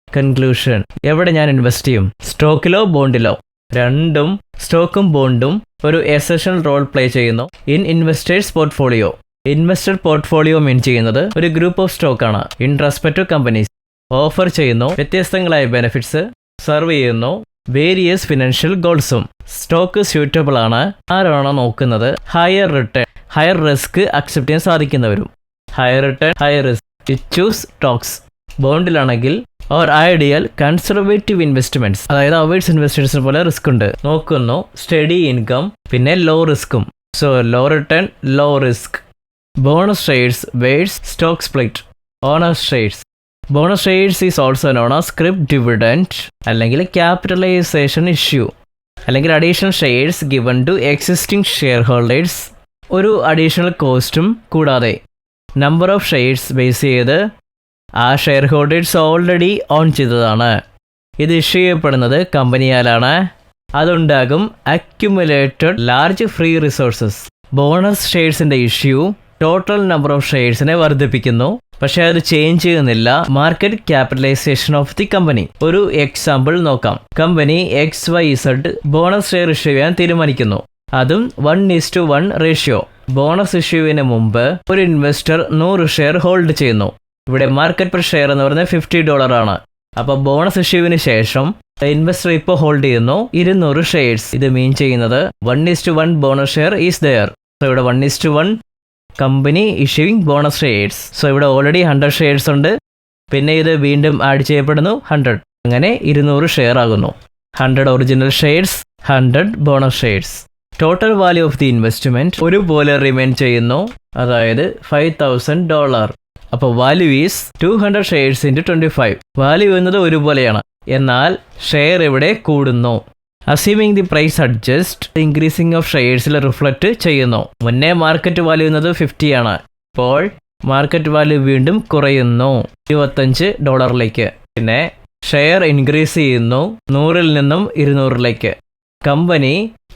കൺക്ലൂഷൻ: എവിടെ ഞാൻ ഇൻവെസ്റ്റ് ചെയ്യും? സ്റ്റോക്കിലോ ബോണ്ടിലോ? രണ്ടും, സ്റ്റോക്കും ബോണ്ടും ഒരു എസെൻഷ്യൽ റോൾ പ്ലേ ചെയ്യുന്നു in investors portfolio. Invested portfolio mean ചെയ്യുന്നത് ഒരു ഗ്രൂപ്പ് ഓഫ് സ്റ്റോക്കാണ് in respect to companies. Offer ചെയ്യുന്നു വ്യത്യസ്തങ്ങളായ ബെനിഫിറ്റ്സ്, സെർവ് ചെയ്യുന്നു വേരിയസ് ഫിനാൻഷ്യൽ ഗോൾസും. സ്റ്റോക്ക് സ്യൂട്ടബിൾ ആണ് ആരാണോ നോക്കുന്നത്. Higher return, higher risk accept ചെയ്യാൻ സാധിക്കുന്നവരും. Higher return, higher risk, choose stocks. ബോണ്ടിലാണെങ്കിൽ ഓർ ഐഡിയൽ കൺസർവേറ്റീവ് ഇൻവെസ്റ്റ്മെന്റ്സ്, അതായത് അവേഴ്സ് ഇൻവെസ്റ്റേഴ്സിനെ പോലെ റിസ്ക് ഉണ്ട്. നോക്കുന്നു സ്റ്റഡി ഇൻകം, പിന്നെ ലോ റിസ്ക്കും. So low return, law risk. Bonus shares versus stock split. Bonus shares. Bonus shares is also known as script dividend, അല്ലെങ്കിൽ capitalisation issue, അല്ലെങ്കിൽ additional shares given to existing share holders. ഒരു additional കോസ്റ്റും കൂടാതെ number of shares base ചെയ്ത് ആ share holders already on ചെയ്തതാണ്. ഇത് issue ചെയ്യപ്പെടുന്നത് കമ്പനിയാലാണ്. അതുണ്ടാകും accumulated large free resources. Bonus ഷെയർസിന്റെ ഇഷ്യൂ ടോട്ടൽ നമ്പർ ഓഫ് ഷെയർസിനെ വർദ്ധിപ്പിക്കുന്നു, പക്ഷെ അത് ചേഞ്ച് ചെയ്യുന്നില്ല market capitalisation of the company. ഒരു എക്സാമ്പിൾ നോക്കാം. Company XYZ bonus share issue ചെയ്യാൻ തീരുമാനിക്കുന്നു. അതും 1:1 റേഷ്യോ. ബോണസ് ഇഷ്യൂവിന് മുമ്പ് ഒരു ഇൻവെസ്റ്റർ 100 ഷെയർ ഹോൾഡ് ചെയ്യുന്നു. ഇവിടെ മാർക്കറ്റ് പെർ ഷെയർ എന്ന് പറയുന്നത് $50 ആണ്. അപ്പോൾ ബോണസ് ഇഷ്യൂവിന് ശേഷം ഇൻവെസ്റ്റർ ഇപ്പോൾ ഹോൾഡ് ചെയ്യുന്നു 200 ഷെയർസ്. ഇത് മീൻ ചെയ്യുന്നത് 1:1 bonus share is there. So ഇവിടെ 1:1 company issuing bonus shares. So ഇവിടെ ഓൾറെഡി 100 ഷെയർസ് ഉണ്ട്. പിന്നെ ഇത് വീണ്ടും ആഡ് ചെയ്യപ്പെടുന്നു 100. അങ്ങനെ 200 ഷെയർ ആകുന്നു. 100 original shares, 100 bonus shares. Total value of the investment ഒരുപോലെ റിമെയിൻ ചെയ്യുന്നു, അതായത് $5,000. അപ്പോൾ value is 200 shares into 25. Value എന്നത് ഒരുപോലെയാണ്, എന്നാൽ ഷെയർ ഇവിടെ കൂടുന്നു. Assuming the price adjust increasing of ഷെയർസിൽ റിഫ്ലക്റ്റ് ചെയ്യുന്നു. മുന്നേ മാർക്കറ്റ് വാല്യൂ എന്നത് 50 ആണ്. ഇപ്പോൾ മാർക്കറ്റ് വാല്യൂ വീണ്ടും കുറയുന്നു $25. പിന്നെ ഷെയർ ഇൻക്രീസ് ചെയ്യുന്നു 100-ൽ നിന്നും 200-ലേക്ക്. Company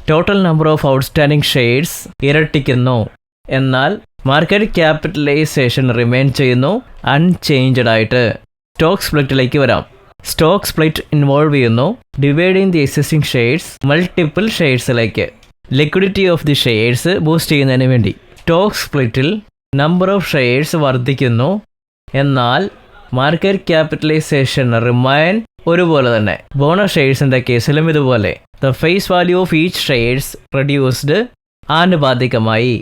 total number of outstanding shares ഇരട്ടിക്കുന്നു, എന്നാൽ മാർക്കറ്റ് ക്യാപിറ്റലൈസേഷൻ റിമെയിൻ ചെയ്യുന്നു അൺചേഞ്ച്ഡ് ആയിട്ട്. സ്റ്റോക്ക് സ്പ്ലിറ്റിലേക്ക് വരാം. സ്റ്റോക്ക് സ്പ്ലിറ്റ് ഇൻവോൾവ് ചെയ്യുന്നു dividing the existing shares multiple ഷെയർസിലേക്ക്. Liquidity of the shares boost ചെയ്യുന്നതിന് വേണ്ടി സ്റ്റോക്ക് സ്പ്ലിറ്റിൽ നമ്പർ ഓഫ് ഷെയർസ് വർദ്ധിക്കുന്നു, എന്നാൽ മാർക്കറ്റ് ക്യാപിറ്റലൈസേഷൻ റിമൈൻ ഒരുപോലെ തന്നെ. ബോണസ് ഷെയർസിന്റെ കേസിലും ഇതുപോലെ the face value of each shares reduced ആനുപാതികമായി.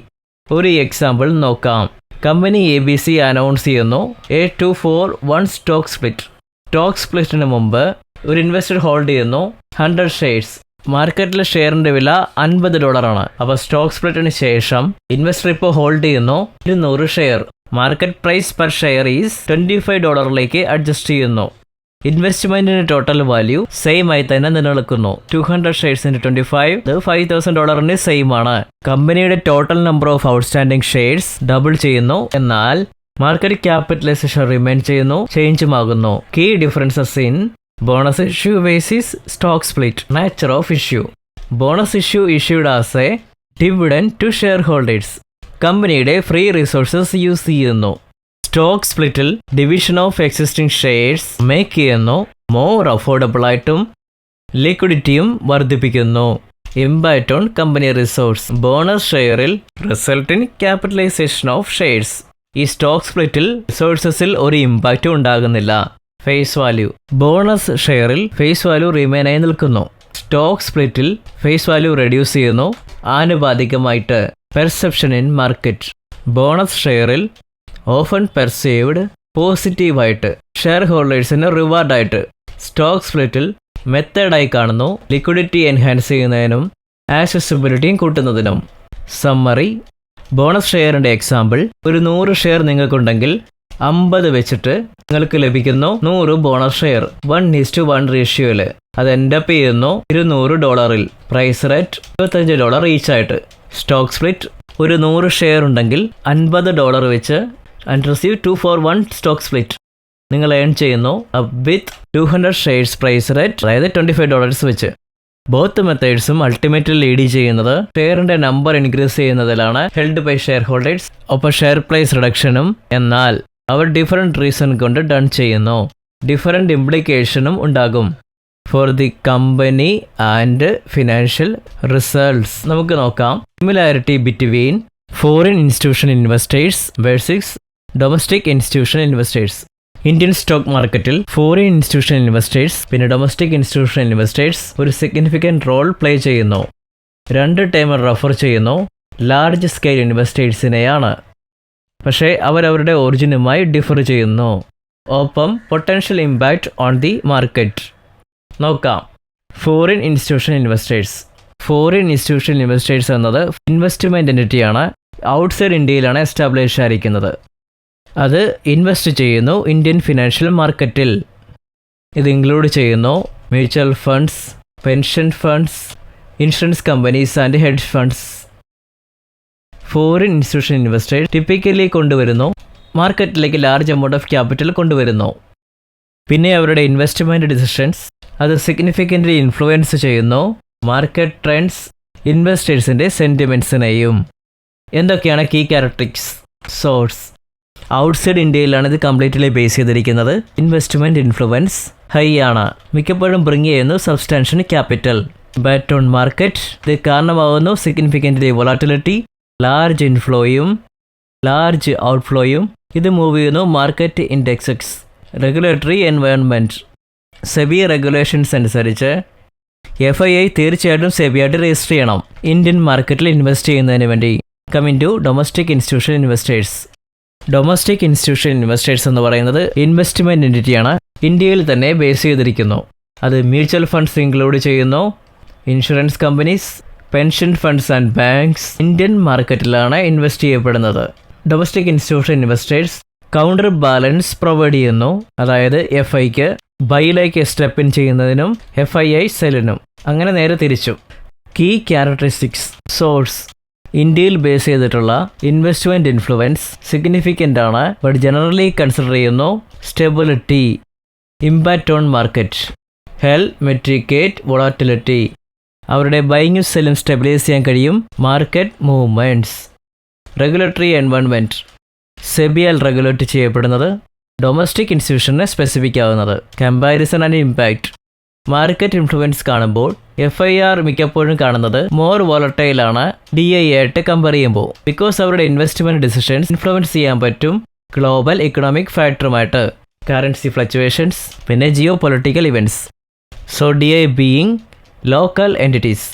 ഒരു എക്സാമ്പിൾ നോക്കാം. കമ്പനി ABC അനൗൺസ് ചെയ്യുന്നു A 241 സ്റ്റോക്ക് സ്പ്ലിറ്റ്. സ്റ്റോക്ക് സ്പ്ലിറ്റിന് മുമ്പ് ഒരു ഇൻവെസ്റ്റർ ഹോൾഡ് ചെയ്യുന്നു 100 ഷെയർസ്. മാർക്കറ്റിലെ ഷെയറിന്റെ വില $50 ആണ്. അപ്പോൾ സ്റ്റോക്ക് സ്പ്ലിറ്റിന് ശേഷം ഇൻവെസ്റ്റർ ഇപ്പോൾ ഹോൾഡ് ചെയ്യുന്നു 200 share. Market price per share is $25 adjust ചെയ്യുന്നു. ഇൻവെസ്റ്റ്മെന്റിന്റെ ടോട്ടൽ വാല്യൂ സെയിം ആയി തന്നെ നിലനിൽക്കുന്നു. 200 ഷെയർസ് ഇൻറ്റു 25 $5,000 സെയിം ആണ്. കമ്പനിയുടെ total number of outstanding shares double ചെയ്യുന്നു, എന്നാൽ മാർക്കറ്റ് ക്യാപിറ്റലൈസേഷൻ റിമെയിൻ ചെയ്യുന്നു, ചേഞ്ചും ആകുന്നു. Key differences in bonus issue versus stock split. Nature of issue. Bonus issue issued as a dividend to share holders. കമ്പനിയുടെ free resources use ചെയ്യുന്നു. Stock സ്പ്ലിറ്റിൽ division of existing shares make ചെയ്യുന്നു, more affordable ആയിട്ടും ലിക്വിഡിറ്റിയും വർദ്ധിപ്പിക്കുന്നു. Impact on company resource. Bonus ഷെയറിൽ result in capitalisation of shares. ഈ stock സ്പ്ലിറ്റിൽ റിസോഴ്സസിൽ ഒരു ഇമ്പാക്റ്റും ഉണ്ടാകുന്നില്ല. Face value. ബോണസ് ഷെയറിൽ ഫേസ് വാല്യൂ റിമെയിൻ ആയി നിൽക്കുന്നു. സ്റ്റോക്ക് സ്പ്ലിറ്റിൽ ഫേസ് വാല്യൂ റെഡ്യൂസ് ചെയ്യുന്നു ആനുപാതികമായിട്ട്. Perception in market. ബോണസ് ഷെയറിൽ ഓഫൺ പെർസീവ്ഡ് പോസിറ്റീവായിട്ട്, ഷെയർ ഹോൾഡേഴ്സിന് റിവാർഡായിട്ട്. സ്റ്റോക്ക് സ്പ്ലിറ്റിൽ മെത്തേഡായി കാണുന്നു, ലിക്വിഡിറ്റി എൻഹാൻസ് ചെയ്യുന്നതിനും ആക്സസിബിലിറ്റിയും കൂട്ടുന്നതിനും. സമ്മറി. ബോണസ് ഷെയറിന്റെ എക്സാമ്പിൾ, ഒരു 100 ഷെയർ നിങ്ങൾക്കുണ്ടെങ്കിൽ 50 വെച്ചിട്ട് നിങ്ങൾക്ക് ലഭിക്കുന്നു 100 ബോണസ് ഷെയർ 1:1 റേഷ്യോയില്. അത് എൻഡപ്പ് ചെയ്യുന്നു $200. പ്രൈസ് റേറ്റ് $25 ഈച്ച് ആയിട്ട്. സ്റ്റോക്ക് സ്പ്ലിറ്റ്, ഒരു 100 ഷെയർ ഉണ്ടെങ്കിൽ $50 വെച്ച് ആൻഡ് റിസീവ് 241 സ്റ്റോക്ക് സ്പ്ലിറ്റ് നിങ്ങൾ ഏൺ ചെയ്യുന്നു വിത്ത് 200 ഷെയർസ് പ്രൈസ് റേറ്റ്, അതായത് $25 വെച്ച്. ബോത്ത് മെത്തേഡ്സും അൾട്ടിമേറ്റ്ലി ലീഡ് ചെയ്യുന്നത് ഷെയറിന്റെ നമ്പർ ഇൻക്രീസ് ചെയ്യുന്നതിലാണ്, ഹെൽഡ് ബൈ ഷെയർ ഹോൾഡേഴ്സ്. ഒപ്പം ഷെയർ പ്രൈസ് റിഡക്ഷനും. എന്നാൽ അവർ ഡിഫറെന്റ് റീസൺ കൊണ്ട് ഡൺ ചെയ്യുന്നു. ഡിഫറെന്റ് ഇംപ്ലിക്കേഷനും ഉണ്ടാകും for the company and financial results. നമുക്ക് നോക്കാം. Similarity between foreign institution investors versus domestic institution investors. Indian stock മാർക്കറ്റിൽ ഫോറിൻ ഇൻസ്റ്റിറ്റ്യൂഷൻ ഇൻവെസ്റ്റേഴ്സ് പിന്നെ ഡൊമസ്റ്റിക് ഇൻസ്റ്റിറ്റ്യൂഷൻ ഇൻവെസ്റ്റേഴ്സ് ഒരു സിഗ്നിഫിക്കൻറ്റ് റോൾ പ്ലേ ചെയ്യുന്നു. രണ്ട് ടേം റെഫർ ചെയ്യുന്നു ലാർജ് സ്കെയിൽ ഇൻവെസ്റ്റേഴ്സിനെയാണ്, പക്ഷേ അവരവരുടെ ഒറിജിനുമായി ഡിഫർ ചെയ്യുന്നു. ഒപ്പം potential impact on the market നോക്കാം. Foreign institution investors. Foreign institution investors എന്നത് ഇൻവെസ്റ്റ്മെൻറ്റ് എൻറ്റിറ്റിയാണ്. ഔട്ട്സൈഡ് ഇന്ത്യയിലാണ് എസ്റ്റാബ്ലിഷ് ആയിരിക്കുന്നത്. അത് ഇൻവെസ്റ്റ് ചെയ്യുന്നു ഇന്ത്യൻ ഫിനാൻഷ്യൽ മാർക്കറ്റിൽ. ഇത് ഇൻക്ലൂഡ് ചെയ്യുന്നു mutual funds, pension funds, insurance companies and hedge funds. Foreign institution investors typically കൊണ്ടുവരുന്നു മാർക്കറ്റിലേക്ക് ലാർജ് എമൗണ്ട് ഓഫ് ക്യാപിറ്റൽ കൊണ്ടുവരുന്നു. പിന്നെ അവരുടെ ഇൻവെസ്റ്റ്മെൻറ്റ് ഡിസിഷൻസ് അത് സിഗ്നിഫിക്കൻ്റ്ലി ഇൻഫ്ലുവൻസ് ചെയ്യുന്നു മാർക്കറ്റ് ട്രെൻഡ്സ്, ഇൻവെസ്റ്റേഴ്സിൻ്റെ സെൻറ്റിമെൻറ്റ്സിനെയും. എന്തൊക്കെയാണ് കീ ക്യാരക്ടറിസ്റ്റിക്സ്? സോഴ്സ് ഔട്ട്സൈഡ് ഇന്ത്യയിലാണ് ഇത് കംപ്ലീറ്റ്ലി ബേസ് ചെയ്തിരിക്കുന്നത്. ഇൻവെസ്റ്റ്മെൻറ്റ് ഇൻഫ്ലുവൻസ് ഹൈ ആണ്, മിക്കപ്പോഴും ബ്രിങ് ചെയ്യുന്നു substantial capital. Bet on market ഇത് കാരണമാകുന്നു സിഗ്നിഫിക്കൻ്റ്ലി വൊളാറ്റിലിറ്റി, ലാർജ് ഇൻഫ്ലോയും ലാർജ് ഔട്ട്ഫ്ലോയും. ഇത് മൂവ് ചെയ്യുന്നു market indexes. Regulatory environment SEBI regulations അനുസരിച്ച് FII തീർച്ചയായിട്ടും സെബിയായിട്ട് രജിസ്റ്റർ ചെയ്യണം ഇന്ത്യൻ മാർക്കറ്റിൽ ഇൻവെസ്റ്റ് ചെയ്യുന്നതിന് വേണ്ടി. Coming to domestic institution investors. Domestic institution investors എന്ന് പറയുന്നത് ഇൻവെസ്റ്റ്മെൻറ്റ് എൻറ്റിറ്റിയാണ്, ഇന്ത്യയിൽ തന്നെ ബേസ് ചെയ്തിരിക്കുന്നു. അത് മ്യൂച്വൽ ഫണ്ട്സ് ഇൻക്ലൂഡ് ചെയ്യുന്നു, insurance companies, pension funds and banks. Indian മാർക്കറ്റിലാണ് ഇൻവെസ്റ്റ് ചെയ്യപ്പെടുന്നത്. Domestic institution investors counter balance provide ചെയ്യുന്നു, അതായത് FIക്ക് ബൈയിലേക്ക് സ്റ്റെപ്പ് ഇൻ ചെയ്യുന്നതിനും FII സെല്ലിനും. അങ്ങനെ നേരെ തിരിച്ചു. Key characteristics. സോഴ്സ് ഇന്ത്യയിൽ ബേസ് ചെയ്തിട്ടുള്ള ഇൻവെസ്റ്റ്മെൻറ്റ് ഇൻഫ്ലുവൻസ് സിഗ്നിഫിക്കൻ്റ് ആണ്, ബട്ട് ജനറലി കൺസിഡർ ചെയ്യുന്നു stability, impact on market, mitigate volatility. അവരുടെ ബൈങ്ങും സെല്ലും സ്റ്റെബിലൈസ് ചെയ്യാൻ കഴിയും മാർക്കറ്റ് മൂവ്മെൻറ്റ്സ്. റെഗുലേറ്ററി എൻവയോൺമെൻറ്റ് സെബിയാൽ റെഗുലേറ്റ് ചെയ്യപ്പെടുന്നത്, ഡൊമസ്റ്റിക് ഇൻസ്റ്റിറ്റ്യൂഷനെ സ്പെസിഫിക് ആവുന്നത്. Comparison and impact market influence കാണുമ്പോൾ FIR മിക്കപ്പോഴും കാണുന്നത് മോർ വോളട്ടൈലാണ് DI ആയിട്ട് കമ്പയർ ചെയ്യുമ്പോൾ, ബിക്കോസ് അവരുടെ ഇൻവെസ്റ്റ്മെൻറ്റ് ഡിസിഷൻസ് ഇൻഫ്ലുവൻസ് ചെയ്യാൻ പറ്റും ഗ്ലോബൽ ഇക്കണോമിക് ഫാക്ടറുമായിട്ട്, കറൻസി ഫ്ലക്ച്വേഷൻസ്, പിന്നെ geopolitical events. So DI being local entities,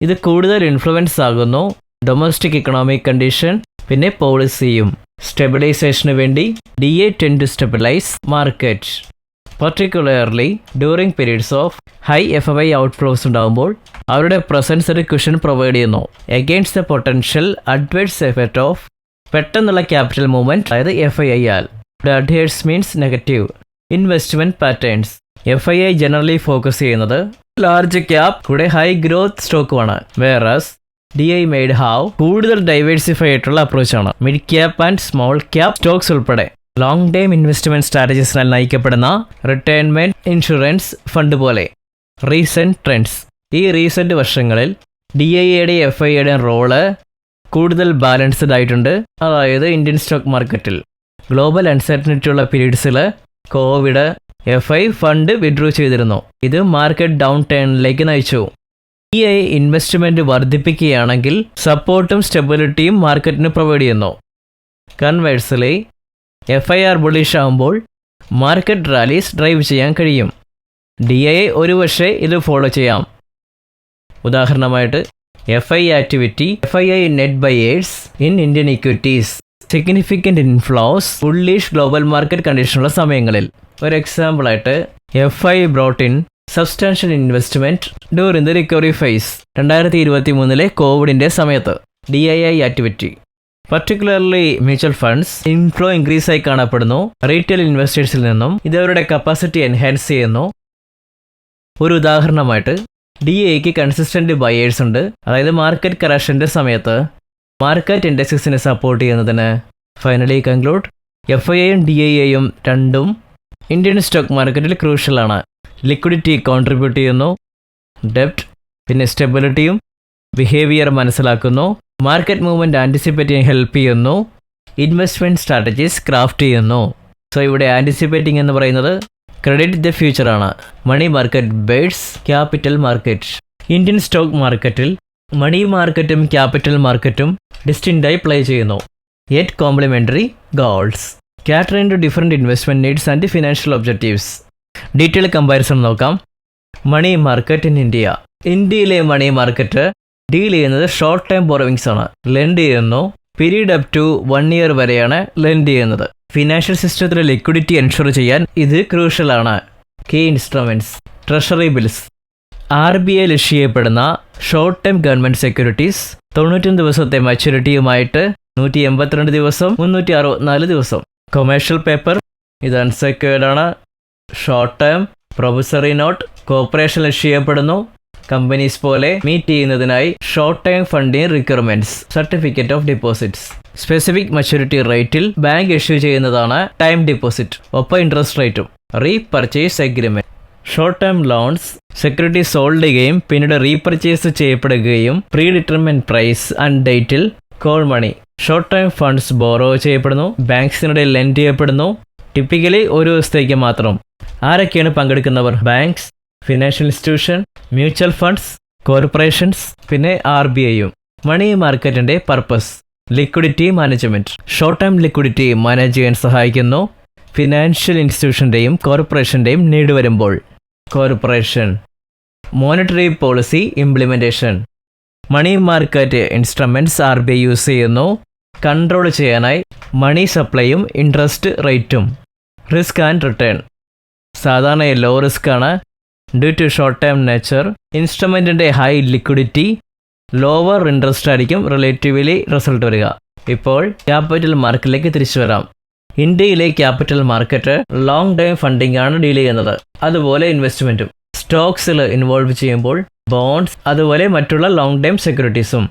ഇത് കൂടുതൽ ഇൻഫ്ലുവൻസ് ആകുന്നു ഡൊമസ്റ്റിക് ഇക്കണോമിക് കണ്ടീഷൻ, പിന്നെ പോളിസിയും. സ്റ്റെബിലൈസേഷന് വേണ്ടി DI tend to stabilise market, particularly during periods of high FII outflows ഉണ്ടാകുമ്പോൾ അവരുടെ പ്രസൻസ് ഒരു കുഷൻ പ്രൊവൈഡ് ചെയ്യുന്നു against the potential adverse effect of പെട്ടെന്നുള്ള ക്യാപിറ്റൽ മൂവ്മെൻറ്റ്, അതായത് FII ആൽ. Adverse means negative. Investment patterns FII generally focus ചെയ്യുന്നത് large cap കൂടെ high growth സ്റ്റോക്കുമാണ്, വേറസ് DI മെയ്ഡ് ഹാവ് കൂടുതൽ ഡൈവേഴ്സിഫൈ ആയിട്ടുള്ള അപ്രോച്ചാണ്. Mid cap and small cap stocks ഉൾപ്പെടെ ലോങ് ടൈം ഇൻവെസ്റ്റ്മെൻറ്റ് സ്ട്രാറ്റജീസിനാൽ നയിക്കപ്പെടുന്ന റിട്ടയർമെൻറ്റ് ഇൻഷുറൻസ് ഫണ്ട് പോലെ. റീസെൻറ്റ് ട്രെൻഡ്സ് ഈ റീസെൻറ്റ് വർഷങ്ങളിൽ DIയുടെ FIയുടെ റോള് കൂടുതൽ ബാലൻസ്ഡ് ആയിട്ടുണ്ട്, അതായത് ഇന്ത്യൻ സ്റ്റോക്ക് മാർക്കറ്റിൽ. ഗ്ലോബൽ അൺസർട്ടനിറ്റി ഉള്ള പീരീഡ്സിൽ കോവിഡ് FI ഫണ്ട് വിഡ്രൂ ചെയ്തിരുന്നു, ഇത് മാർക്കറ്റ് ഡൗൺ ടേണിലേക്ക് നയിച്ചു. DI ഇൻവെസ്റ്റ്മെൻറ്റ് വർദ്ധിപ്പിക്കുകയാണെങ്കിൽ സപ്പോർട്ടും സ്റ്റെബിലിറ്റിയും മാർക്കറ്റിന് പ്രൊവൈഡ് ചെയ്യുന്നു. കൺവേഴ്സ്ലി FIR ബുള്ളിഷ് ആകുമ്പോൾ മാർക്കറ്റ് റാലീസ് ഡ്രൈവ് ചെയ്യാൻ കഴിയും. DI ഒരുപക്ഷെ ഇത് ഫോളോ ചെയ്യാം. ഉദാഹരണമായിട്ട് FI activity, FII net buyers in Indian equities, significant inflows, bullish global market കണ്ടീഷനുള്ള സമയങ്ങളിൽ. ഒരു എക്സാമ്പിളായിട്ട് FI brought in substantial investment during the recovery phase 2023 കോവിഡിൻ്റെ സമയത്ത്. DII activity particularly mutual funds inflow increase ആയി കാണപ്പെടുന്നു റീറ്റെയിൽ ഇൻവെസ്റ്റേഴ്സിൽ നിന്നും. ഇത് അവരുടെ കപ്പാസിറ്റി എൻഹാൻസ് ചെയ്യുന്നു. ഒരു ഉദാഹരണമായിട്ട് DIക്ക് കൺസിസ്റ്റൻ്റ് ബയേഴ്സ് ഉണ്ട്, അതായത് മാർക്കറ്റ് കറക്ഷൻ്റെ സമയത്ത് മാർക്കറ്റ് ഇൻഡെക്സസിനെ സപ്പോർട്ട് ചെയ്യുന്നതിന്. ഫൈനലി കൺക്ലൂഡ് FIയും DIയും രണ്ടും ഇന്ത്യൻ സ്റ്റോക്ക് മാർക്കറ്റിൽ ക്രൂഷ്യലാണ്. ലിക്വിഡിറ്റി കോൺട്രിബ്യൂട്ട് ചെയ്യുന്നു, ഡെപ്റ്റ്, പിന്നെ സ്റ്റെബിലിറ്റിയും ബിഹേവിയർ മനസ്സിലാക്കുന്നു, മാർക്കറ്റ് മൂവ്മെൻറ്റ് ആൻറ്റിസിപ്പേറ്റ് ചെയ്യാൻ ഹെൽപ്പ് ചെയ്യുന്നു, ഇൻവെസ്റ്റ്മെൻറ്റ് സ്ട്രാറ്റജീസ് ക്രാഫ്റ്റ് ചെയ്യുന്നു. സോ ഇവിടെ ആൻറ്റിസിപ്പേറ്റിംഗ് എന്ന് പറയുന്നത് ക്രെഡിറ്റ് ദ ഫ്യൂച്ചറാണ്. മണി മാർക്കറ്റ് ബേഡ്സ് ക്യാപിറ്റൽ മാർക്കറ്റ്. ഇന്ത്യൻ സ്റ്റോക്ക് മാർക്കറ്റിൽ മണി മാർക്കറ്റും ക്യാപിറ്റൽ മാർക്കറ്റും ഡിസ്റ്റിങ്ക്റ്റായി പ്ലേ ചെയ്യുന്നു, yet complementary goals, catering to different investment needs and financial objectives. Detail comparison നോക്കാം. Money market in India. ഇന്ത്യയിലെ മണി മാർക്കറ്റ് ഡീൽ ചെയ്യുന്നത് ഷോർട്ട് ടൈം ബോറോവിങ്സ് ആണ്, ലെൻഡ് ചെയ്യുന്നു. പീരീഡ് അപ് ടു 1 year വരെയാണ് ലെൻഡ് ചെയ്യുന്നത്. ഫിനാൻഷ്യൽ സിസ്റ്റത്തിലെ liquidity ensure ചെയ്യാൻ ഇത് ക്രൂഷ്യലാണ്. Key instruments, treasury bills, RBI issue ചെയ്യപ്പെടുന്ന ഷോർട്ട് ടൈം ഗവൺമെൻറ് സെക്യൂരിറ്റീസ്, 91 ദിവസത്തെ മച്യൂരിറ്റിയുമായിട്ട് 182 ദിവസം, 364 ദിവസം. കൊമേഴ്ഷ്യൽ പേപ്പർ, ഇത് അൺസെക്യൂർഡ് ആണ്, short time. Promissory note corporation issue ചെയ്യപ്പെടുന്നു, കമ്പനീസ് പോലെ മീറ്റ് ചെയ്യുന്നതിനായി short time funding requirements, certificate of deposits, specific maturity റേറ്റിൽ ബാങ്ക് ഇഷ്യൂ ചെയ്യുന്നതാണ് ടൈം ഡിപ്പോസിറ്റ്, ഒപ്പം ഇൻട്രസ്റ്റ് റേറ്റും. Repurchase agreement, short term loans security sold ചെയ്യുകയും പിന്നീട് റീപർച്ചേസ് ചെയ്യപ്പെടുകയും പ്രീ ഡിറ്റർമിൻഡ് പ്രൈസ് ആൻഡ് ഡേറ്റിൽ call money. Short time funds borrow ചെയ്യപ്പെടുന്നു, ബാങ്ക്സിനിടെ ലെൻഡ് ചെയ്യപ്പെടുന്നു, ടിപ്പിക്കലി ഒരു ദിവസത്തേക്ക് മാത്രം. ആരൊക്കെയാണ് പങ്കെടുക്കുന്നവർ? Banks, financial institution, mutual funds, corporations, പിന്നെ RBIയും. മണി മാർക്കറ്റിന്റെ purpose liquidity management. Short time liquidity manage ചെയ്യാൻ സഹായിക്കുന്നു. ഫിനാൻഷ്യൽ ഇൻസ്റ്റിറ്റ്യൂഷന്റെയും കോർപ്പറേഷന്റെയും നീഡ് വരുമ്പോൾ. Corporation monetary policy implementation. Money market instruments RBI use ചെയ്യുന്നു കൺട്രോൾ ചെയ്യാനായി മണി സപ്ലൈയും ഇൻട്രസ്റ്റ് റേറ്റും. റിസ്ക് ആൻഡ് റിട്ടേൺ സാധാരണ ലോ റിസ്ക് ആണ്. Due to short time nature ഇൻസ്ട്രുമെന്റിന്റെ ഹൈ ലിക്വിഡിറ്റി, ലോവർ ഇൻട്രസ്റ്റ് ആയിരിക്കും റിലേറ്റീവ്ലി റിസൾട്ട് വരിക. ഇപ്പോൾ ക്യാപിറ്റൽ മാർക്കറ്റിലേക്ക് തിരിച്ചു വരാം. ഇന്ത്യയിലെ capital market long time funding ആണ് ഡീൽ ചെയ്യുന്നത്. അതുപോലെ ഇൻവെസ്റ്റ്മെന്റും സ്റ്റോക്സിൽ ഇൻവോൾവ് ചെയ്യുമ്പോൾ ബോണ്ട്സ്, അതുപോലെ മറ്റുള്ള ലോങ് ടൈം സെക്യൂരിറ്റീസും.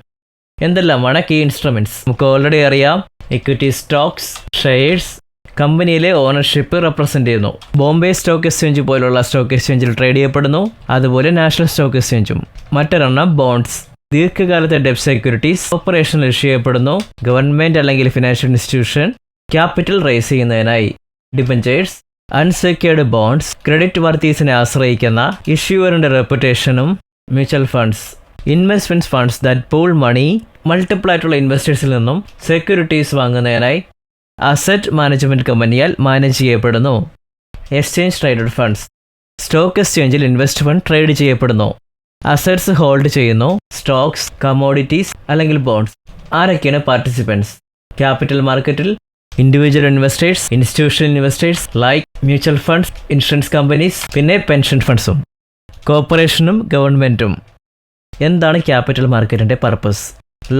എന്തെല്ലാമാണ് കീ ഇൻസ്ട്രുമെന്റ്സ്? നമുക്ക് ഓൾറെഡി അറിയാം. ഇക്വിറ്റി സ്റ്റോക്സ്, ഷെയർസ് കമ്പനിയിലെ ഓണർഷിപ്പ് റെപ്രസെന്റ് ചെയ്യുന്നു. ബോംബെ സ്റ്റോക്ക് എക്സ്ചേഞ്ച് പോലുള്ള സ്റ്റോക്ക് എക്സ്ചേഞ്ചിൽ ട്രേഡ് ചെയ്യപ്പെടുന്നു. അതുപോലെ നാഷണൽ സ്റ്റോക്ക് എക്സ്ചേഞ്ചും. മറ്റൊരെണ്ണം ബോണ്ട്സ്, ദീർഘകാലത്തെ ഡെറ്റ് സെക്യൂരിറ്റീസ് ഓപ്പറേഷനിൽ ഇഷ്യൂ ചെയ്യപ്പെടുന്നു. ഗവൺമെന്റ് അല്ലെങ്കിൽ ഫിനാൻഷ്യൽ ഇൻസ്റ്റിറ്റ്യൂഷൻ ക്യാപിറ്റൽ റേസ് ചെയ്യുന്നതിനായി. ഡിബഞ്ചേഴ്സ്, അൺസെക്യൂർഡ് ബോണ്ട്സ്, ക്രെഡിറ്റ് വർത്തീസിനെ ആശ്രയിക്കുന്ന ഇഷ്യൂവറിന്റെ റെപ്യൂട്ടേഷനും. Mutual funds, investment funds that pool money multiple ആയിട്ടുള്ള ഇൻവെസ്റ്റേഴ്സിൽ നിന്നും സെക്യൂരിറ്റീസ് വാങ്ങുന്നതിനായി അസറ്റ് മാനേജ്മെന്റ് കമ്പനിയാൽ മാനേജ് ചെയ്യപ്പെടുന്നു. എക്സ്ചേഞ്ച് ട്രേഡഡ് ഫണ്ട്സ്, സ്റ്റോക്ക് എക്സ്ചേഞ്ചിൽ ഇൻവെസ്റ്റ് ഫണ്ട് ട്രേഡ് ചെയ്യപ്പെടുന്നു. അസറ്റ്സ് ഹോൾഡ് ചെയ്യുന്നു, സ്റ്റോക്സ്, കമോഡിറ്റീസ് അല്ലെങ്കിൽ ബോണ്ട്സ്. ആരൊക്കെയാണ് പാർട്ടിസിപ്പൻസ്? ക്യാപിറ്റൽ മാർക്കറ്റിൽ individual investors, institutional investors like mutual funds, insurance companies, പിന്നെ പെൻഷൻ ഫണ്ട്സും. കോർപ്പറേഷനും ഗവൺമെന്റും. എന്താണ് ക്യാപിറ്റൽ മാർക്കറ്റിന്റെ പർപ്പസ്?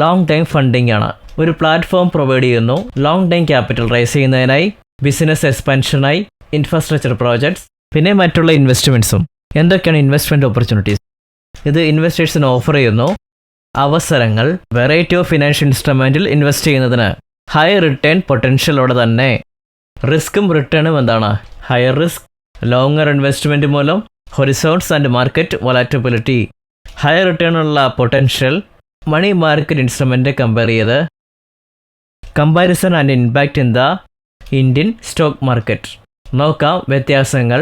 ലോങ് ടൈം ഫണ്ടിംഗ് ആണ്. ഒരു പ്ലാറ്റ്ഫോം പ്രൊവൈഡ് ചെയ്യുന്നു ലോങ് ടൈം ക്യാപിറ്റൽ റൈസ് ചെയ്യുന്നതിനായി, ബിസിനസ് എക്സ്പാൻഷനായി, ഇൻഫ്രാസ്ട്രക്ചർ പ്രോജക്ട്സ്, പിന്നെ മറ്റുള്ള ഇൻവെസ്റ്റ്മെന്റ്സും. എന്തൊക്കെയാണ് ഇൻവെസ്റ്റ്മെന്റ് ഓപ്പർച്യൂണിറ്റീസ്? ഇത് ഇൻവെസ്റ്റേഴ്സിന് ഓഫർ ചെയ്യുന്നു അവസരങ്ങൾ. വെറൈറ്റി ഓഫ് ഫിനാൻഷ്യൽ ഇൻസ്ട്രുമെന്റിൽ ഇൻവെസ്റ്റ് ചെയ്യുന്നതിന് ഹൈ റിട്ടേൺ പൊട്ടൻഷ്യലോടെ തന്നെ. റിസ്ക്കും റിട്ടേണും എന്താണ്? ഹയർ റിസ്ക്, ലോങ്ങർ ഇൻവെസ്റ്റ്മെന്റ് മൂലം horizons and market volatility. Higher return ഉള്ള potential money market instrument compare ചെയ്ത്. Comparison and impact in the Indian stock market. നോക്കാം വ്യത്യാസങ്ങൾ.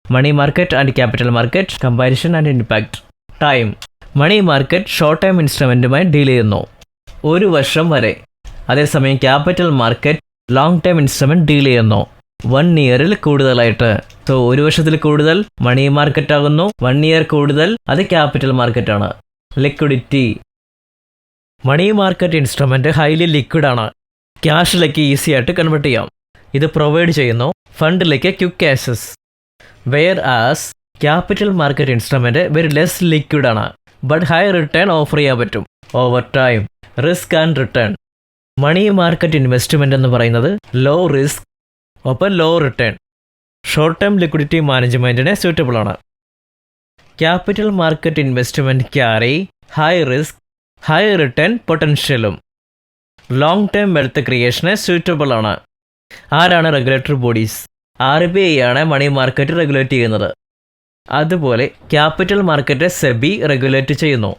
Money market and capital market, comparison and impact. Time, money market short time ഇൻസ്ട്രുമെന്റുമായി deal ചെയ്യുന്നു 1 വർഷം വരെ. അതേസമയം capital market long time instrument deal ചെയ്യുന്നു 1 ഇയറിൽ കൂടുതലായിട്ട്. സോ 1 വർഷത്തിൽ കൂടുതൽ മണി മാർക്കറ്റ് ആകുന്നു, 1 ഇയർ കൂടുതൽ അത് ക്യാപിറ്റൽ മാർക്കറ്റ് ആണ്. Liquidity, money market instrument highly liquid ആണ്. ക്യാഷിലേക്ക് ഈസി ആയിട്ട് കൺവേർട്ട് ചെയ്യാം. ഇത് പ്രൊവൈഡ് ചെയ്യുന്നു ഫണ്ടിലേക്ക് quick access. Whereas capital market instrument very less liquid ആണ്, ബട്ട് ഹൈ റിട്ടേൺ ഓഫർ ചെയ്യാൻ പറ്റും over time. Risk and return, money market investment എന്ന് പറയുന്നത് ലോ റിസ്ക് ഒപ്പം low return, short time liquidity മാനേജ്മെന്റിന് സ്യൂട്ടബിൾ ആണ്. Capital market investment carry high risk, high return പൊട്ടൻഷ്യലും. Long time wealth ക്രിയേഷന് suitable ആണ്. ആരാണ് റെഗുലേറ്ററി ബോഡീസ്? RBI ആണ് മണി മാർക്കറ്റ് റെഗുലേറ്റ് ചെയ്യുന്നത്. അതുപോലെ ക്യാപിറ്റൽ മാർക്കറ്റ് സെബി റെഗുലേറ്റ് ചെയ്യുന്നു.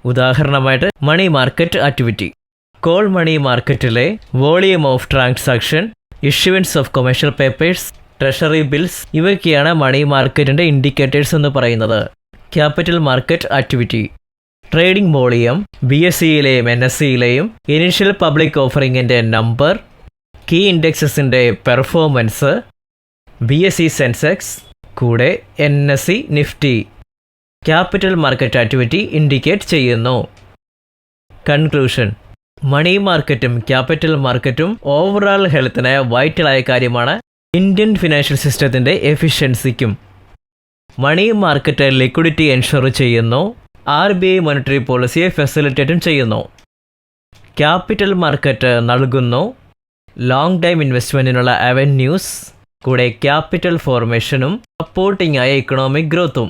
ഉദാഹരണമായിട്ട് money market activity, call money മാർക്കറ്റിലെ volume of transaction, issuance of commercial papers, treasury bills, ഇവയൊക്കെയാണ് മണി മാർക്കറ്റിന്റെ ഇൻഡിക്കേറ്റേഴ്സ് എന്ന് പറയുന്നത്. Capital market activity, trading volume, BSEയിലെയും NSEയിലെയും ഇനീഷ്യൽ പബ്ലിക് ഓഫറിംഗിന്റെ നമ്പർ, കീ ഇൻഡെക്സസിന്റെ പെർഫോമൻസ്, BSE സെൻസെക്സ്, കൂടെ NSE Nifty capital market activity indicate ചെയ്യുന്നു. കൺക്ലൂഷൻ, മണി മാർക്കറ്റും ക്യാപിറ്റൽ മാർക്കറ്റും ഓവറോൾ ഹെൽത്തിന് വൈറ്റലായ കാര്യമാണ് ഇന്ത്യൻ ഫിനാൻഷ്യൽ സിസ്റ്റത്തിന്റെ എഫിഷ്യൻസിക്കും. മണി മാർക്കറ്റ് ലിക്വിഡിറ്റി എൻഷുർ ചെയ്യുന്നു, RBI മോണിറ്ററി പോളിസിയെ ഫെസിലിറ്റേറ്റും ചെയ്യുന്നു. ക്യാപിറ്റൽ മാർക്കറ്റ് നൽകുന്നു ലോങ് ടൈം ഇൻവെസ്റ്റ്മെന്റിനുള്ള അവന്യൂസ്, കൂടെ ക്യാപിറ്റൽ ഫോർമേഷനും സപ്പോർട്ടിംഗ് ആയ ഇക്കണോമിക് ഗ്രോത്തും.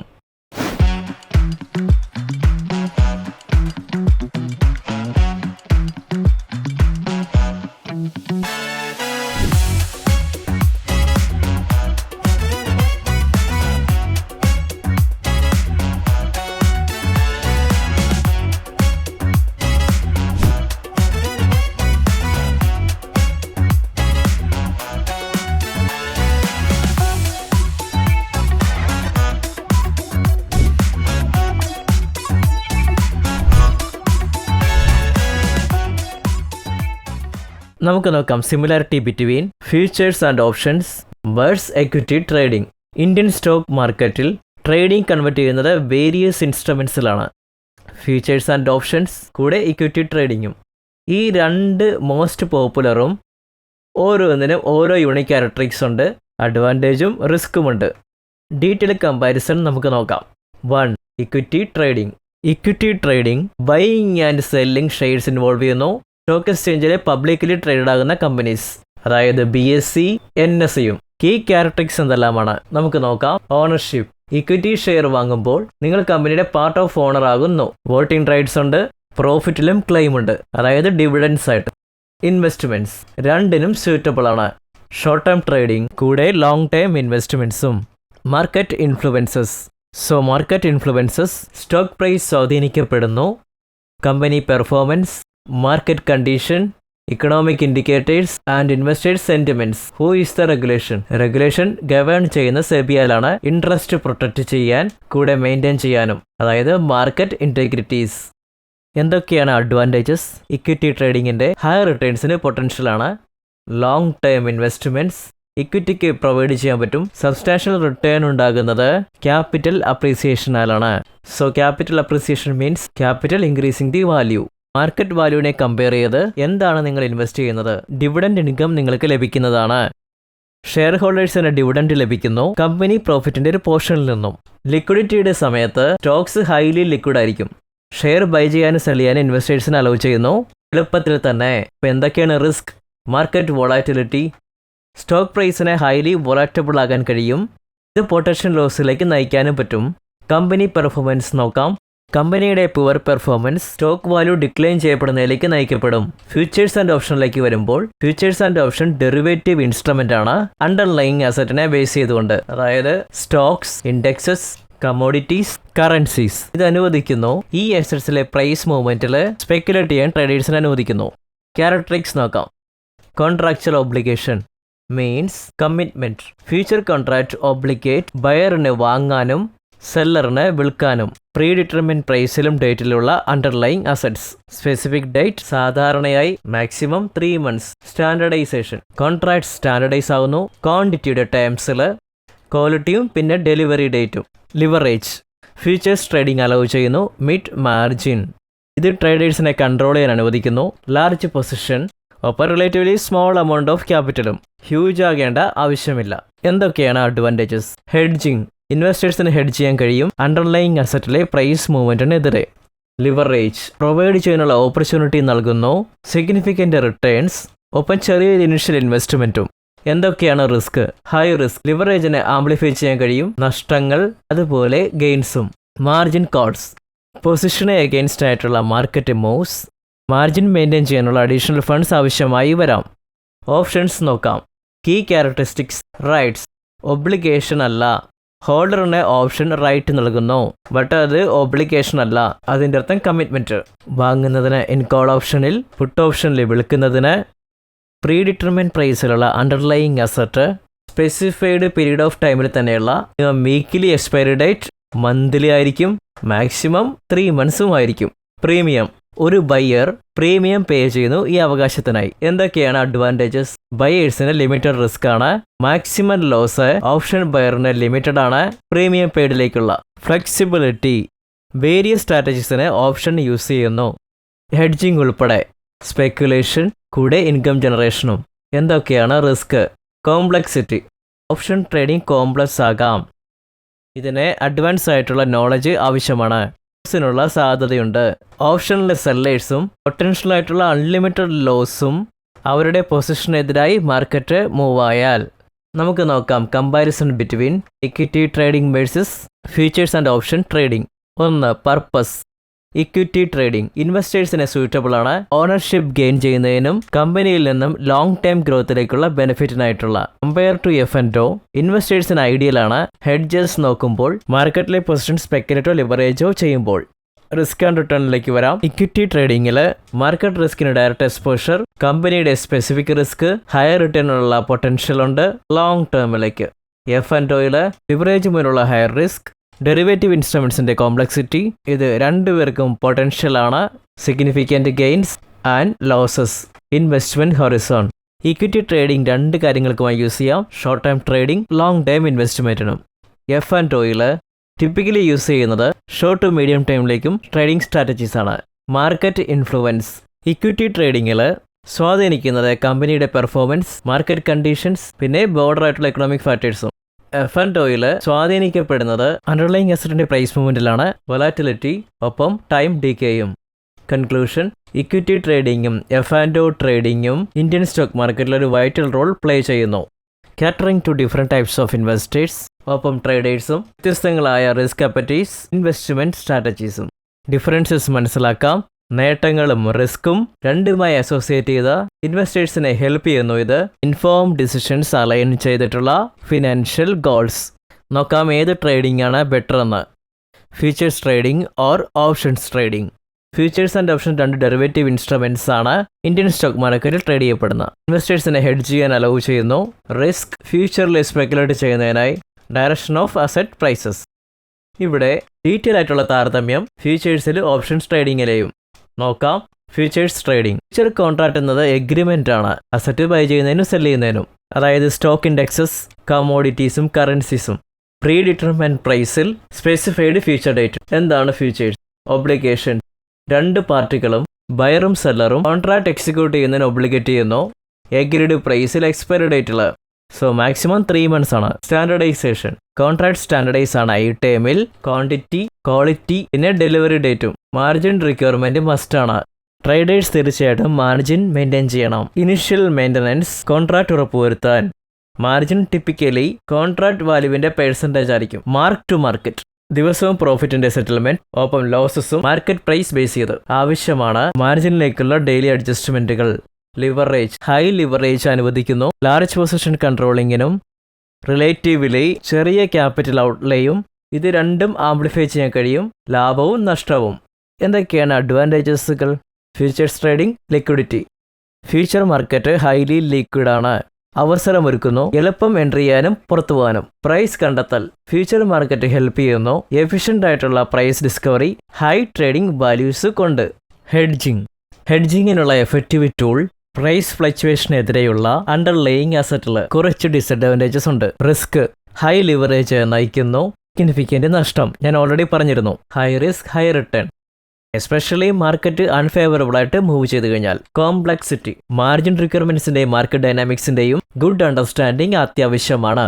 നമുക്ക് നോക്കാം similarity between futures and options versus equity trading. Indian stock മാർക്കറ്റിൽ ട്രേഡിംഗ് കൺവെർട്ട് ചെയ്യുന്നത് വേരിയസ് ഇൻസ്ട്രുമെൻസിലാണ്. ഫ്യൂച്ചേഴ്സ് ആൻഡ് ഓപ്ഷൻസ് കൂടെ ഇക്വിറ്റി ട്രേഡിങ്ങും. ഈ രണ്ട് മോസ്റ്റ് പോപ്പുലറും ഓരോന്നിനും ഓരോ യൂണിക് ക്യാരക്ടറിക്സ് ഉണ്ട്, അഡ്വാൻറ്റേജും റിസ്ക്കുമുണ്ട്. ഡീറ്റെയിൽ കമ്പാരിസൺ നമുക്ക് നോക്കാം. 1. Equity trading. Equity trading buying and selling shares involve ചെയ്യുന്നു. സ്റ്റോക്ക് എക്സ്ചേഞ്ചിലെ പബ്ലിക്കലി ട്രേഡഡ് ആകുന്ന കമ്പനീസ്, അതായത് BSE, NSEയും. കീ ക്യാരക്ടറിക്സ് എന്തെല്ലാമാണ് നമുക്ക് നോക്കാം. ഓണർഷിപ്പ്. ഇക്വിറ്റി ഷെയർ വാങ്ങുമ്പോൾ നിങ്ങൾ കമ്പനിയുടെ പാർട്ട് ഓഫ് ഓണർ ആകുന്നു. വോട്ടിംഗ് റൈറ്റ്സ് ഉണ്ട്, പ്രോഫിറ്റിലും ക്ലെയിം ഉണ്ട്, അതായത് ഡിവിഡൻസ് ആയിട്ട്. ഇൻവെസ്റ്റ്മെൻറ്റ്സ് രണ്ടിനും സ്യൂറ്റബിൾ ആണ്. ഷോർട്ട് ടേം ട്രേഡിംഗ് കൂടെ ലോങ് ടേം ഇൻവെസ്റ്റ്മെൻറ്റ്സും. Market influences. Market influences stock price സ്വാധീനിക്കപ്പെടുന്നു. Company performance, market condition, economic indicators and investors sentiments. Who is the regulation? Regulation govern ചെയ്യുന്ന സെബിയാലാണ്. ഇൻട്രസ്റ്റ് പ്രൊട്ടക്റ്റ് ചെയ്യാൻ കൂടെ മെയിൻറ്റെയിൻ ചെയ്യാനും, അതായത് മാർക്കറ്റ് ഇൻറ്റഗ്രിറ്റീസ്. എന്തൊക്കെയാണ് അഡ്വാൻറ്റേജസ്? ഇക്വിറ്റി ട്രേഡിങ്ങിൻ്റെ ഹൈ റിട്ടേൺസിന് പൊട്ടൻഷ്യലാണ്. ലോങ് ടേം ഇൻവെസ്റ്റ്മെൻറ്റ്സ് ഇക്വിറ്റിക്ക് പ്രൊവൈഡ് ചെയ്യാൻ പറ്റും. സബ്സ്റ്റാൻഷ്യൽ റിട്ടേൺ ഉണ്ടാകുന്നത് ക്യാപിറ്റൽ അപ്രീസിയേഷനാലാണ്. Capital appreciation means capital increasing the value. Market വാല്യൂവിനെ കമ്പയർ ചെയ്ത് എന്താണ് നിങ്ങൾ ഇൻവെസ്റ്റ് ചെയ്യുന്നത്? ഡിവിഡൻഡ് ഇൻകം നിങ്ങൾക്ക് ലഭിക്കുന്നതാണ്. ഷെയർ ഹോൾഡേഴ്സിന് ഡിവിഡൻഡ് ലഭിക്കുന്നു കമ്പനി പ്രോഫിറ്റിന്റെ ഒരു പോർഷനിൽ നിന്നും. ലിക്വിഡിറ്റിയുടെ സമയത്ത് സ്റ്റോക്സ് ഹൈലി ലിക്വിഡ് ആയിരിക്കും. ഷെയർ ബൈ ചെയ്യാനും സെൽ ചെയ്യാനും ഇൻവെസ്റ്റേഴ്സിന് അലോ ചെയ്യുന്നു എളുപ്പത്തിൽ തന്നെ. ഇപ്പോൾ എന്തൊക്കെയാണ് risk? Market volatility. Stock പ്രൈസിനെ highly വോളാറ്റബിൾ ആകാൻ കഴിയും. ഇത് പൊട്ടൻഷ്യൽ ലോസിലേക്ക് നയിക്കാനും പറ്റും. കമ്പനി പെർഫോമൻസ് നോക്കാം. കമ്പനിയുടെ poor performance stock value decline ചെയ്യപ്പെടുന്നതിലേക്ക് നയിക്കപ്പെടും. ഫ്യൂച്ചേഴ്സ് ആൻഡ് ഓപ്ഷനിലേക്ക് വരുമ്പോൾ futures and option derivative instrument ആണ്, അണ്ടർലൈങ് അസറ്റിനെ ബേസ് ചെയ്തുകൊണ്ട്. അതായത് സ്റ്റോക്സ്, ഇൻഡെക്സസ്, കമോഡിറ്റീസ്, കറൻസീസ്. ഇത് അനുവദിക്കുന്നു ഈ അസറ്റ്സിലെ പ്രൈസ് മൂവ്മെന്റിൽ സ്പെക്കുലേറ്റ് ചെയ്യാൻ ട്രേഡേഴ്സിന് അനുവദിക്കുന്നു. ക്യാരക്ടറിക്സ് നോക്കാം. Contractual obligation means commitment. Future contract obligate ബയറിന് വാങ്ങാനും സെല്ലറിന് വിൽക്കാനും. പ്രീ ഡിറ്റർമിൻ പ്രൈസിലും ഡേറ്റിലുള്ള അണ്ടർലൈങ് അസറ്റ്സ്. സ്പെസിഫിക് ഡേറ്റ് സാധാരണയായി maximum 3 months. Standardisation contract standardise ആവുന്നു. ക്വാണ്ടിറ്റിയുടെ ടേംസിൽ ക്വാളിറ്റിയും പിന്നെ ഡെലിവറി ഡേറ്റും. ലിവറേജ് ഫ്യൂച്ചേഴ്സ് ട്രേഡിംഗ് അലോ ചെയ്യുന്നു. മിഡ് മാർജിൻ ഇത് ട്രേഡേഴ്സിനെ കൺട്രോൾ ചെയ്യാൻ അനുവദിക്കുന്നു. ലാർജ് പൊസിഷൻ ഒപ്പം റിലേറ്റീവ്ലി സ്മോൾ എമൗണ്ട് ഓഫ് ക്യാപിറ്റലും. ഹ്യൂജ് ആകേണ്ട ആവശ്യമില്ല. എന്തൊക്കെയാണ് അഡ്വാൻറ്റേജസ്? ഹെഡ്ജിങ് ഇൻവെസ്റ്റേഴ്സിന് ഹെഡ്ജ് ചെയ്യാൻ കഴിയും അണ്ടർലൈങ് അസറ്റിലെ പ്രൈസ് മൂവ്മെന്റിനെതിരെ. ലിവറേജ് പ്രൊവൈഡ് ചെയ്യാനുള്ള ഓപ്പർച്യൂണിറ്റി നൽകുന്നു. സിഗ്നിഫിക്കൻ്റ് റിട്ടേൺസ് ഒപ്പം ചെറിയൊരു ഇനിഷ്യൽ ഇൻവെസ്റ്റ്മെന്റും. എന്തൊക്കെയാണ് റിസ്ക്? ഹൈ റിസ്ക് ലിവറേജിനെ ആംപ്ലിഫൈ ചെയ്യാൻ കഴിയും. നഷ്ടങ്ങൾ അതുപോലെ ഗെയിൻസും. മാർജിൻ കോൾസ് പൊസിഷനെ എഗെയിൻസ്റ്റ് ആയിട്ടുള്ള മാർക്കറ്റ് മൂവ്സ്. മാർജിൻ മെയിൻറ്റെയിൻ ചെയ്യാനുള്ള അഡീഷണൽ ഫണ്ട്സ് ആവശ്യമായി വരാം. ഓപ്ഷൻസ് നോക്കാം. Key characteristics. റൈറ്റ്സ് ഒബ്ലിഗേഷൻ അല്ല. ഹോൾഡറിന് ഓപ്ഷൻ റൈറ്റ് നൽകുന്നു, ബട്ട് അത് ഒബ്ലിഗേഷൻ അല്ല. അതിൻ്റെ അർത്ഥം കമ്മിറ്റ്മെൻറ്റ്. വാങ്ങുന്നതിന് ഇൻ കോൾ ഓപ്ഷനിൽ, പുട്ട് ഓപ്ഷനിൽ വിൽക്കുന്നതിന്. പ്രീ ഡിറ്റർമിൻ പ്രൈസിലുള്ള underlying asset specified period of ടൈമിൽ തന്നെയുള്ള വീക്കിലി എക്സ്പയറി ഡേറ്റ് മന്ത്ലി ആയിരിക്കും. മാക്സിമം 3 months ആയിരിക്കും. പ്രീമിയം ഒരു ബയ്യർ പ്രീമിയം പേ ചെയ്യുന്നു ഈ അവകാശത്തിനായി. എന്തൊക്കെയാണ് അഡ്വാൻറ്റേജസ്? ബയേഴ്സിന് ലിമിറ്റഡ് റിസ്ക് ആണ്. മാക്സിമം ലോസ് ഓപ്ഷൻ ബയറിന് ലിമിറ്റഡ് ആണ് പ്രീമിയം പെയ്ഡിലേക്കുള്ള. ഫ്ലെക്സിബിലിറ്റി വേരിയസ് സ്ട്രാറ്റജീസിന് ഓപ്ഷൻ യൂസ് ചെയ്യുന്നു. ഹെഡ്ജിങ് ഉൾപ്പെടെ. സ്പെക്കുലേഷൻ കൂടെ ഇൻകം ജനറേഷനും. എന്തൊക്കെയാണ് risk? Complexity option trading complex ആകാം. ഇതിന് അഡ്വാൻസ് ആയിട്ടുള്ള നോളജ് ആവശ്യമാണ്. നുള്ള സാധ്യതയുണ്ട്. ഓപ്ഷനിലെ സെല്ലേഴ്സും പൊട്ടൻഷ്യൽ ആയിട്ടുള്ള അൺലിമിറ്റഡ് ലോസും അവരുടെ പൊസിഷനെതിരായി മാർക്കറ്റ് മൂവ് ആയാൽ. നമുക്ക് നോക്കാം comparison between equity trading versus futures and option trading. 1. Purpose. Equity trading ഇൻവെസ്റ്റേഴ്സിന് സൂറ്റബിൾ ആണ്. ഓണർഷിപ്പ് ഗെയിൻ ചെയ്യുന്നതിനും കമ്പനിയിൽ നിന്നും ലോങ് ടൈം ഗ്രോത്തിലേക്കുള്ള ബെനിഫിറ്റിനായിട്ടുള്ള. കമ്പയർ ടു F&O ഇൻവെസ്റ്റേഴ്സിന് ഐഡിയൽ ആണ്. ഹെഡ്ജസ് നോക്കുമ്പോൾ മാർക്കറ്റിലെ പൊസിഷൻ സ്പെക്കുലേറ്റോ ലിവറേജോ ചെയ്യുമ്പോൾ. റിസ്ക് ആൻഡ് റിട്ടേണിലേക്ക് വരാം. ഇക്വിറ്റി ട്രേഡിംഗിൽ മാർക്കറ്റ് റിസ്കിന് ഡയറക്റ്റ് എക്സ്പോഷർ, കമ്പനിയുടെ സ്പെസിഫിക് റിസ്ക്, ഹയർ റിട്ടേണിനുള്ള പൊട്ടൻഷ്യൽ ഉണ്ട് ലോങ് ടേമിലേക്ക്. F&Oയിൽ ലിവറേജ് മുതലുള്ള ഹയർ റിസ്ക്, ഡെറിവേറ്റീവ് ഇൻസ്ട്രുമെന്റ്സിന്റെ കോംപ്ലക്സിറ്റി. ഇത് രണ്ടുപേർക്കും പൊട്ടൻഷ്യൽ ആണ്. Significant gains, and losses. Investment horizon. Equity trading 2 കാര്യങ്ങൾക്കുമായി യൂസ് ചെയ്യാം. Short time trading, long time ഇൻവെസ്റ്റ്മെന്റിനും. F and O typically use ചെയ്യുന്നത് ഷോർട്ട് ടു മീഡിയം ടൈമിലേക്കും ട്രേഡിംഗ് സ്ട്രാറ്റജീസ് ആണ്. Market influence. ഇക്വിറ്റി ട്രേഡിങ്ങിൽ സ്വാധീനിക്കുന്നത് കമ്പനിയുടെ പെർഫോമൻസ്, മാർക്കറ്റ് കണ്ടീഷൻസ്, പിന്നെ ബോർഡർ ആയിട്ടുള്ള എക്കണോമിക് ഫാക്ടേഴ്സും. എഫ് ആൻഡ് ഓയിൽ സ്വാധീനിക്കപ്പെടുന്നത് അണ്ടർലൈങ് അസറ്റിന്റെ പ്രൈസ് മൂവ്മെന്റിലാണ്, വൊളാറ്റിലിറ്റി, ഒപ്പം ടൈം ഡിക്കേയും. കൺക്ലൂഷൻ: ഇക്വിറ്റി ട്രേഡിങ്ങും എഫ് ആൻഡ് ഒ ട്രേഡിങ്ങും ഇന്ത്യൻ സ്റ്റോക്ക് മാർക്കറ്റിൽ ഒരു വൈറ്റൽ റോൾ പ്ലേ ചെയ്യുന്നു. Catering to different types of investors, ഒപ്പം ട്രേഡേഴ്സും വ്യത്യസ്തങ്ങളായ റിസ്ക് അപ്പറ്റൈറ്റ്സ്, ഇൻവെസ്റ്റ്മെന്റ് സ്ട്രാറ്റജീസും. ഡിഫറൻസസ് മനസ്സിലാക്കാം. നേട്ടങ്ങളും റിസ്ക്കും രണ്ടുമായി അസോസിയേറ്റ് ചെയ്ത ഇൻവെസ്റ്റേഴ്സിനെ ഹെൽപ്പ് ചെയ്യുന്നു. ഇത് ഇൻഫോം ഡിസിഷൻസ് അലൈൻ ചെയ്തിട്ടുള്ള ഫിനാൻഷ്യൽ ഗോൾസ്. നോക്കാം ഏത് ട്രേഡിംഗ് ആണ് ബെറ്റർ എന്ന്. Futures trading or options trading. Futures and option 2 derivative instruments ആണ് ഇന്ത്യൻ സ്റ്റോക്ക് മാർക്കറ്റിൽ ട്രേഡ് ചെയ്യപ്പെടുന്നത്. ഇൻവെസ്റ്റേഴ്സിനെ ഹെഡ്ജ് ചെയ്യാൻ അലൗ ചെയ്യുന്നു. റിസ്ക്: ഫ്യൂച്ചറിൽ സ്പെക്കുലേറ്റ് ചെയ്യുന്നതിനായി. Direction of asset prices. ഇവിടെ ഡീറ്റെയിൽ ആയിട്ടുള്ള താരതമ്യം ഫ്യൂച്ചേഴ്സിലും ഓപ്ഷൻസ് ട്രേഡിങ്ങിലെയും നോക്കാം. Futures trading. ഫ്യൂച്ചർ കോൺട്രാക്ട് എന്നത് എഗ്രിമെന്റ് ആണ് അസറ്റ് ബൈ ചെയ്യുന്നതിനും സെല് ചെയ്യുന്നതിനും. അതായത് സ്റ്റോക്ക് ഇൻഡെക്സസ്, കമോഡിറ്റീസും കറൻസീസും. പ്രീ ഡിറ്റർമൈൻഡ് പ്രൈസിൽ സ്പെസിഫൈഡ് ഫ്യൂച്ചർ ഡേറ്റ്. എന്താണ് ഫ്യൂച്ചേഴ്സ്? ഒബ്ലിഗേഷൻ. 2 പാർട്ടികളും ബയറും സെല്ലറും കോൺട്രാക്ട് എക്സിക്യൂട്ട് ചെയ്യുന്നതിന് ഒബ്ലിഗേറ്റ് ചെയ്യുന്നു. എഗ്രീഡ് പ്രൈസിൽ എക്സ്പയറി ഡേറ്റിൽ. സോ മാക്സിമം 3 months ആണ്. സ്റ്റാൻഡർഡൈസേഷൻ. കോൺട്രാക്ട് സ്റ്റാൻഡർഡൈസ് ആണ് ഈ ടൈമിൽ. ക്വാണ്ടിറ്റി, ക്വാളിറ്റി, പിന്നെ ഡെലിവറി ഡേറ്റും. മാർജിൻ റിക്വയർമെന്റ് മസ്റ്റ് ആണ്. ട്രേഡേഴ്സ് തീർച്ചയായിട്ടും മാർജിൻ മെയിൻറ്റെയിൻ ചെയ്യണം. Initial maintenance. കോൺട്രാക്ട് ഉറപ്പുവരുത്താൻ. മാർജിൻ ടിപ്പിക്കലി കോൺട്രാക്ട് വാല്യൂവിന്റെ പെർസെൻറ്റേജ് ആയിരിക്കും. Mark to market. ദിവസവും പ്രോഫിറ്റിന്റെ സെറ്റിൽമെന്റ്, ഒപ്പം ലോസസും മാർക്കറ്റ് പ്രൈസ് ബേസ് ചെയ്ത് ആവശ്യമാണ്. മാർജിനിലേക്കുള്ള ഡെയിലി അഡ്ജസ്റ്റ്മെന്റുകൾ. ലിവറേജ്. ഹൈ ലിവറേജ് അനുവദിക്കുന്നു ലാർജ് പൊസിഷൻ കൺട്രോളിങ്ങിനും റിലേറ്റീവ്ലി ചെറിയ ക്യാപിറ്റൽ ഔട്ട്ലേയും. ഇത് രണ്ടും ആംപ്ലിഫൈ ചെയ്യാൻ കഴിയും. ലാഭവും നഷ്ടവും. എന്തൊക്കെയാണ് അഡ്വാൻറ്റേജസുകൾ? Futures trading. Liquidity. Future market highly liquid ആണ്. അവസരമൊരുക്കുന്നു എളുപ്പം എൻട്രി ചെയ്യാനും പുറത്തു പോകാനും. പ്രൈസ് കണ്ടെത്തൽ. ഫ്യൂച്ചർ മാർക്കറ്റ് ഹെൽപ്പ് ചെയ്യുന്നു എഫിഷ്യൻ്റ് ആയിട്ടുള്ള price discovery high trading values കൊണ്ട്. ഹെഡ്ജിംഗ്. ഹെഡ്ജിങ്ങിനുള്ള എഫക്റ്റീവ് ടൂൾ. പ്രൈസ് ഫ്ലക്ച്വേഷനെതിരെയുള്ള അണ്ടർലേയിങ് അസറ്റിൽ കുറച്ച് ഡിസഡ്വാൻറ്റേജസ് ഉണ്ട്. റിസ്ക്. ഹൈ ലിവറേജ് നയിക്കുന്നു സിഗ്നിഫിക്കൻ്റ് നഷ്ടം. ഞാൻ ഓൾറെഡി പറഞ്ഞിരുന്നു. High risk high return, especially market unfavourable ആയിട്ട് മൂവ് ചെയ്ത് കഴിഞ്ഞാൽ. കോംപ്ലക്സിറ്റി. മാർജിൻ റിക്വയർമെന്റ്സിന്റെയും മാർക്കറ്റ് ഡൈനാമിക്സിന്റെയും ഗുഡ് അണ്ടർസ്റ്റാൻഡിംഗ് അത്യാവശ്യമാണ്.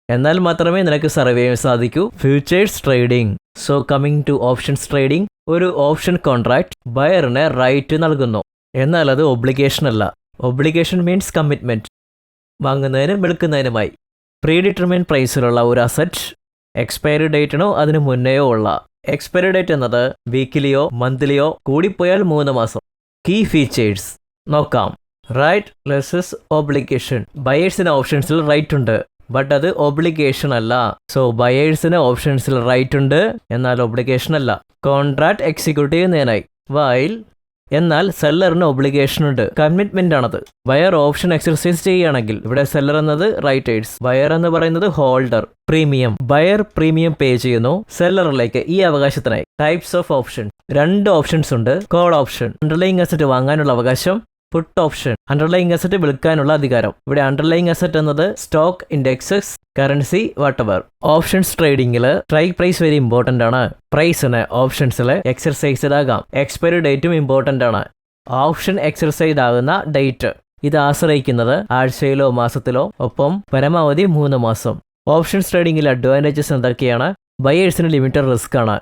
എന്നാൽ മാത്രമേ നിനക്ക് സർവേ ചെയ്യാൻ സാധിക്കൂ. Futures trading. So coming to options trading. ഒരു ഓപ്ഷൻ കോൺട്രാക്ട് ബയറിന് റൈറ്റ് നൽകുന്നു. എന്നാൽ അത് ഒബ്ലിഗേഷൻ അല്ല. Obligation means commitment. വാങ്ങുന്നതിനും വിൽക്കുന്നതിനുമായി. പ്രീ ഡിറ്റർമൈൻഡ് പ്രൈസിലുള്ള ഒരു അസറ്റ് എക്സ്പയറി ഡേറ്റിനോ അതിനു മുന്നേയോ ഉള്ള. എക്സ്പയറി ഡേറ്റ് എന്നത് വീക്കിലിയോ മന്ത്ലിയോ കൂടിപ്പോയാൽ 3 മാസം. കീ ഫീച്ചേഴ്സ് നോക്കാം. Right less obligation. ബയേഴ്സിന് ഓപ്ഷൻസിൽ റൈറ്റ് ഉണ്ട്, ബട്ട് അത് ഒബ്ലിഗേഷൻ അല്ല. സോ ബയേഴ്സിന് ഓപ്ഷൻസിൽ റൈറ്റ് ഉണ്ട്, എന്നാൽ ഒബ്ലിഗേഷൻ അല്ല. കോൺട്രാക്ട് എക്സിക്യൂട്ട് ചെയ്യുന്നതിനായി. വൈൽ എന്നാൽ സെല്ലറിന് ഒബ്ലിഗേഷൻ ഉണ്ട്. കമ്മിറ്റ്മെന്റ് ആണത്. ബയർ ഓപ്ഷൻ എക്സർസൈസ് ചെയ്യുകയാണെങ്കിൽ ഇവിടെ സെല്ലർ എന്നത് റൈറ്റേഴ്സ്, ബയർ എന്ന് പറയുന്നത് holder. Premium. Buyer premium pay ചെയ്യുന്നു സെല്ലറിലേക്ക് ഈ അവകാശത്തിനായി. Types of option. 2 ഓപ്ഷൻസ് ഉണ്ട്. കോൾ ഓപ്ഷൻ, അണ്ടർലൈങ് അസറ്റ് വാങ്ങാനുള്ള അവകാശം. പുട്ട് ഓപ്ഷൻ, അണ്ടർലൈങ് അസറ്റ് വിൽക്കാനുള്ള അധികാരം. ഇവിടെ അണ്ടർലൈങ് അസറ്റ് എന്നത് stock, indexes, currency, whatever. Options ട്രേഡിംഗിൽ സ്ട്രൈക്ക് പ്രൈസ് വെരി ഇമ്പോർട്ടന്റ് ആണ്. പ്രൈസിന് ഓപ്ഷൻസിൽ എക്സർസൈസ്ഡ് ആകാം. എക്സ്പയറി ഡേറ്റും ഇമ്പോർട്ടന്റ് ആണ്. ഓപ്ഷൻ എക്സർസൈസ് ആകുന്ന ഡേറ്റ് ഇത് ആശ്രയിക്കുന്നത് ആഴ്ചയിലോ മാസത്തിലോ, ഒപ്പം പരമാവധി 3 മാസം. ഓപ്ഷൻസ് ട്രേഡിംഗിൽ അഡ്വാൻറ്റേജസ് എന്തൊക്കെയാണ്? ബയേഴ്സിന് ലിമിറ്റഡ് റിസ്ക് ആണ്.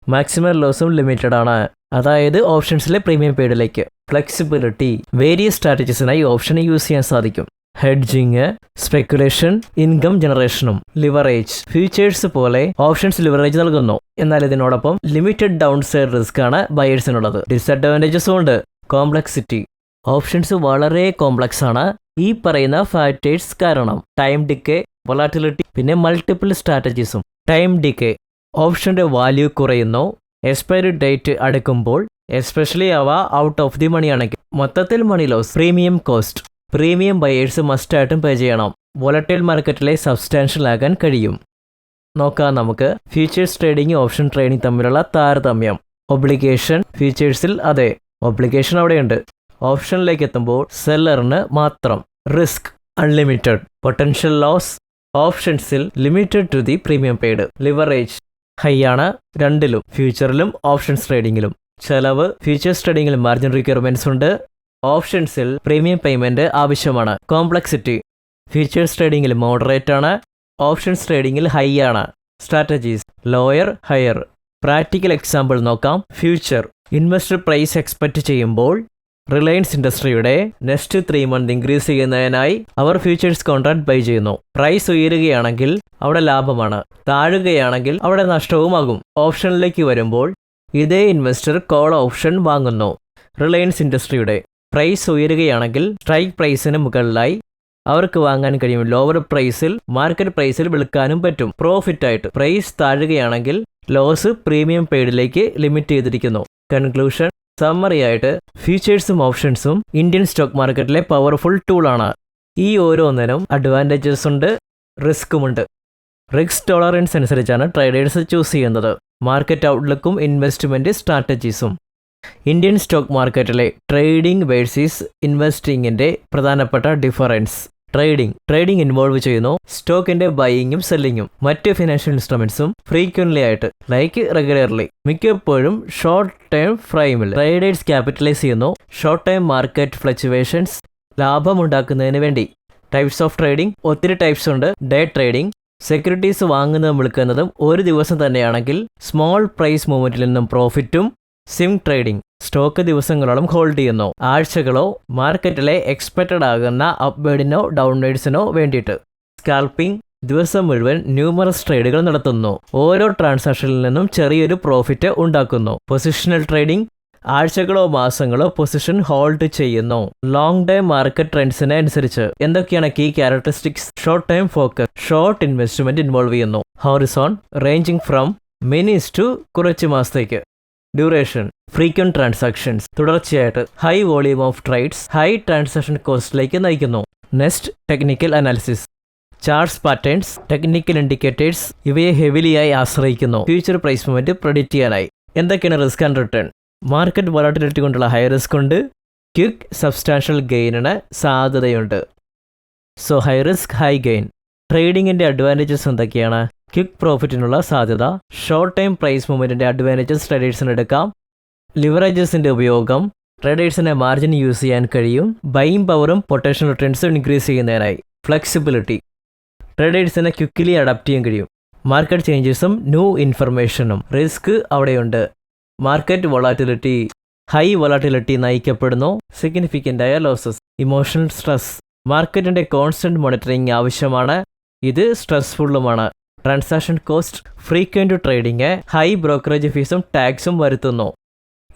മാക്സിമം ലോസും ലിമിറ്റഡ് ആണ്, അതായത് ഓപ്ഷൻസിലെ പ്രീമിയം പീരീഡിലേക്ക്. ഫ്ലെക്സിബിലിറ്റി. വേരിയസ് സ്ട്രാറ്റജീസിനായി ഓപ്ഷൻ യൂസ് ചെയ്യാൻ സാധിക്കും. ഹെഡ്ജിങ്, സ്പെക്കുലേഷൻ, ഇൻകം ജനറേഷനും. ലിവറേജ്. ഫ്യൂച്ചേഴ്സ് പോലെ ഓപ്ഷൻസ് ലിവറേജ് നൽകുന്നു, എന്നാൽ ഇതിനോടൊപ്പം ലിമിറ്റഡ് ഡൗൺ സൈഡ് റിസ്ക് ആണ് ബയേഴ്സിനുള്ളത്. ഡിസഡ്വാൻറ്റേജസും ഉണ്ട്. കോംപ്ലക്സിറ്റി. ഓപ്ഷൻസ് വളരെ കോംപ്ലക്സ് ആണ് ഈ പറയുന്ന ഫാക്ടേഴ്സ് കാരണം. ടൈം ഡിക്കേ, വൊളാറ്റിലിറ്റി, പിന്നെ മൾട്ടിപ്പിൾ സ്ട്രാറ്റജീസും. Time decay. ഓപ്ഷന്റെ വാല്യൂ കുറയുന്നു എക്സ്പയറി ഡേറ്റ് അടുക്കുമ്പോൾ, എസ്പെഷ്യലി അവ ഔട്ട് ഓഫ് ദി മണി ആണെങ്കിൽ. മൊത്തത്തിൽ money loss. Premium cost. Premium buyers മസ്റ്റായിട്ടും പേ ചെയ്യണം. വോളറ്റൈൽ മാർക്കറ്റിലെ സബ്സ്റ്റാൻഷ്യൽ ആകാൻ കഴിയും. നോക്കാം നമുക്ക് ഫ്യൂച്ചേഴ്സ് ട്രേഡിംഗ് ഓപ്ഷൻ ട്രേഡിംഗ് തമ്മിലുള്ള താരതമ്യം. ഒബ്ലിഗേഷൻ. ഫ്യൂച്ചേഴ്സിൽ അതെ ഒബ്ലിഗേഷൻ അവിടെയുണ്ട്, ഓപ്ഷനിലേക്ക് എത്തുമ്പോൾ സെല്ലറിന് മാത്രം. Risk unlimited. പൊട്ടൻഷ്യൽ ലോസ് ഓപ്ഷൻസിൽ limited to the premium paid. Leverage high ആണ് രണ്ടിലും, ഫ്യൂച്ചറിലും ഓപ്ഷൻസ് ട്രേഡിംഗിലും. ചെലവ് ഫ്യൂച്ചേഴ്സ് ട്രേഡിംഗിൽ മാർജിൻ റിക്വയർമെന്റ്സ് ഉണ്ട്, ഓപ്ഷൻസിൽ പ്രീമിയം പേയ്മെന്റ് ആവശ്യമാണ്. കോംപ്ലക്സിറ്റി ഫ്യൂച്ചേഴ്സ് ട്രേഡിംഗിൽ മോഡറേറ്റ് ആണ്, ഓപ്ഷൻസ് ട്രേഡിംഗിൽ ഹൈ ആണ്. Strategies lawyer higher. Practical example നോക്കാം. ഫ്യൂച്ചർ ഇൻവെസ്റ്റർ പ്രൈസ് എക്സ്പെക്ട് ചെയ്യുമ്പോൾ റിലയൻസ് ഇൻഡസ്ട്രിയുടെ നെക്സ്റ്റ് 3 മന്ത് ഇൻക്രീസ് ചെയ്യുന്നതിനായി അവർ ഫ്യൂച്ചേഴ്സ് കോൺട്രാക്ട് ബൈ ചെയ്യുന്നു. പ്രൈസ് ഉയരുകയാണെങ്കിൽ അവിടെ ലാഭമാണ്, താഴുകയാണെങ്കിൽ അവിടെ നഷ്ടവുമാകും. ഓപ്ഷനിലേക്ക് വരുമ്പോൾ ഇതേ ഇൻവെസ്റ്റർ കോൾ ഓപ്ഷൻ വാങ്ങുന്നു. റിലയൻസ് ഇൻഡസ്ട്രിയുടെ പ്രൈസ് ഉയരുകയാണെങ്കിൽ സ്ട്രൈക്ക് പ്രൈസിന് മുകളിലായി അവർക്ക് വാങ്ങാൻ കഴിയും. ലോവർ പ്രൈസിൽ മാർക്കറ്റ് പ്രൈസിൽ വിൽക്കാനും പറ്റും പ്രോഫിറ്റ് ആയിട്ട്. പ്രൈസ് താഴുകയാണെങ്കിൽ ലോസ് പ്രീമിയം പെയ്ഡിലേക്ക് ലിമിറ്റ് ചെയ്തിരിക്കുന്നു. കൺക്ലൂഷൻ സമ്മറി ആയിട്ട് ഫ്യൂച്ചേഴ്സും ഓപ്ഷൻസും ഇന്ത്യൻ സ്റ്റോക്ക് മാർക്കറ്റിലെ പവർഫുൾ ടൂളാണ്. ഈ ഓരോന്നിനും അഡ്വാൻറ്റേജസ് ഉണ്ട്, റിസ്ക്കുമുണ്ട്. റിസ്ക് ടോളറൻസ് അനുസരിച്ചാണ് ട്രേഡേഴ്സ് ചൂസ് ചെയ്യുന്നത്. മാർക്കറ്റ് ഔട്ട്ലുക്കും ഇൻവെസ്റ്റ്മെൻറ്റ് സ്ട്രാറ്റജീസും. ഇന്ത്യൻ സ്റ്റോക്ക് മാർക്കറ്റിലെ ട്രേഡിംഗ് വേഴ്സസ് ഇൻവെസ്റ്റിംഗിൻ്റെ പ്രധാനപ്പെട്ട ഡിഫറൻസ്. ട്രേഡിംഗ് ഇൻവോൾവ് ചെയ്യുന്നു സ്റ്റോക്കിന്റെ ബൈയിങ്ങും സെല്ലിങ്ങും മറ്റ് ഫിനാൻഷ്യൽ ഇൻസ്ട്രുമെന്റ്സും ഫ്രീക്വന്റ്ലി ആയിട്ട് ലൈക്ക് റെഗുലർലി. മിക്കപ്പോഴും ഷോർട്ട് ടൈം ഫ്രെയിമിൽ ട്രേഡേഴ്സ് ക്യാപിറ്റലൈസ് ചെയ്യുന്നു ഷോർട്ട് ടൈം മാർക്കറ്റ് ഫ്ലക്ച്വേഷൻസ് ലാഭമുണ്ടാക്കുന്നതിന് വേണ്ടി. ടൈപ്സ് ഓഫ് ട്രേഡിംഗ് ഒത്തിരി ടൈപ്സ് ഉണ്ട്. ഡേ ട്രേഡിംഗ് സെക്യൂരിറ്റീസ് വാങ്ങുന്നതും വിൽക്കുന്നതും ഒരു ദിവസം തന്നെയാണെങ്കിൽ സ്മോൾ പ്രൈസ് മൂവ്മെന്റിൽ നിന്നും പ്രോഫിറ്റും. സ്വിംഗ് ട്രേഡിംഗ് സ്റ്റോക്ക് ദിവസങ്ങളോളം ഹോൾഡ് ചെയ്യുന്നു, ആഴ്ചകളോ മാർക്കറ്റിലെ എക്സ്പെക്റ്റഡ് ആകുന്ന അപ്വേഡിനോ ഡൗൺവേഡ്സിനോ വേണ്ടിയിട്ട്. സ്കാൽപ്പിംഗ് ദിവസം മുഴുവൻ ന്യൂമറസ് ട്രേഡുകൾ നടത്തുന്നു, ഓരോ ട്രാൻസാക്ഷനിൽ നിന്നും ചെറിയൊരു പ്രോഫിറ്റ് ഉണ്ടാക്കുന്നു. പൊസിഷണൽ ട്രേഡിംഗ് ആഴ്ചകളോ മാസങ്ങളോ പൊസിഷൻ ഹോൾഡ് ചെയ്യുന്നു ലോങ് ടൈം മാർക്കറ്റ് ട്രെൻഡ്സിനെ അനുസരിച്ച്. എന്തൊക്കെയാണ് key characteristics? Short time focus, short investment involve ചെയ്യുന്നു. Horizon ranging from minutes to കുറച്ച് മാസത്തേക്ക്. ഡ്യൂറേഷൻ ഫ്രീക്വന്റ് ട്രാൻസാക്ഷൻസ് തുടർച്ചയായിട്ട്. High volume of trades high transaction കോസ്റ്റിലേക്ക് നയിക്കുന്നു. Next technical analysis. Charts patterns technical indicators ഇവയെ ഹെവിലിയായി ആശ്രയിക്കുന്നു ഫ്യൂച്ചർ പ്രൈസ് മൂവ്മെന്റ് പ്രെഡിക്റ്റ് ചെയ്യാനായി. എന്തൊക്കെയാണ് risk and return? Market volatility കൊണ്ടുള്ള ഹൈ റിസ്ക് ഉണ്ട്, ക്വിക്ക് സബ്സ്റ്റാൻഷ്യൽ ഗെയിനിന് സാധ്യതയുണ്ട്. So high risk high gain. ട്രേഡിങ്ങിന്റെ അഡ്വാൻറ്റേജസ് എന്തൊക്കെയാണ്? ക്വിക്ക് പ്രോഫിറ്റിനുള്ള സാധ്യത, ഷോർട്ട് ടൈം പ്രൈസ് മൂവ്മെന്റിന്റെ അഡ്വാൻറ്റേജസ് ട്രേഡേഴ്സിന് എടുക്കാം. ലിവറേജസിന്റെ ഉപയോഗം, ട്രേഡേഴ്സിനെ മാർജിൻ യൂസ് ചെയ്യാൻ കഴിയും. ബൈയിങ് പവറും പൊട്ടൻഷ്യൽ റിട്ടേൺസും ഇൻക്രീസ് ചെയ്യുന്നതിനായി. ഫ്ലെക്സിബിലിറ്റി ട്രേഡേഴ്സിനെ ക്വിക്കലി അഡാപ്റ്റ് ചെയ്യാൻ കഴിയും. മാർക്കറ്റ് ചേഞ്ചസും ന്യൂ ഇൻഫർമേഷനും. റിസ്ക് അവിടെയുണ്ട്. മാർക്കറ്റ് വൊളാറ്റിലിറ്റി ഹൈ വൊളാറ്റിലിറ്റി നയിക്കപ്പെടുന്നു സിഗ്നിഫിക്കൻ്റായ ലോസസ്. ഇമോഷണൽ സ്ട്രെസ് മാർക്കറ്റിന്റെ കോൺസ്റ്റന്റ് മോണിറ്ററിംഗ് ആവശ്യമാണ്, ഇത് സ്ട്രെസ്ഫുള്ളുമാണ്. Transaction cost frequent trading high brokerage ഫീസും ടാക്സും വരുത്തുന്നു.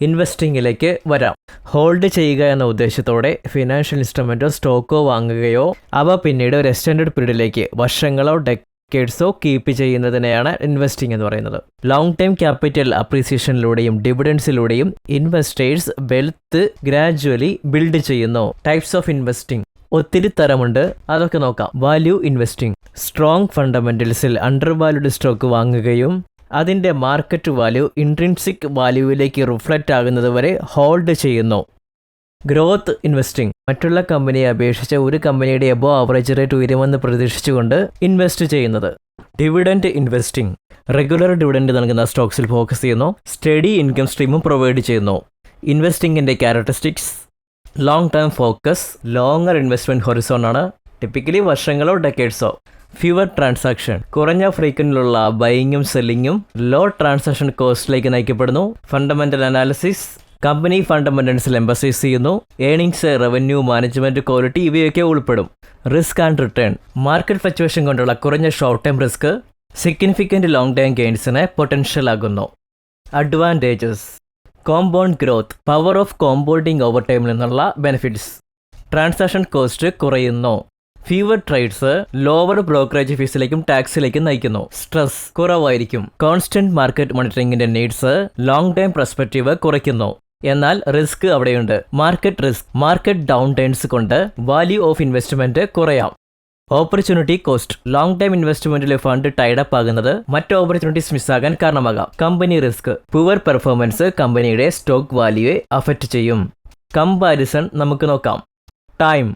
ഇൻവെസ്റ്റിംഗിലേക്ക് വരാം. ഹോൾഡ് ചെയ്യുക എന്ന ഉദ്ദേശത്തോടെ ഫിനാൻഷ്യൽ ഇൻസ്ട്രുമെന്റോ സ്റ്റോക്കോ വാങ്ങുകയോ അവ പിന്നീട് ഒരു എക്സ്റ്റൻഡഡ് പീരീഡിലേക്ക് വർഷങ്ങളോ ഡെക്കേഡ്സോ കീപ്പ് ചെയ്യുന്നതിനെയാണ് ഇൻവെസ്റ്റിംഗ് എന്ന് പറയുന്നത്. ലോങ് ടൈം ക്യാപിറ്റൽ അപ്രീസിയേഷനിലൂടെയും ഡിവിഡൻസിലൂടെയും ഇൻവെസ്റ്റേഴ്സ് വെൽത്ത് ഗ്രാജുവലി ബിൽഡ് ചെയ്യുന്നു. ടൈപ്സ് ഓഫ് ഇൻവെസ്റ്റിംഗ് ഒത്തിരി തരമുണ്ട്, അതൊക്കെ നോക്കാം. വാല്യൂ ഇൻവെസ്റ്റിംഗ് സ്ട്രോങ് ഫണ്ടമെന്റൽസിൽ അണ്ടർ വാല്യൂഡ് സ്റ്റോക്ക് വാങ്ങുകയും അതിൻ്റെ മാർക്കറ്റ് വാല്യൂ ഇൻട്രിൻസിക് വാല്യൂവിലേക്ക് റിഫ്ലക്റ്റ് ആകുന്നത് വരെ ഹോൾഡ് ചെയ്യുന്നു. ഗ്രോത്ത് ഇൻവെസ്റ്റിംഗ് മറ്റുള്ള കമ്പനിയെ അപേക്ഷിച്ച് ഒരു കമ്പനിയുടെ എബോ ആവറേജ് റേറ്റ് ഉയരുമെന്ന് പ്രതീക്ഷിച്ചുകൊണ്ട് ഇൻവെസ്റ്റ് ചെയ്യുന്നത്. ഡിവിഡൻഡ് ഇൻവെസ്റ്റിംഗ് റെഗുലർ ഡിവിഡൻഡ് നൽകുന്ന സ്റ്റോക്സിൽ ഫോക്കസ് ചെയ്യുന്നു, സ്റ്റഡി ഇൻകം സ്ട്രീമും പ്രൊവൈഡ് ചെയ്യുന്നു. ഇൻവെസ്റ്റിംഗിൻ്റെ characteristics long term focus, longer investment horizon ആണ്, ടിപ്പിക്കലി വർഷങ്ങളോ ഡെക്കേഡ്സോ. ഫ്യൂവർ ട്രാൻസാക്ഷൻ കുറഞ്ഞ ഫ്രീക്വന്റിലുള്ള ബൈയിങ്ങും സെല്ലിങ്ങും ലോ ട്രാൻസാക്ഷൻ കോസ്റ്റിലേക്ക് നയിക്കപ്പെടുന്നു. ഫണ്ടമെന്റൽ അനാലിസിസ് കമ്പനി ഫണ്ടമെന്റൽസിൽ എംഫസൈസ് ചെയ്യുന്നു. ഏണിങ്സ്, റവന്യൂ, മാനേജ്മെന്റ്, ക്വാളിറ്റി ഇവയൊക്കെ ഉൾപ്പെടും. Risk and return market fluctuation കൊണ്ടുള്ള കുറഞ്ഞ short time risk significant long time ഗെയിൻസിന് പൊട്ടൻഷ്യൽ ആകുന്നു. Advantages compound growth power of compounding over ടൈമിൽ നിന്നുള്ള ബെനിഫിറ്റ്സ്. ട്രാൻസാക്ഷൻ കോസ്റ്റ് കുറയുന്നു. ഫ്യൂവർ ട്രേഡ്സ് ലോവർ ബ്രോക്കറേജ് ഫീസിലേക്കും ടാക്സിലേക്കും നയിക്കുന്നു. സ്ട്രെസ് കുറവായിരിക്കും. കോൺസ്റ്റന്റ് മാർക്കറ്റ് മോണിറ്ററിംഗിന്റെ നീഡ്സ് ലോങ് ടൈം പെർസ്പെക്റ്റീവ് കുറയ്ക്കുന്നു. എന്നാൽ റിസ്ക് അവിടെയുണ്ട്. Market risk market downturns കൊണ്ട് വാല്യൂ ഓഫ് ഇൻവെസ്റ്റ്മെന്റ് കുറയാം. ഓപ്പർച്യൂണിറ്റി കോസ്റ്റ് ലോങ് ടൈം ഇൻവെസ്റ്റ്മെന്റിലെ ഫണ്ട് ടൈഡപ്പ് ആകുന്നത് മറ്റ് ഓപ്പർച്യൂണിറ്റീസ് മിസ്സാകാൻ കാരണമാകാം. കമ്പനി റിസ്ക് പുവർ പെർഫോമൻസ് കമ്പനിയുടെ സ്റ്റോക്ക് വാല്യൂയെ അഫക്റ്റ് ചെയ്യും. കമ്പാരിസൺ നമുക്ക് നോക്കാം. ടൈം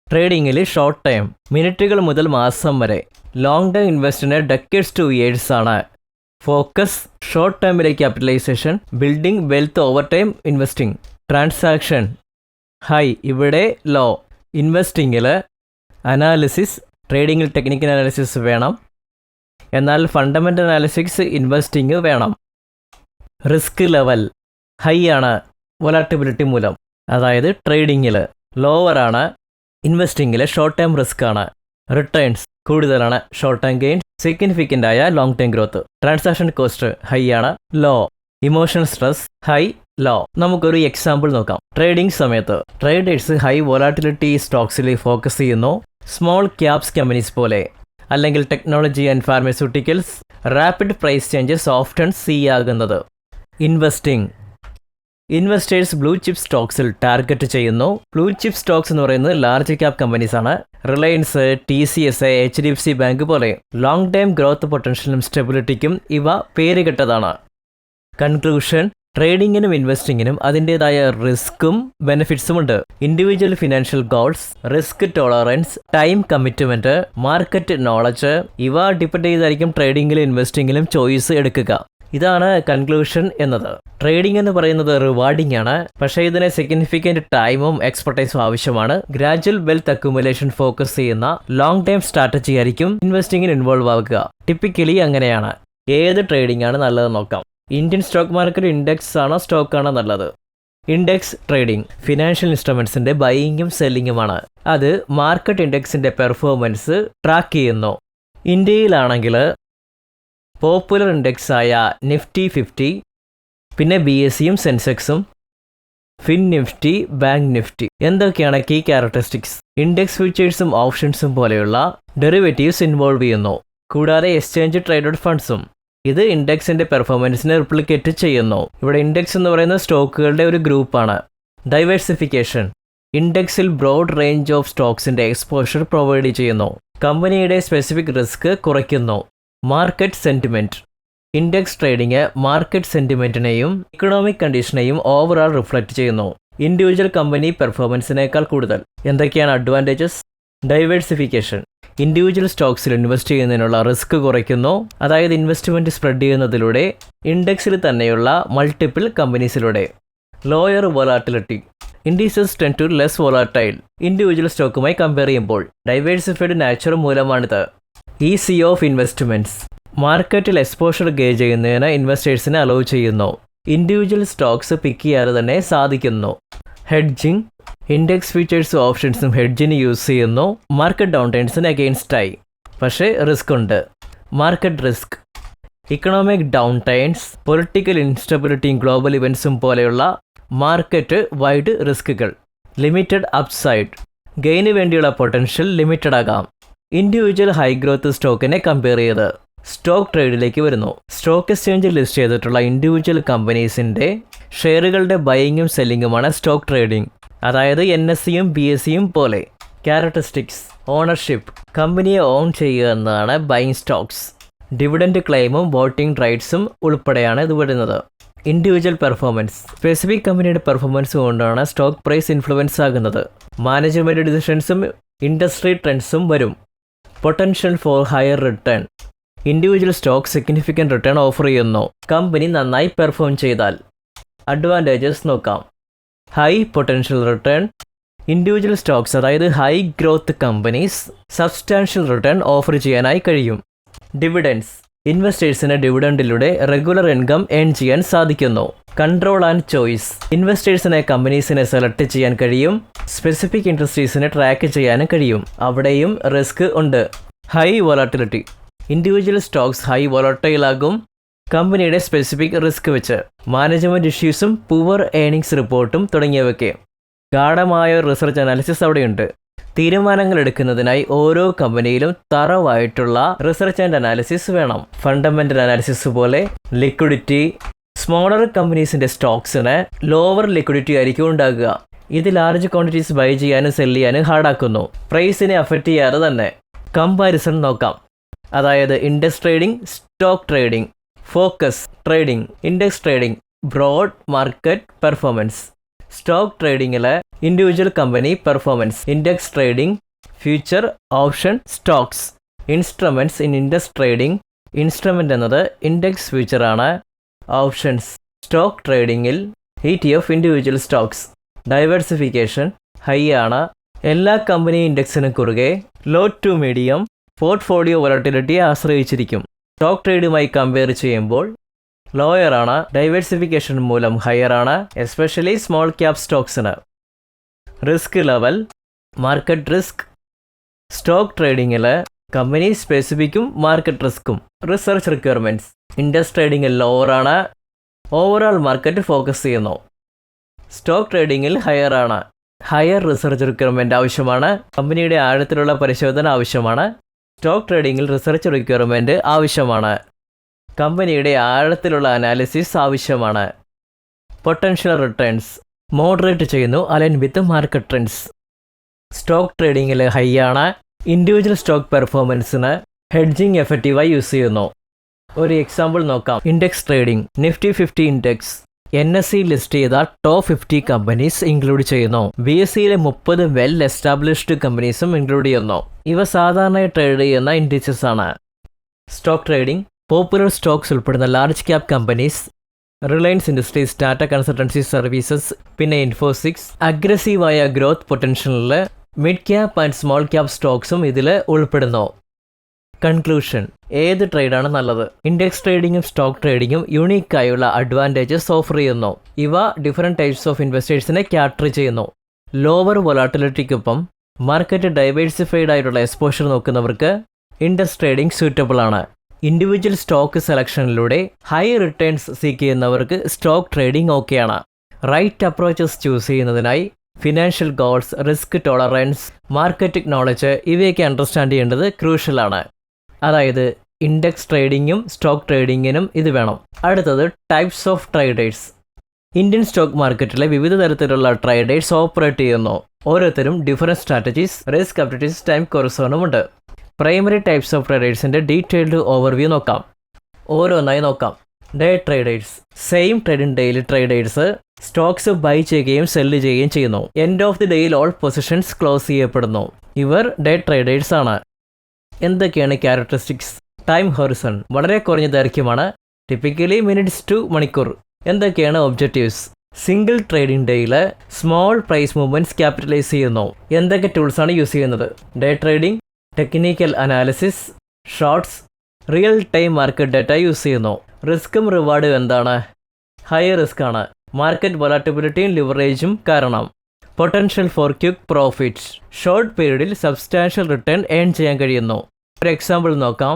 ട്രേഡിങ്ങിൽ ഷോർട്ട് ടൈം മിനിറ്റുകൾ മുതൽ മാസം വരെ. ലോങ് ടൈം ഇൻവെസ്റ്റിന് ഡെക്കേഡ്സ് ടു ഇയേഴ്സ് ആണ്. ഫോക്കസ് ഷോർട്ട് ടൈമിലെ capitalization, building wealth over time investing. Transaction high, ഇവിടെ ലോ. ഇൻവെസ്റ്റിങ്ങിൽ അനാലിസിസ്, ട്രേഡിങ്ങിൽ ടെക്നിക്കൽ അനാലിസിസ് വേണം, എന്നാൽ ഫണ്ടമെൻ്റൽ അനാലിസിസ് ഇൻവെസ്റ്റിംഗ് വേണം. റിസ്ക് ലെവൽ ഹൈ ആണ് വൊളാറ്റിലിറ്റി മൂലം, അതായത് ട്രേഡിങ്ങിൽ. ലോവറാണ് ഇൻവെസ്റ്റിങ്ങിൽ, ഷോർട്ട് ടൈം റിസ്ക് ആണ്. റിട്ടേൺസ് കൂടുതലാണ്, ഷോർട്ട് ടൈം ഗെയിൻ സിഗ്നിഫിക്കൻ്റ് ആയ long time growth. Transaction cost high ആണ്, low. Emotional stress high, low. നമുക്കൊരു എക്സാമ്പിൾ നോക്കാം. ട്രേഡിംഗ് സമയത്ത് ട്രേഡേഴ്സ് ഹൈ വൊളാറ്റിലിറ്റി സ്റ്റോക്സിൽ ഫോക്കസ് ചെയ്യുന്നു. സ്മോൾ ക്യാപ്സ് കമ്പനീസ് പോലെ, അല്ലെങ്കിൽ technology and pharmaceuticals. Rapid price changes often see ആകുന്നത്. ഇൻവെസ്റ്റിംഗ് ഇൻവെസ്റ്റേഴ്സ് ബ്ലൂ ചിപ്പ് സ്റ്റോക്സിൽ ടാർഗറ്റ് ചെയ്യുന്നു. ബ്ലൂ ചിപ്പ് സ്റ്റോക്സ് എന്ന് പറയുന്നത് ലാർജ് ക്യാപ് കമ്പനീസ് ആണ്. റിലയൻസ്, TCS, HDFC ബാങ്ക് പോലെ. ലോങ് ടൈം ഗ്രോത്ത് പൊട്ടൻഷ്യലും സ്റ്റെബിലിറ്റിക്കും ഇവ പേരുകെട്ടതാണ്. കൺക്ലൂഷൻ ട്രേഡിങ്ങിനും ഇൻവെസ്റ്റിങ്ങിനും അതിൻ്റെതായ റിസ്ക്കും ബെനിഫിറ്റ്സും ഉണ്ട്. Individual financial goals, risk tolerance, time commitment, market knowledge ഇവ ഡിപ്പെൻഡ് ചെയ്തായിരിക്കും ട്രേഡിങ്ങിലും ഇൻവെസ്റ്റിങ്ങിലും ചോയ്സ് എടുക്കുക. ഇതാണ് കൺക്ലൂഷൻ എന്നത്. ട്രേഡിംഗ് എന്ന് പറയുന്നത് റിവാർഡിംഗ് ആണ്, പക്ഷേ ഇതിന് സിഗ്നിഫിക്കൻറ്റ് ടൈമും എക്സ്പെർട്ടൈസും ആവശ്യമാണ്. ഗ്രാജുവൽ വെൽത്ത് അക്യുമുലേഷൻ ഫോക്കസ് ചെയ്യുന്ന ലോങ് ടൈം സ്ട്രാറ്റജി ആയിരിക്കും ഇൻവെസ്റ്റിങ്ങിന് ഇൻവോൾവ് ആവുക. ടിപ്പിക്കലി അങ്ങനെയാണ്. ഏത് ട്രേഡിംഗ് ആണ് നല്ലത് നോക്കാം. ഇന്ത്യൻ സ്റ്റോക്ക് മാർക്കറ്റ് ഇൻഡെക്സ് ആണോ സ്റ്റോക്കാണോ നല്ലത്? ഇൻഡെക്സ് ട്രേഡിംഗ് ഫിനാൻഷ്യൽ ഇൻസ്ട്രുമെൻസിൻ്റെ ബൈയിങ്ങും സെല്ലിങ്ങുമാണ്. അത് മാർക്കറ്റ് ഇൻഡെക്സിൻ്റെ പെർഫോമൻസ് ട്രാക്ക് ചെയ്യുന്നു. ഇന്ത്യയിലാണെങ്കിൽ പോപ്പുലർ ഇൻഡെക്സ് ആയ നിഫ്റ്റി 50, പിന്നെ BSEയും സെൻസെക്സും, ഫിൻ നിഫ്റ്റി, ബാങ്ക് നിഫ്റ്റി. എന്തൊക്കെയാണ് കീ ക്യാരക്ടറിസ്റ്റിക്സ്? ഇൻഡെക്സ് ഫ്യൂച്ചേഴ്സും ഓപ്ഷൻസും പോലെയുള്ള ഡെറിവേറ്റീവ്സ് ഇൻവോൾവ് ചെയ്യുന്നു. കൂടാതെ എക്സ്ചേഞ്ച് ട്രേഡഡ് ഫണ്ട്സും. ഇത് ഇൻഡെക്സിൻ്റെ പെർഫോമൻസിനെ റിപ്ലിക്കേറ്റ് ചെയ്യുന്നു. ഇവിടെ ഇൻഡെക്സ് എന്ന് പറയുന്നത് സ്റ്റോക്കുകളുടെ ഒരു ഗ്രൂപ്പാണ്. ഡൈവേഴ്സിഫിക്കേഷൻ ഇൻഡെക്സിൽ ബ്രോഡ് റേഞ്ച് ഓഫ് സ്റ്റോക്സിൻ്റെ എക്സ്പോഷർ പ്രൊവൈഡ് ചെയ്യുന്നു. കമ്പനിയുടെ സ്പെസിഫിക് റിസ്ക് കുറയ്ക്കുന്നു. Market sentiment index trading market സെൻറ്റിമെൻറ്റിനെയും ഇക്കണോമിക് കണ്ടീഷനെയും ഓവറാൾ റിഫ്ലക്റ്റ് ചെയ്യുന്നു. ഇൻഡിവിജ്വൽ കമ്പനി പെർഫോമൻസിനേക്കാൾ കൂടുതൽ. എന്തൊക്കെയാണ് അഡ്വാൻറ്റേജസ്? ഡൈവേഴ്സിഫിക്കേഷൻ ഇൻഡിവിജ്വൽ സ്റ്റോക്സിൽ ഇൻവെസ്റ്റ് ചെയ്യുന്നതിനുള്ള റിസ്ക് കുറയ്ക്കുന്നു. അതായത് ഇൻവെസ്റ്റ്മെൻറ്റ് സ്പ്രെഡ് ചെയ്യുന്നതിലൂടെ ഇൻഡെക്സിൽ തന്നെയുള്ള മൾട്ടിപ്പിൾ കമ്പനീസിലൂടെ. Lower volatility indices tend to less volatile individual സ്റ്റോക്കുമായി കമ്പയർ ചെയ്യുമ്പോൾ. ഡൈവേഴ്സിഫൈഡ് നാച്ചർ മൂലമാണിത്. ഈസി ഓഫ് ഇൻവെസ്റ്റ്മെൻറ്റ്സ് മാർക്കറ്റിൽ എക്സ്പോഷർ ഗെയിൻ ചെയ്യുന്നതിന് ഇൻവെസ്റ്റേഴ്സിനെ അലോ ചെയ്യുന്നു. ഇൻഡിവിജ്വൽ സ്റ്റോക്സ് പിക്ക് ചെയ്യാതെ തന്നെ സാധിക്കുന്നു. ഹെഡ്ജിങ് ഇൻഡെക്സ് ഫീച്ചേഴ്സും ഓപ്ഷൻസും ഹെഡ്ജിന് യൂസ് ചെയ്യുന്നു. മാർക്കറ്റ് ഡൗൺ ടൈൻസിന് അഗെയിൻസ്റ്റായി, പക്ഷേ റിസ്ക് ഉണ്ട്. Market risk economic downturns, political ഇൻസ്റ്റബിലിറ്റിയും ഗ്ലോബൽ ഇവൻസും പോലെയുള്ള മാർക്കറ്റ് വൈഡ് റിസ്കുകൾ. ലിമിറ്റഡ് അപ്സൈഡ് ഗെയിന് വേണ്ടിയുള്ള പൊട്ടൻഷ്യൽ ലിമിറ്റഡ് ആകാം. ഇൻഡിവിജ്വൽ ഹൈ ഗ്രോത്ത് സ്റ്റോക്കിനെ കമ്പയർ ചെയ്ത് സ്റ്റോക്ക് ട്രേഡിലേക്ക് വരുന്നു. സ്റ്റോക്ക് എക്സ്ചേഞ്ചിൽ ലിസ്റ്റ് ചെയ്തിട്ടുള്ള ഇൻഡിവിജ്വൽ കമ്പനീസിൻ്റെ ഷെയറുകളുടെ ബൈയിങ്ങും സെല്ലിങ്ങുമാണ് സ്റ്റോക്ക് ട്രേഡിംഗ്. അതായത് NSEയും BSEയും പോലെ. ക്യാരക്ടറിസ്റ്റിക്സ് ഓണർഷിപ്പ് കമ്പനിയെ ഓൺ ചെയ്യുക എന്നതാണ് ബൈയിങ് സ്റ്റോക്സ്. ഡിവിഡൻഡ് ക്ലെയിമും വോട്ടിംഗ് റൈറ്റ്സും ഉൾപ്പെടെയാണ് ഇത് വരുന്നത്. ഇൻഡിവിജ്വൽ പെർഫോമൻസ് സ്പെസിഫിക് കമ്പനിയുടെ പെർഫോമൻസ് കൊണ്ടാണ് സ്റ്റോക്ക് പ്രൈസ് ഇൻഫ്ലുവൻസ് ആകുന്നത്. മാനേജ്മെൻറ്റ് ഡിസിഷൻസും ഇൻഡസ്ട്രി ട്രെൻഡ്സും വരും. Potential for higher return individual stock significant return offer ചെയ്യുന്നു കമ്പനി നന്നായി പെർഫോം ചെയ്താൽ. അഡ്വാൻറ്റേജസ് നോക്കാം. High potential return individual stocks അതായത് high growth companies substantial return offer ചെയ്യാനായി കഴിയും. ഡിവിഡൻസ് ഇൻവെസ്റ്റേഴ്സിന് ഡിവിഡൻഡിലൂടെ റെഗുലർ ഇൻകം ഏൺ ചെയ്യാൻ സാധിക്കുന്നു. കൺട്രോൾ ആൻഡ് ചോയ്സ് ഇൻവെസ്റ്റേഴ്സിനെ കമ്പനീസിനെ സെലക്ട് ചെയ്യാൻ കഴിയും. സ്പെസിഫിക് ഇൻഡസ്ട്രീസിനെ ട്രാക്ക് ചെയ്യാനും കഴിയും. അവിടെയും റിസ്ക് ഉണ്ട്. High volatility individual stocks high volatile ആകും കമ്പനിയുടെ സ്പെസിഫിക് റിസ്ക് വെച്ച്. മാനേജ്മെൻറ്റ് ഇഷ്യൂസും പുവർ ഏണിങ്സ് റിപ്പോർട്ടും തുടങ്ങിയവയ്ക്ക്. ഗാഢമായ റിസർച്ച് അനാലിസിസ് അവിടെയുണ്ട്. തീരുമാനങ്ങൾ എടുക്കുന്നതിനായി ഓരോ കമ്പനിയിലും തറവായിട്ടുള്ള റിസർച്ച് ആൻഡ് അനാലിസിസ് വേണം. ഫണ്ടമെൻ്റൽ അനാലിസിസ് പോലെ ലിക്വിഡിറ്റി സ്മോളർ കമ്പനീസിൻ്റെ സ്റ്റോക്സിന് ലോവർ ലിക്വിഡിറ്റി ആയിരിക്കും ഉണ്ടാകുക. ഇത് ലാർജ് ക്വാണ്ടിറ്റീസ് ബൈ ചെയ്യാനും സെല് ചെയ്യാനും ഹാർഡാക്കുന്നു. പ്രൈസിനെ അഫക്റ്റ് ചെയ്യാതെ തന്നെ. കമ്പാരിസൺ നോക്കാം. അതായത് index trading, stock trading, focus trading, index trading, broad market performance. Stock ട്രേഡിങ്ങിൽ individual company performance, index trading, future, option, stocks, instruments in index trading. Instrument എന്നത് ഇൻഡെക്സ് ഫ്യൂച്ചറാണ്. ഓപ്ഷൻസ്, സ്റ്റോക്ക് ട്രേഡിങ്ങിൽ ETF individual stocks. Diversification high ആണ്. എല്ലാ company ഇൻഡെക്സിനും കുറുകെ low to medium portfolio വോളറ്റിലിറ്റിയെ ആശ്രയിച്ചിരിക്കും. സ്റ്റോക്ക് ട്രേഡുമായി കമ്പയർ ചെയ്യുമ്പോൾ ലോയർ ആണ്. ഡൈവേഴ്സിഫിക്കേഷൻ മൂലം ഹയർ ആണ്, എസ്പെഷ്യലി സ്മോൾ ക്യാപ് സ്റ്റോക്സിന്. Risk level, market risk. Stock ട്രേഡിങ്ങിൽ കമ്പനി സ്പെസിഫിക്കും മാർക്കറ്റ് റിസ്ക്കും. റിസർച്ച് റിക്വയർമെൻറ്റ്സ്, ഇൻഡെക്സ് ട്രേഡിങ്ങിൽ ലോവർ ആണ്. ഓവറോൾ മാർക്കറ്റ് ഫോക്കസ് ചെയ്യുന്നു. സ്റ്റോക്ക് ട്രേഡിങ്ങിൽ ഹയർ ആണ്. ഹയർ റിസർച്ച് റിക്വയർമെൻറ്റ് ആവശ്യമാണ്. കമ്പനിയുടെ ആഴത്തിലുള്ള പരിശോധന ആവശ്യമാണ്. സ്റ്റോക്ക് ട്രേഡിങ്ങിൽ റിസർച്ച് റിക്വയർമെൻറ്റ് ആവശ്യമാണ്. കമ്പനിയുടെ ആഴത്തിലുള്ള അനാലിസിസ് ആവശ്യമാണ്. പൊട്ടൻഷ്യൽ റിട്ടേൺസ് മോഡറേറ്റ് ചെയ്യുന്നു, align with market trends. Stock ട്രേഡിങ്ങിൽ ഹൈ ആണ്. ഇൻഡിവിജ്വൽ സ്റ്റോക്ക് പെർഫോമൻസിന് ഹെഡ്ജിങ് എഫക്റ്റീവായി യൂസ് ചെയ്യുന്നു. ഒരു എക്സാമ്പിൾ നോക്കാം. Index trading, Nifty 50 index NSE list ചെയ്ത ടോപ്പ് 50 കമ്പനീസ് ഇൻക്ലൂഡ് ചെയ്യുന്നു. BSEയിലെ 30 വെൽ എസ്റ്റാബ്ലിഷ്ഡ് കമ്പനീസും ഇൻക്ലൂഡ് ചെയ്യുന്നു. ഇവ സാധാരണയായി ട്രേഡ് ചെയ്യുന്ന ഇൻഡിസസ് ആണ്. സ്റ്റോക്ക് ട്രേഡിംഗ്, പോപ്പുലർ സ്റ്റോക്സ് ഉൾപ്പെടുന്ന large cap companies, Reliance industries, Tata consultancy services, പിന്നെ ഇൻഫോസിക്സ്. അഗ്രസീവായ ഗ്രോത്ത് പൊട്ടൻഷ്യലിൽ mid cap and small cap സ്റ്റോക്സും ഇതിൽ ഉൾപ്പെടുന്നു. കൺക്ലൂഷൻ, ഏത് ട്രേഡാണ് നല്ലത്? ഇൻഡെക്സ് ട്രേഡിങ്ങും സ്റ്റോക്ക് ട്രേഡിങ്ങും യൂണീക്കായുള്ള അഡ്വാൻറ്റേജസ് ഓഫർ ചെയ്യുന്നു. ഇവ ഡിഫറെൻറ്റ് ടൈപ്സ് ഓഫ് ഇൻവെസ്റ്റേഴ്സിനെ ക്യാറ്റർ ചെയ്യുന്നു. ലോവർ വൊളാട്ടിലിറ്റിക്കൊപ്പം മാർക്കറ്റ് ഡൈവേഴ്സിഫൈഡ് ആയിട്ടുള്ള എക്സ്പോഷർ നോക്കുന്നവർക്ക് ഇൻഡെക്സ് ട്രേഡിംഗ് സൂറ്റബിൾ ആണ്. ഇൻഡിവിജ്വൽ സ്റ്റോക്ക് സെലക്ഷനിലൂടെ ഹൈ റിട്ടേൺസ് സീക്ക് ചെയ്യുന്നവർക്ക് സ്റ്റോക്ക് ട്രേഡിംഗ് ഓക്കെയാണ്. റൈറ്റ് അപ്രോച്ചസ് ചൂസ് ചെയ്യുന്നതിനായി financial goals, risk tolerance, market knowledge ഇവയൊക്കെ അണ്ടർസ്റ്റാൻഡ് ചെയ്യേണ്ടത് ക്രൂഷ്യലാണ്. അതായത് ഇൻഡെക്സ് ട്രേഡിങ്ങും സ്റ്റോക്ക് ട്രേഡിങ്ങിനും ഇത് വേണം. അടുത്തത് types of traders. Indian stock മാർക്കറ്റിലെ വിവിധ തരത്തിലുള്ള ട്രേഡേഴ്സ് ഓപ്പറേറ്റ് ചെയ്യുന്നു. ഓരോരുത്തരും different strategies, risk aptitudes, time ഹൊറിസോണുമുണ്ട്. പ്രൈമറി ടൈപ്സ് ഓഫ് ട്രേഡേഴ്സിൻ്റെ ഡീറ്റെയിൽഡ് ഓവർവ്യൂ നോക്കാം. ഓരോന്നായി നോക്കാം. ഡേ ട്രേഡേഴ്സ്, സെയിം ട്രേഡിംഗ് ഡേയിൽ ട്രേഡേഴ്സ് സ്റ്റോക്സ് ബൈ ചെയ്യുകയും സെല്ല് ചെയ്യുകയും ചെയ്യുന്നു. എൻഡ് ഓഫ് ദി ഡേയിൽ ഓൾ പൊസിഷൻസ് ക്ലോസ് ചെയ്യപ്പെടുന്നു. ഇവർ ഡേ ട്രേഡേഴ്സ് ആണ്. എന്തൊക്കെയാണ് ക്യാരക്ടറിസ്റ്റിക്സ്? ടൈം ഹൊറിസൺ വളരെ കുറഞ്ഞ ദൈർഘ്യമാണ്, ടിപ്പിക്കലി മിനിറ്റ്സ് ടു മണിക്കൂർ. എന്തൊക്കെയാണ് ഒബ്ജക്റ്റീവ്സ്? സിംഗിൾ ട്രേഡിംഗ് ഡേയിൽ സ്മോൾ പ്രൈസ് മൂവ്മെൻറ്റ്സ് ക്യാപിറ്റലൈസ് ചെയ്യുന്നു. എന്തൊക്കെ ടൂൾസാണ് യൂസ് ചെയ്യുന്നത്? Day trading, technical analysis, shorts, real time market data use ചെയ്യുന്നു. റിസ്ക്കും റിവാർഡും എന്താണ്? ഹൈ റിസ്ക് ആണ്. മാർക്കറ്റ് വൊളാറ്റിലിറ്റിയും ലിവറേജും കാരണം. Potential four quick profit, short പീരീഡിൽ സബ്സ്റ്റാൻഷ്യൽ റിട്ടേൺ ഏൺ ചെയ്യാൻ കഴിയുന്നു. ഒരു എക്സാമ്പിൾ നോക്കാം.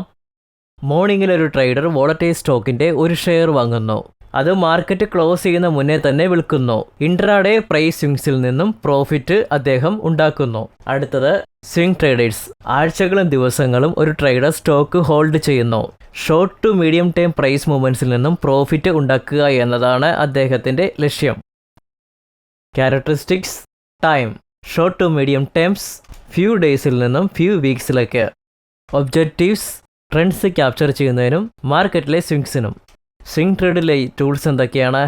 മോർണിംഗിൽ ഒരു ട്രേഡർ വോളറ്റൈൽ സ്റ്റോക്കിൻ്റെ ഒരു ഷെയർ വാങ്ങുന്നു. അത് മാർക്കറ്റ് ക്ലോസ് ചെയ്യുന്ന മുന്നേ തന്നെ വിൽക്കുന്നു. ഇൻട്രാഡേ പ്രൈസ് സ്വിങ്സിൽ നിന്നും പ്രോഫിറ്റ് അദ്ദേഹം ഉണ്ടാക്കുന്നു. അടുത്തത് സ്വിംഗ് ട്രേഡേഴ്സ്. ആഴ്ചകളും ദിവസങ്ങളും ഒരു ട്രേഡർ സ്റ്റോക്ക് ഹോൾഡ് ചെയ്യുന്നു. Short to medium time price മൂവ്മെൻറ്റ്സിൽ നിന്നും പ്രോഫിറ്റ് ഉണ്ടാക്കുക എന്നതാണ് അദ്ദേഹത്തിൻ്റെ ലക്ഷ്യം. Characteristics: time, short to medium times, few ഡേയ്സിൽ നിന്നും ഫ്യൂ വീക്സിലേക്ക്. ഒബ്ജക്റ്റീവ്സ്: ട്രെൻഡ്സ് ക്യാപ്ചർ ചെയ്യുന്നതിനും മാർക്കറ്റിലെ സ്വിങ്സിനും. സ്വിംഗ് ട്രേഡിലെ ടൂൾസ് എന്തൊക്കെയാണ്?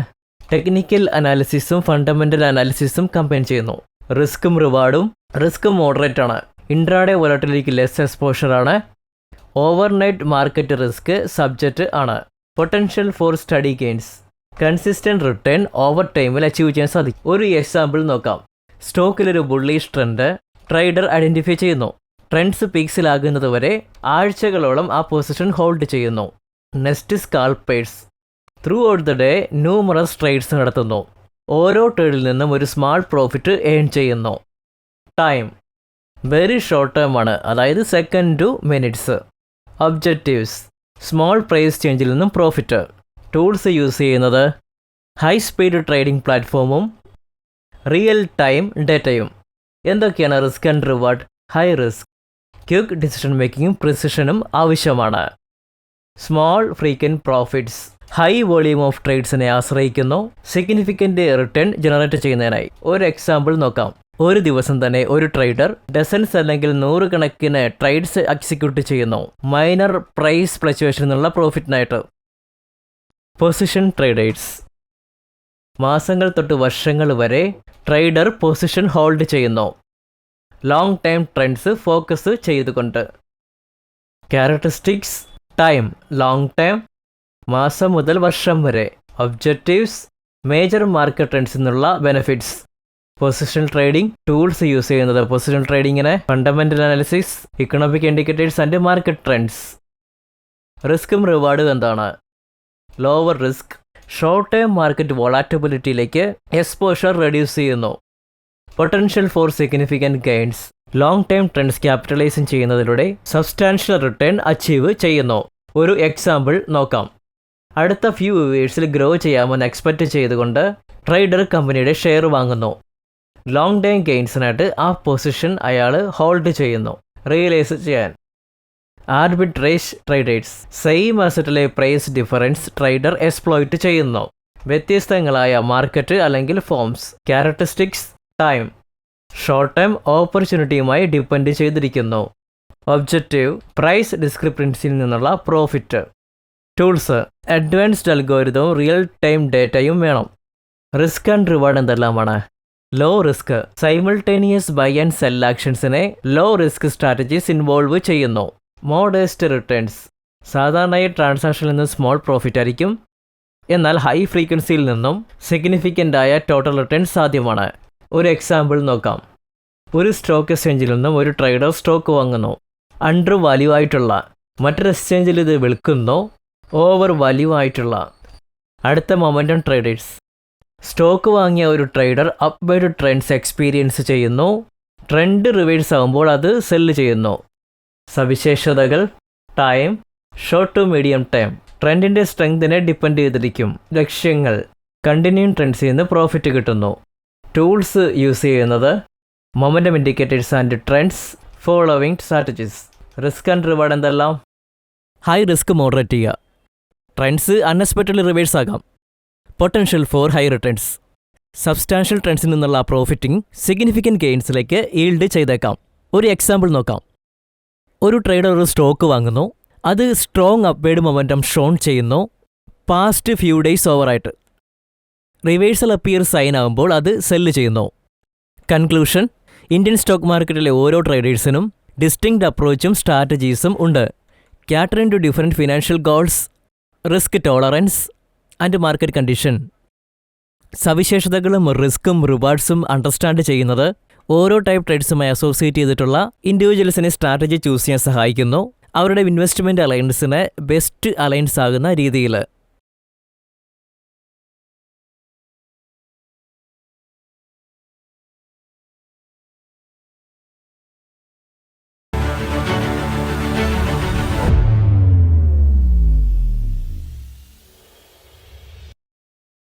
ടെക്നിക്കൽ അനാലിസിസും ഫണ്ടമെൻ്റൽ അനാലിസിസും കമ്പൈൻ ചെയ്യുന്നു. റിസ്ക്കും റിവാർഡും. റിസ്ക് മോഡറേറ്റ് ആണ്. ഇൻട്രാഡേ വോളറ്റിലിറ്റിക്ക് ലെസ് എക്സ്പോഷർ ആണ്. ഓവർനൈറ്റ് മാർക്കറ്റ് റിസ്ക് സബ്ജക്റ്റ് ആണ്. Potential for steady gains. Consistent return over ടൈമിൽ അച്ചീവ് ചെയ്യാൻ സാധിക്കും. ഒരു എക്സാമ്പിൾ നോക്കാം. സ്റ്റോക്കിലൊരു ബുള്ളിഷ് ട്രെൻഡ് ട്രേഡർ ഐഡൻറ്റിഫൈ ചെയ്യുന്നു. ട്രെൻഡ്സ് പീക്സിലാകുന്നത് വരെ ആഴ്ചകളോളം ആ പൊസിഷൻ ഹോൾഡ് ചെയ്യുന്നു. Next scalpers. Throughout the day numerous trades നടത്തുന്നു. ഓരോ ട്രേഡിൽ നിന്നും ഒരു സ്മാൾ പ്രോഫിറ്റ് ഏൺ ചെയ്യുന്നു. ടൈം വെരി ഷോർട്ട് ടേം ആണ്, അതായത് second to minutes. Objectives: small price ചേഞ്ചിൽ നിന്നും പ്രോഫിറ്റ്. ടൂൾസ് യൂസ് ചെയ്യുന്നത് ഹൈ സ്പീഡ് ട്രേഡിംഗ് പ്ലാറ്റ്ഫോമും റിയൽ ടൈം ഡേറ്റയും. എന്തൊക്കെയാണ് risk and reward? High risk, quick decision മേക്കിങ്ങും പ്രിസിഷനും ആവശ്യമാണ്. Small frequent profits, high volume of ട്രേഡ്സിനെ ആശ്രയിക്കുന്നു സിഗ്നിഫിക്കൻ്റ് റിട്ടേൺ ജനറേറ്റ് ചെയ്യുന്നതിനായി. ഒരു എക്സാമ്പിൾ നോക്കാം. ഒരു ദിവസം തന്നെ ഒരു ട്രേഡർ ഡസൻസ് അല്ലെങ്കിൽ 100 കണക്കിന് ട്രേഡ്സ് എക്സിക്യൂട്ട് ചെയ്യുന്നു, മൈനർ പ്രൈസ് ഫ്ലക്ച്വേഷനിൽ നിന്നുള്ള പ്രോഫിറ്റിനായിട്ട്. Position traders. മാസങ്ങൾ തൊട്ട് വർഷങ്ങൾ വരെ ട്രേഡർ പൊസിഷൻ ഹോൾഡ് ചെയ്യുന്നു. ലോങ് ടൈം ട്രെൻഡ്സ് ഫോക്കസ് ചെയ്തുകൊണ്ട്. ക്യാരക്ടറിസ്റ്റിക്സ്: ടൈം ലോങ് ടൈം, മാസം മുതൽ വർഷം വരെ. ഒബ്ജക്റ്റീവ്സ്: മേജർ മാർക്കറ്റ് ട്രെൻഡ്സിൽ നിന്നുള്ള benefits. Position trading tools use ചെയ്യുന്നത് പൊസിഷൻ ട്രേഡിങ്ങിന് fundamental analysis, economic indicators and market trends. റിസ്ക്കും റിവാർഡും എന്താണ്? Lower risk, short term market വോളാറ്റിലിറ്റിയിലേക്ക് എക്സ്പോഷർ റെഡ്യൂസ് ചെയ്യുന്നു. Potential for significant gains, long time trends capitalise ചെയ്യുന്നതിലൂടെ സബ്സ്റ്റാൻഷ്യൽ റിട്ടേൺ അച്ചീവ് ചെയ്യുന്നു. ഒരു എക്സാമ്പിൾ നോക്കാം. അടുത്ത ഫ്യൂ ഇയേഴ്സിൽ ഗ്രോ ചെയ്യാമെന്ന് എക്സ്പെക്റ്റ് ചെയ്തുകൊണ്ട് ട്രേഡർ കമ്പനിയുടെ ഷെയർ വാങ്ങുന്നു. ലോങ് ടൈം ഗെയിൻസിനായിട്ട് ആ പൊസിഷൻ അയാൾ ഹോൾഡ് ചെയ്യുന്നു റിയലൈസ് ചെയ്യാൻ. ആർബിട്രേജ് ട്രേഡേഴ്സ്: സെയിം അസറ്റിലെ പ്രൈസ് ഡിഫറൻസ് ട്രേഡർ എക്സ്പ്ലോയിറ്റ് ചെയ്യുന്നു. വ്യത്യസ്തങ്ങളായ മാർക്കറ്റ് അല്ലെങ്കിൽ forms. Characteristics: time, short time ഓപ്പർച്യൂണിറ്റിയുമായി ഡിപ്പെൻഡ് ചെയ്തിരിക്കുന്നു. ഒബ്ജക്റ്റീവ്: പ്രൈസ് ഡിസ്ക്രിപ്റ്റൻസിയിൽ നിന്നുള്ള പ്രോഫിറ്റ്. ടൂൾസ്: അഡ്വാൻസ്ഡ് അൽഗോരിതവും റിയൽ ടൈം ഡേറ്റയും വേണം. റിസ്ക് ആൻഡ് റിവാർഡ് എന്തെല്ലാമാണ്? Law risk, simultaneous buy and sell ആക്ഷൻസിനെ ലോ റിസ്ക് സ്ട്രാറ്റജീസ് ഇൻവോൾവ് ചെയ്യുന്നു. മോഡസ്റ്റ് റിട്ടേൺസ്, സാധാരണയായി ട്രാൻസാക്ഷനിൽ നിന്ന് സ്മോൾ പ്രോഫിറ്റ് ആയിരിക്കും, എന്നാൽ ഹൈ ഫ്രീക്വൻസിയിൽ നിന്നും സിഗ്നിഫിക്കൻ്റ് ആയ ടോട്ടൽ റിട്ടേൺ സാധ്യമാണ്. ഒരു എക്സാമ്പിൾ നോക്കാം. ഒരു സ്റ്റോക്ക് എക്സ്ചേഞ്ചിൽ നിന്നും ഒരു ട്രേഡർ സ്റ്റോക്ക് വാങ്ങുന്നു. അണ്ടർ വാല്യൂ ആയിട്ടുള്ള, മറ്റൊരു എക്സ്ചേഞ്ചിൽ ഇത് വിൽക്കുന്നു ഓവർ വാല്യൂ ആയിട്ടുള്ള. അടുത്ത മൊമെൻറ്റം ട്രേഡേഴ്സ്: സ്റ്റോക്ക് വാങ്ങിയ ഒരു ട്രേഡർ അപ്വേർഡ് ട്രെൻഡ്സ് എക്സ്പീരിയൻസ് ചെയ്യുന്നു. ട്രെൻഡ് റിവേഴ്സ് ആകുമ്പോൾ അത് സെല്ല് ചെയ്യുന്നു. സവിശേഷതകൾ: time, short to medium time, ട്രെൻഡിൻ്റെ സ്ട്രെങ്തിനെ ഡിപ്പെൻഡ് ചെയ്തിരിക്കും. ലക്ഷ്യങ്ങൾ: കണ്ടിന്യൂയിങ് ട്രെൻഡ്സിൽ നിന്ന് പ്രോഫിറ്റ് കിട്ടുന്നു. ടൂൾസ് യൂസ് ചെയ്യുന്നത് momentum indicators and trends, following strategies. Risk and reward എന്തെല്ലാം? ഹൈ റിസ്ക് മോഡറേറ്റ് ചെയ്യുക. ട്രെൻഡ്സ് അൺഎക്സ്പെക്റ്റഡ്ലി റിവേഴ്സ് ആകാം. Potential for high returns, substantial ട്രെൻഡ്സിൽ നിന്നുള്ള പ്രോഫിറ്റിംഗ് സിഗ്നിഫിക്കൻറ്റ് ഗെയിൻസിലേക്ക് ഈൽഡ് ചെയ്തേക്കാം. ഒരു എക്സാമ്പിൾ നോക്കാം. ഒരു ട്രേഡർ ഒരു സ്റ്റോക്ക് വാങ്ങുന്നു. അത് സ്ട്രോങ് അപ്വേർഡ് മൊമെൻറ്റം ഷോൺ ചെയ്യുന്നു പാസ്റ്റ് ഫ്യൂ ഡേയ്സ് ഓവറായിട്ട്. റിവേഴ്സൽ അപ്പിയർ സൈൻ ആകുമ്പോൾ അത് സെല്ല് ചെയ്യുന്നു. കൺക്ലൂഷൻ: ഇന്ത്യൻ സ്റ്റോക്ക് മാർക്കറ്റിലെ ഓരോ ട്രേഡേഴ്സിനും ഡിസ്റ്റിങ്ക്ട് അപ്രോച്ചും സ്ട്രാറ്റജീസും ഉണ്ട്. Catering to different financial goals, risk tolerance and market condition. സവിശേഷതകളും റിസ്ക്കും റിവാർഡ്സും അണ്ടർസ്റ്റാൻഡ് ചെയ്യുന്നത് ഓരോ ടൈപ്പ് ട്രേഡ്സുമായി അസോസിയേറ്റ് ചെയ്തിട്ടുള്ള ഇൻഡിവിജ്വൽസിനെ സ്ട്രാറ്റജി ചൂസ് ചെയ്യാൻ സഹായിക്കുന്നു. അവരുടെ ഇൻവെസ്റ്റ്മെൻറ്റ് അലയൻസിന് ബെസ്റ്റ് അലയൻസ് ആകുന്ന രീതിയിൽ.